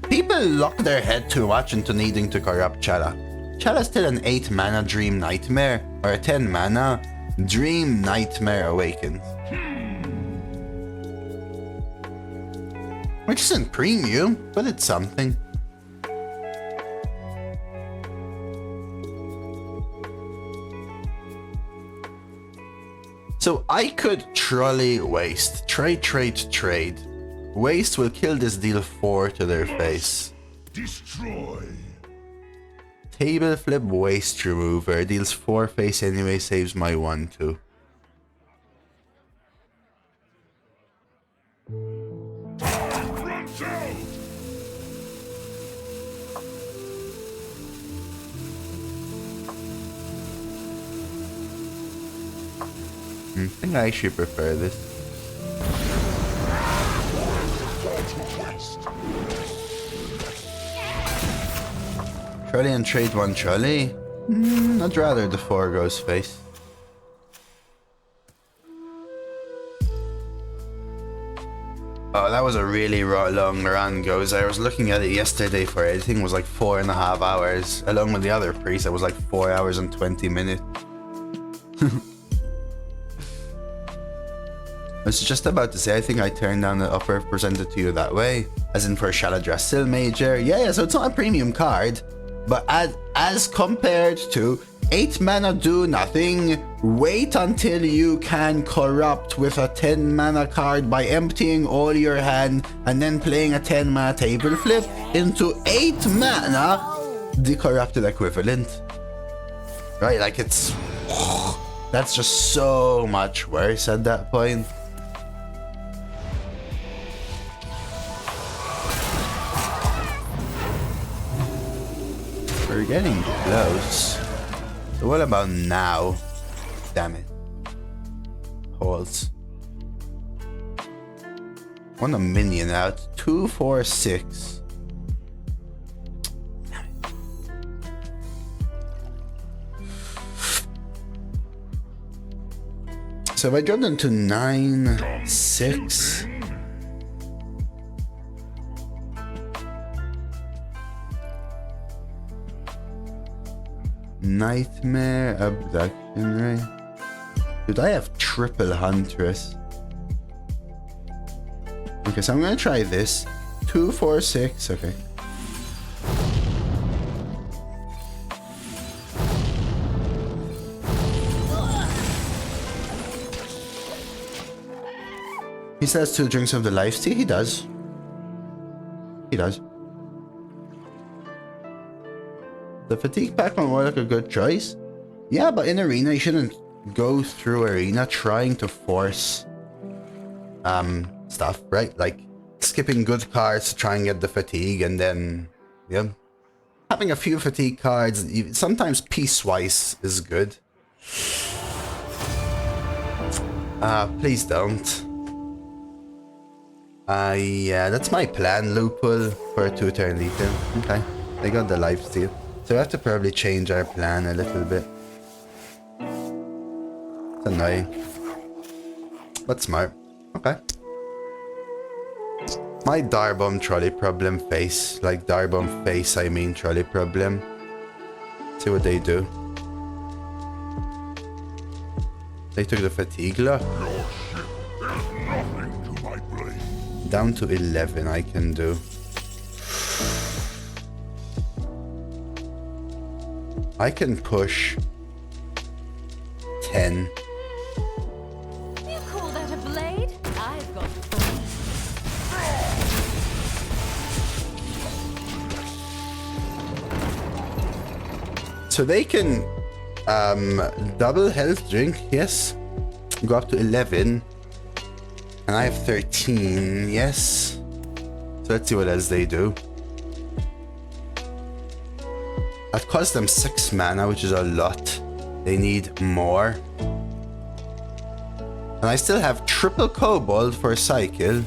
Speaker 3: People lock their head too much into needing to corrupt Shala. Shala's still an 8 mana Dream Nightmare, or a 10 mana Dream Nightmare Awakens. Which isn't premium, but it's something. So I could trolley waste. Trade. Waste will kill this, deal 4 to their face.
Speaker 2: Destroy.
Speaker 3: Table flip waste remover. Deals 4 face anyway, saves my 1/2. I think I actually prefer this. Trolley and trade 1 trolley? I'd rather the 4 goes face. Oh, that was a really long run, goes. I was looking at it yesterday for it. I think it was like 4.5 hours. Along with the other priest, it was like 4 hours and 20 minutes. I was just about to say, I think I turned down the offer presented to you that way. As in for Shaladra Still Major. Yeah, so it's not a premium card. But as compared to 8 mana do nothing, wait until you can corrupt with a 10 mana card by emptying all your hand and then playing a 10 mana table flip into 8 mana, the corrupted equivalent. Right, like it's... That's just so much worse at that point. We're getting close. So what about now? Damn it. Holds. Want a minion out. 2, 4, 6. Damn it. So if I drop them to 9, 6. Nightmare, abduction, right? Dude, I have triple Huntress. Okay, so I'm gonna try this. 2, 4, 6. Okay. He says 2 drinks of the lifesteal. He does. He does. The fatigue pack on Warlock a good choice. Yeah, but in Arena, you shouldn't go through Arena trying to force stuff, right? Like skipping good cards to try and get the fatigue, and then yeah, having a few fatigue cards. Sometimes piecewise is good. Please don't. Yeah, that's my plan. Loophole for a 2-turn lethal. Okay, they got the lifesteal, so we have to probably change our plan a little bit. It's annoying, but smart. Okay. My Darbomb trolley problem face. Like Darbomb face, I mean trolley problem. See what they do. They took the fatigue lock. Down to 11 I can do. I can push 10.
Speaker 4: You call that a blade? I've got 3.
Speaker 3: So they can double health drink, yes. Go up to 11. And I have 13, yes. So let's see what else they do. That cost them 6 mana, which is a lot. They need more. And I still have triple kobold for a cycle.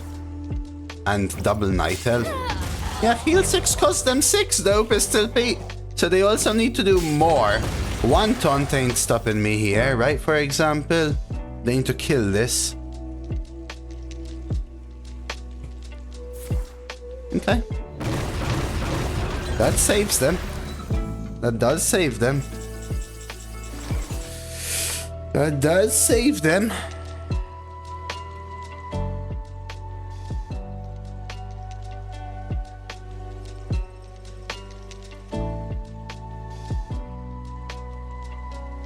Speaker 3: And double night elf. Yeah, heal 6 cost them 6 though, Pistol Pete. So they also need to do more. 1 taunt ain't stopping me here, right? For example, they need to kill this. Okay. That saves them. That does save them. That does save them.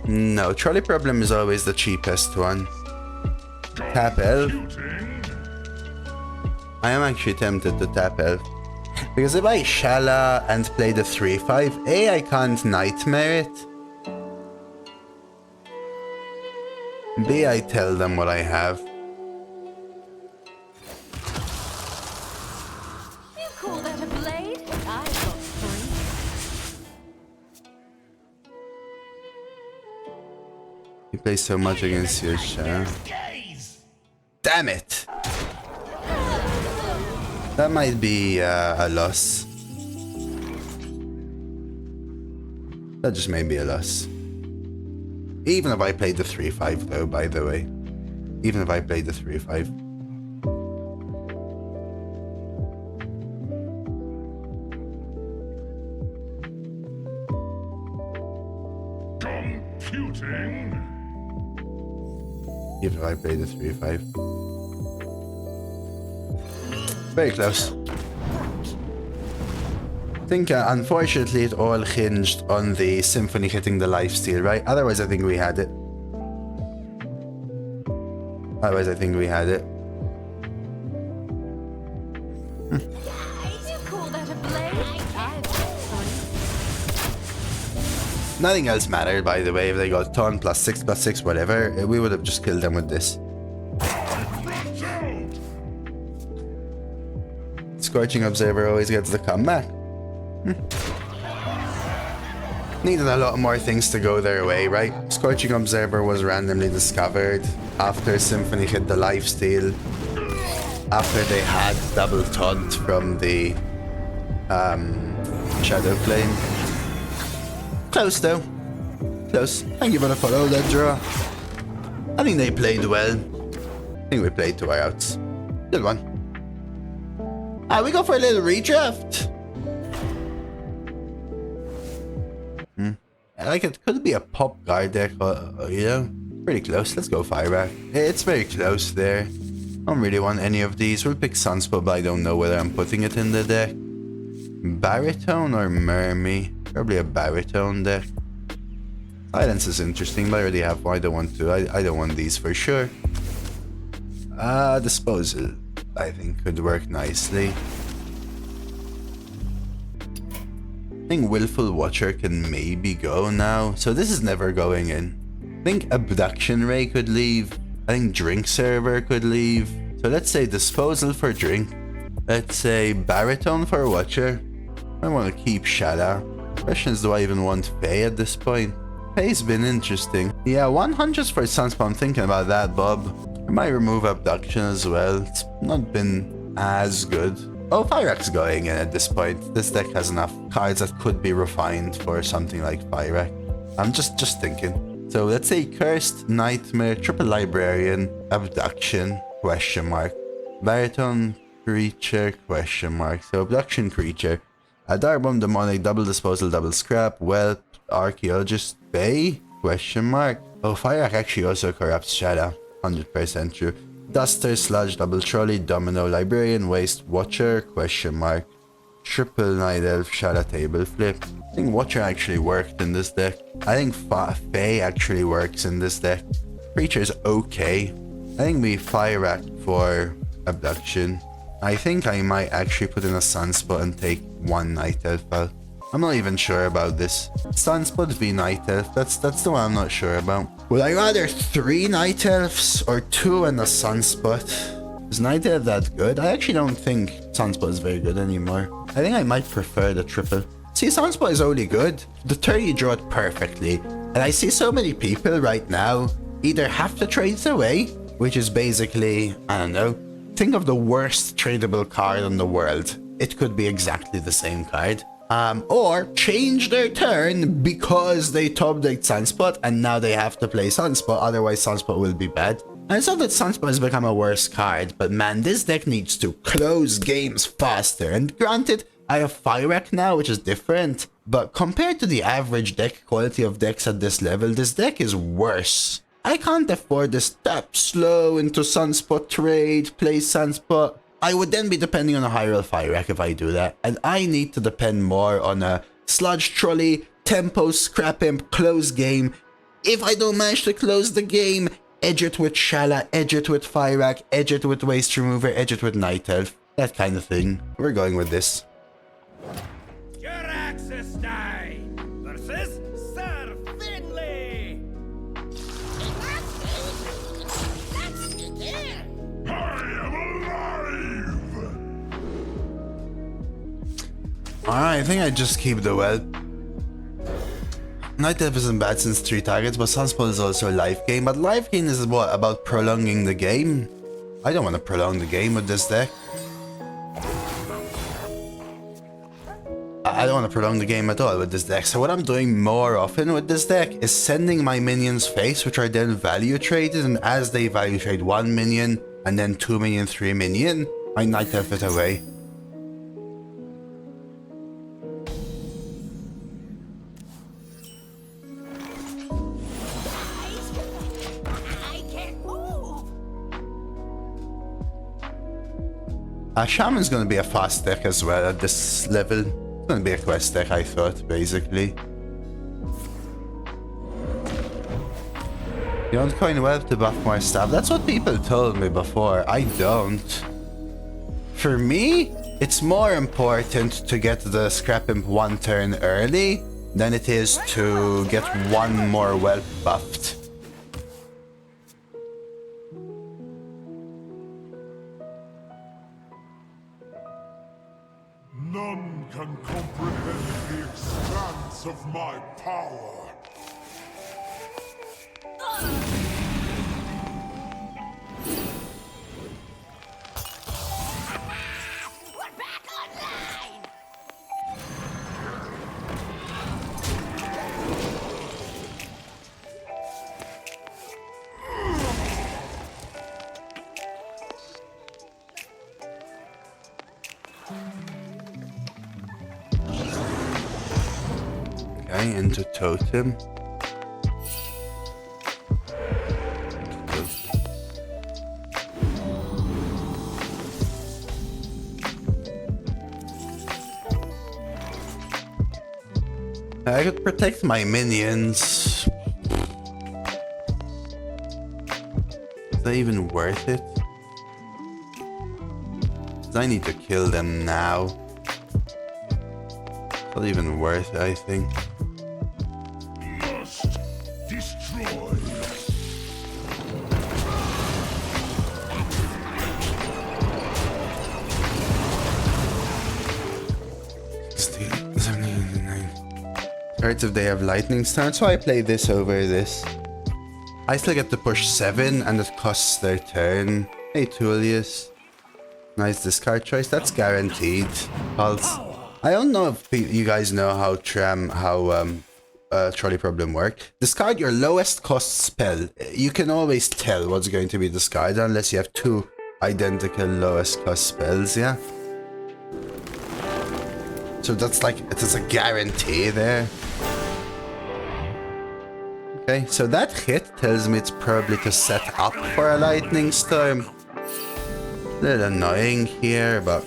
Speaker 3: No, trolley problem is always the cheapest one. Tap elf. I am actually tempted to tap elf. Because if I Shala and play the 3-5, A, I can't nightmare it. B, I tell them what I have.
Speaker 4: You call that a blade? I've got 3.
Speaker 3: You play so much against your Shala. Damn it! That might be a loss. That just may be a loss. Even if I played the 3-5 though, by the way. Even if I played the 3-5.
Speaker 2: Computing.
Speaker 3: Even if I played the 3-5. Very close. I think unfortunately it all hinged on the Symphony hitting the lifesteal, right? Otherwise I think we had it. Otherwise I think we had it.
Speaker 4: You call that a blade? I've got 3.
Speaker 3: Nothing else mattered, by the way. If they got taunt +6/+6, whatever, we would have just killed them with this. Scorching Observer always gets the comeback. Needed a lot more things to go their way, right? Scorching Observer was randomly discovered after Symphony hit the lifesteal. After they had double taunt from the Shadow Flame. Close though. Close. Thank you for the follow, that draw. I think they played well. I think we played to our outs. Good one. We go for a little redraft. Like it could be a pop guard deck, you know? Pretty close. Let's go Fireback. It's very close there. Don't really want any of these. We'll pick Sunspot, but I don't know whether I'm putting it in the deck. Baritone or Mermy? Probably a Baritone deck. Silence is interesting, but I already have one. I don't want to. I don't want these for sure. Disposal, I think, could work nicely. I think Willful Watcher can maybe go now. So this is never going in. I think Abduction Ray could leave. I think Drink Server could leave. So let's say Disposal for Drink. Let's say Baritone for Watcher. I want to keep Shala. Question is, do I even want Faye at this point? Faye's been interesting. Yeah, 100s for Sunspot. I'm thinking about that, Bob. I might remove Abduction as well. It's not been as good. Oh, Fyrax's going in at this point. This deck has enough cards that could be refined for something like Fyrax. I'm just thinking. So let's say Cursed, Nightmare, Triple Librarian, Abduction, question mark. Baritone, Creature, question mark. So Abduction, Creature. Dark Bomb, Demonic, Double Disposal, Double Scrap, Whelp, Archaeologist, Bay, question mark. Oh, Fyrax actually also corrupts Shadow. 100% true. Duster, Sludge, Double Trolley, Domino, Librarian, Waste, Watcher, question mark. Triple Night Elf, Shadow Table Flip. I think Watcher actually worked in this deck. I think Fae actually works in this deck. Creature's okay. I think we Fyrax for Abduction. I think I might actually put in a Sunspot and take one Night Elf out. I'm not even sure about this. Sunspot v Night Elf, that's the one I'm not sure about. Would I rather 3 Night Elves or 2 and a Sunspot? Is Night Elf that good? I actually don't think Sunspot is very good anymore. I think I might prefer the triple. See, Sunspot is only good. The turn you draw it perfectly. And I see so many people right now either have to trade it away, which is basically, I don't know, think of the worst tradable card in the world. It could be exactly the same card. Or change their turn because they top decked Sunspot and now they have to play Sunspot, otherwise Sunspot will be bad. And it's not that Sunspot has become a worse card, but man, this deck needs to close games faster. And granted, I have Fyrax now, which is different, but compared to the average deck quality of decks at this level, this deck is worse. I can't afford this tap slow into Sunspot trade, play Sunspot. I would then be depending on a high roll Fyrax if I do that, and I need to depend more on a Sludge Trolley, Tempo, Scrap Imp, close game. If I don't manage to close the game, edge it with Shala, edge it with Fyrax, edge it with Waste Remover, edge it with Night Elf, that kind of thing. We're going with this.
Speaker 6: Your access die versus Sir Finley.
Speaker 5: Let's begin.
Speaker 2: I am alive!
Speaker 3: Alright, I think I just keep the Whelp. Night Elf isn't bad since 3 targets, but Sunspot is also a life gain. But life gain is what? About prolonging the game? I don't want to prolong the game with this deck. I don't want to prolong the game at all with this deck. So what I'm doing more often with this deck is sending my minions face, which are then value traded. And as they value trade 1 minion, and then 2 minion, 3 minion, I Night Elf it away.
Speaker 5: I can't move.
Speaker 3: Shaman's going to be a fast deck as well at this level. It's going to be a quest deck, I thought, basically. You don't coin Whelp to buff more stab. That's what people told me before. I don't. For me, it's more important to get the Scrap Imp 1 turn early than it is to get 1 more Whelp buffed.
Speaker 2: None can comprehend the expanse of my power.
Speaker 5: We're back online.
Speaker 3: Okay, into Totem. I could protect my minions. Is that even worth it? 'Cause I need to kill them now. It's not even worth it, I think.
Speaker 2: Must destroy.
Speaker 3: Cards if they have lightning stance, so I play this over this. I still get to push 7 and it costs their turn. Hey Tullius. Nice discard choice, that's guaranteed. Pulse. I don't know if you guys know how Trolley Problem work. Discard your lowest cost spell. You can always tell what's going to be discarded unless you have 2 identical lowest cost spells, yeah? So that's like, it's a guarantee there. Okay, so that hit tells me it's probably to set up for a lightning storm. A little annoying here, but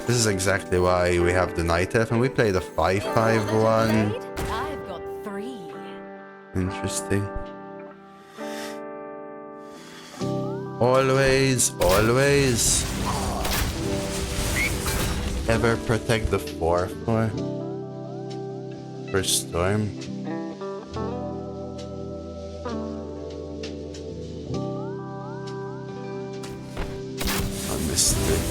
Speaker 3: this is exactly why we have the Night Elf and we play the 5/5/1.
Speaker 4: I've got 3.
Speaker 3: Interesting. Always, always. Ever protect the 4/4 for storm. I missed it.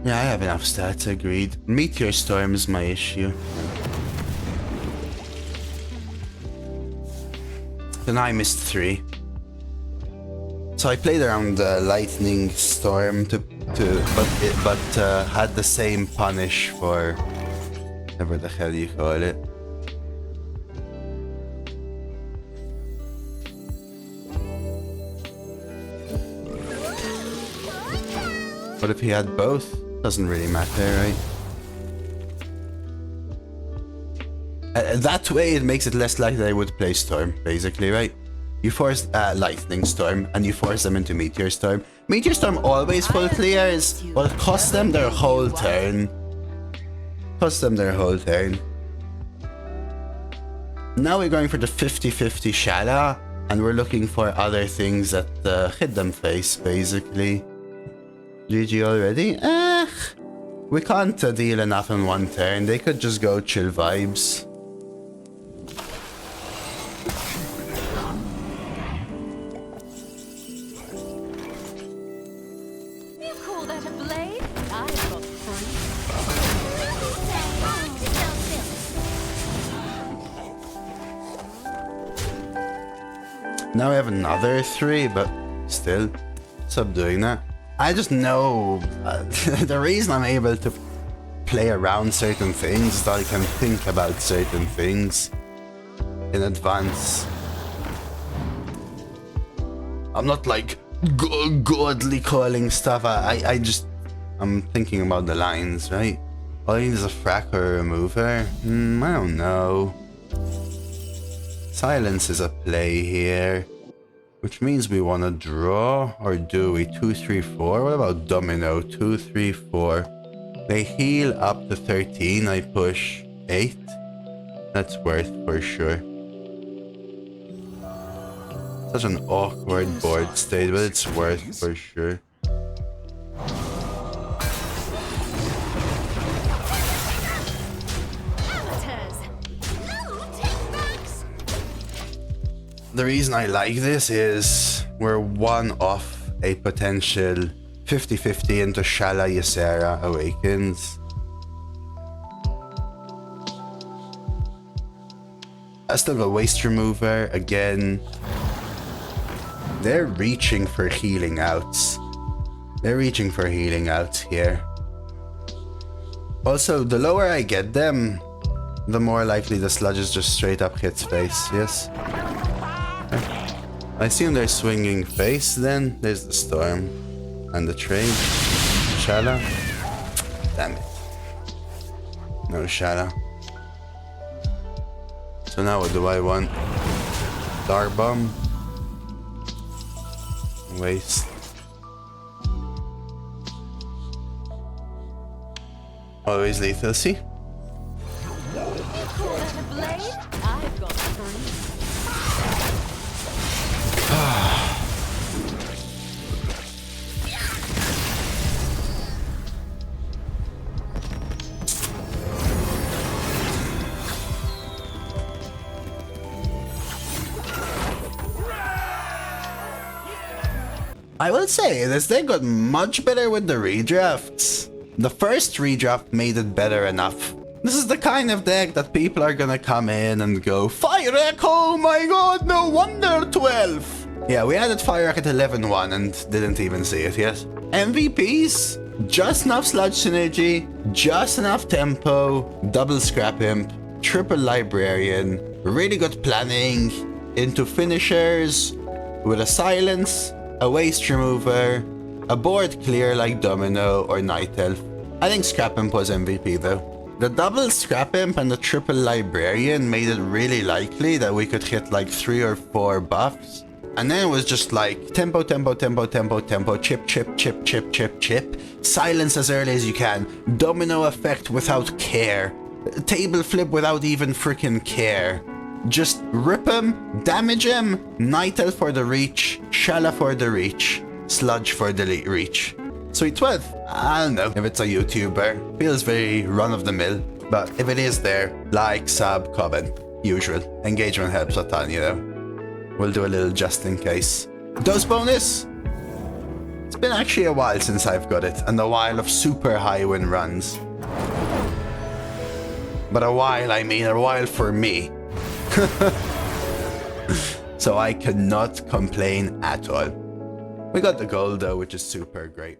Speaker 3: Yeah, I have enough stats, agreed. Meteor Storm is my issue. Then I missed 3. So I played around Lightning Storm but had the same punish for whatever the hell you call it. But if he had both, doesn't really matter, right? That way it makes it less likely they would play Storm, basically, right? You force Lightning Storm and you force them into Meteor Storm. Meteor Storm always full clears, but it costs them their whole turn. Costs them their whole turn. Now we're going for the 50-50 Shala, and we're looking for other things that hit them face, basically. GG already? We can't deal enough in one turn. They could just go chill vibes.
Speaker 4: You call that a blade? I've got 3.
Speaker 3: Now we have another 3, but still, stop doing that. I just know the reason I'm able to play around certain things is that I can think about certain things in advance. I'm not like godly calling stuff. I'm thinking about the lines, right? All I need is a frack or a remover. I don't know. Silence is a play here. Which means we want to draw, or do we? 2, 3, 4. What about domino? 2, 3, 4. They heal up to 13. I push 8. That's worth for sure. Such an awkward board state, but it's worth for sure. The reason I like this is we're one off a potential 50-50 into Shala Ysera Awakens. I still got Waste Remover again. They're reaching for healing outs. They're reaching for healing outs here. Also, the lower I get them, the more likely the sludges just straight up hits face, yes? I assume they're swinging face then. There's the storm and the trade. Shala. Damn it. No Shala. So now what do I want? Dark Bomb. Waste. Always lethal, see?
Speaker 4: You call that a blade? I've got 3.
Speaker 3: I will say, this deck got much better with the redrafts. The first redraft made it better enough. This is the kind of deck that people are gonna come in and go, Fire Echo, oh my god, no wonder 12! Yeah, we added Fire Echo at 11-1 and didn't even see it yet. MVPs? Just enough sludge synergy, just enough tempo, double scrap imp, triple librarian, really good planning, into finishers, with a silence, a waste remover, a board clear like Domino or Night Elf. I think Scrap Imp was MVP though. The double Scrap Imp and the triple Librarian made it really likely that we could hit like 3 or 4 buffs. And then it was just like tempo, tempo, tempo, tempo, tempo, chip, chip, chip, chip, chip, chip. Silence as early as you can. Domino effect without care. Table flip without even freaking care. Just rip him, damage him, Night Elf for the reach, Shala for the reach, Sludge for the reach. Sweet 12. I don't know if it's a YouTuber. Feels very run-of-the-mill. But if it is there, like, sub, comment. Usual. Engagement helps a ton, you know. We'll do a little just in case. Dose bonus? It's been actually a while since I've got it, and a while of super high win runs. But a while, I mean a while for me. So I cannot complain at all. We got the gold though, which is super great.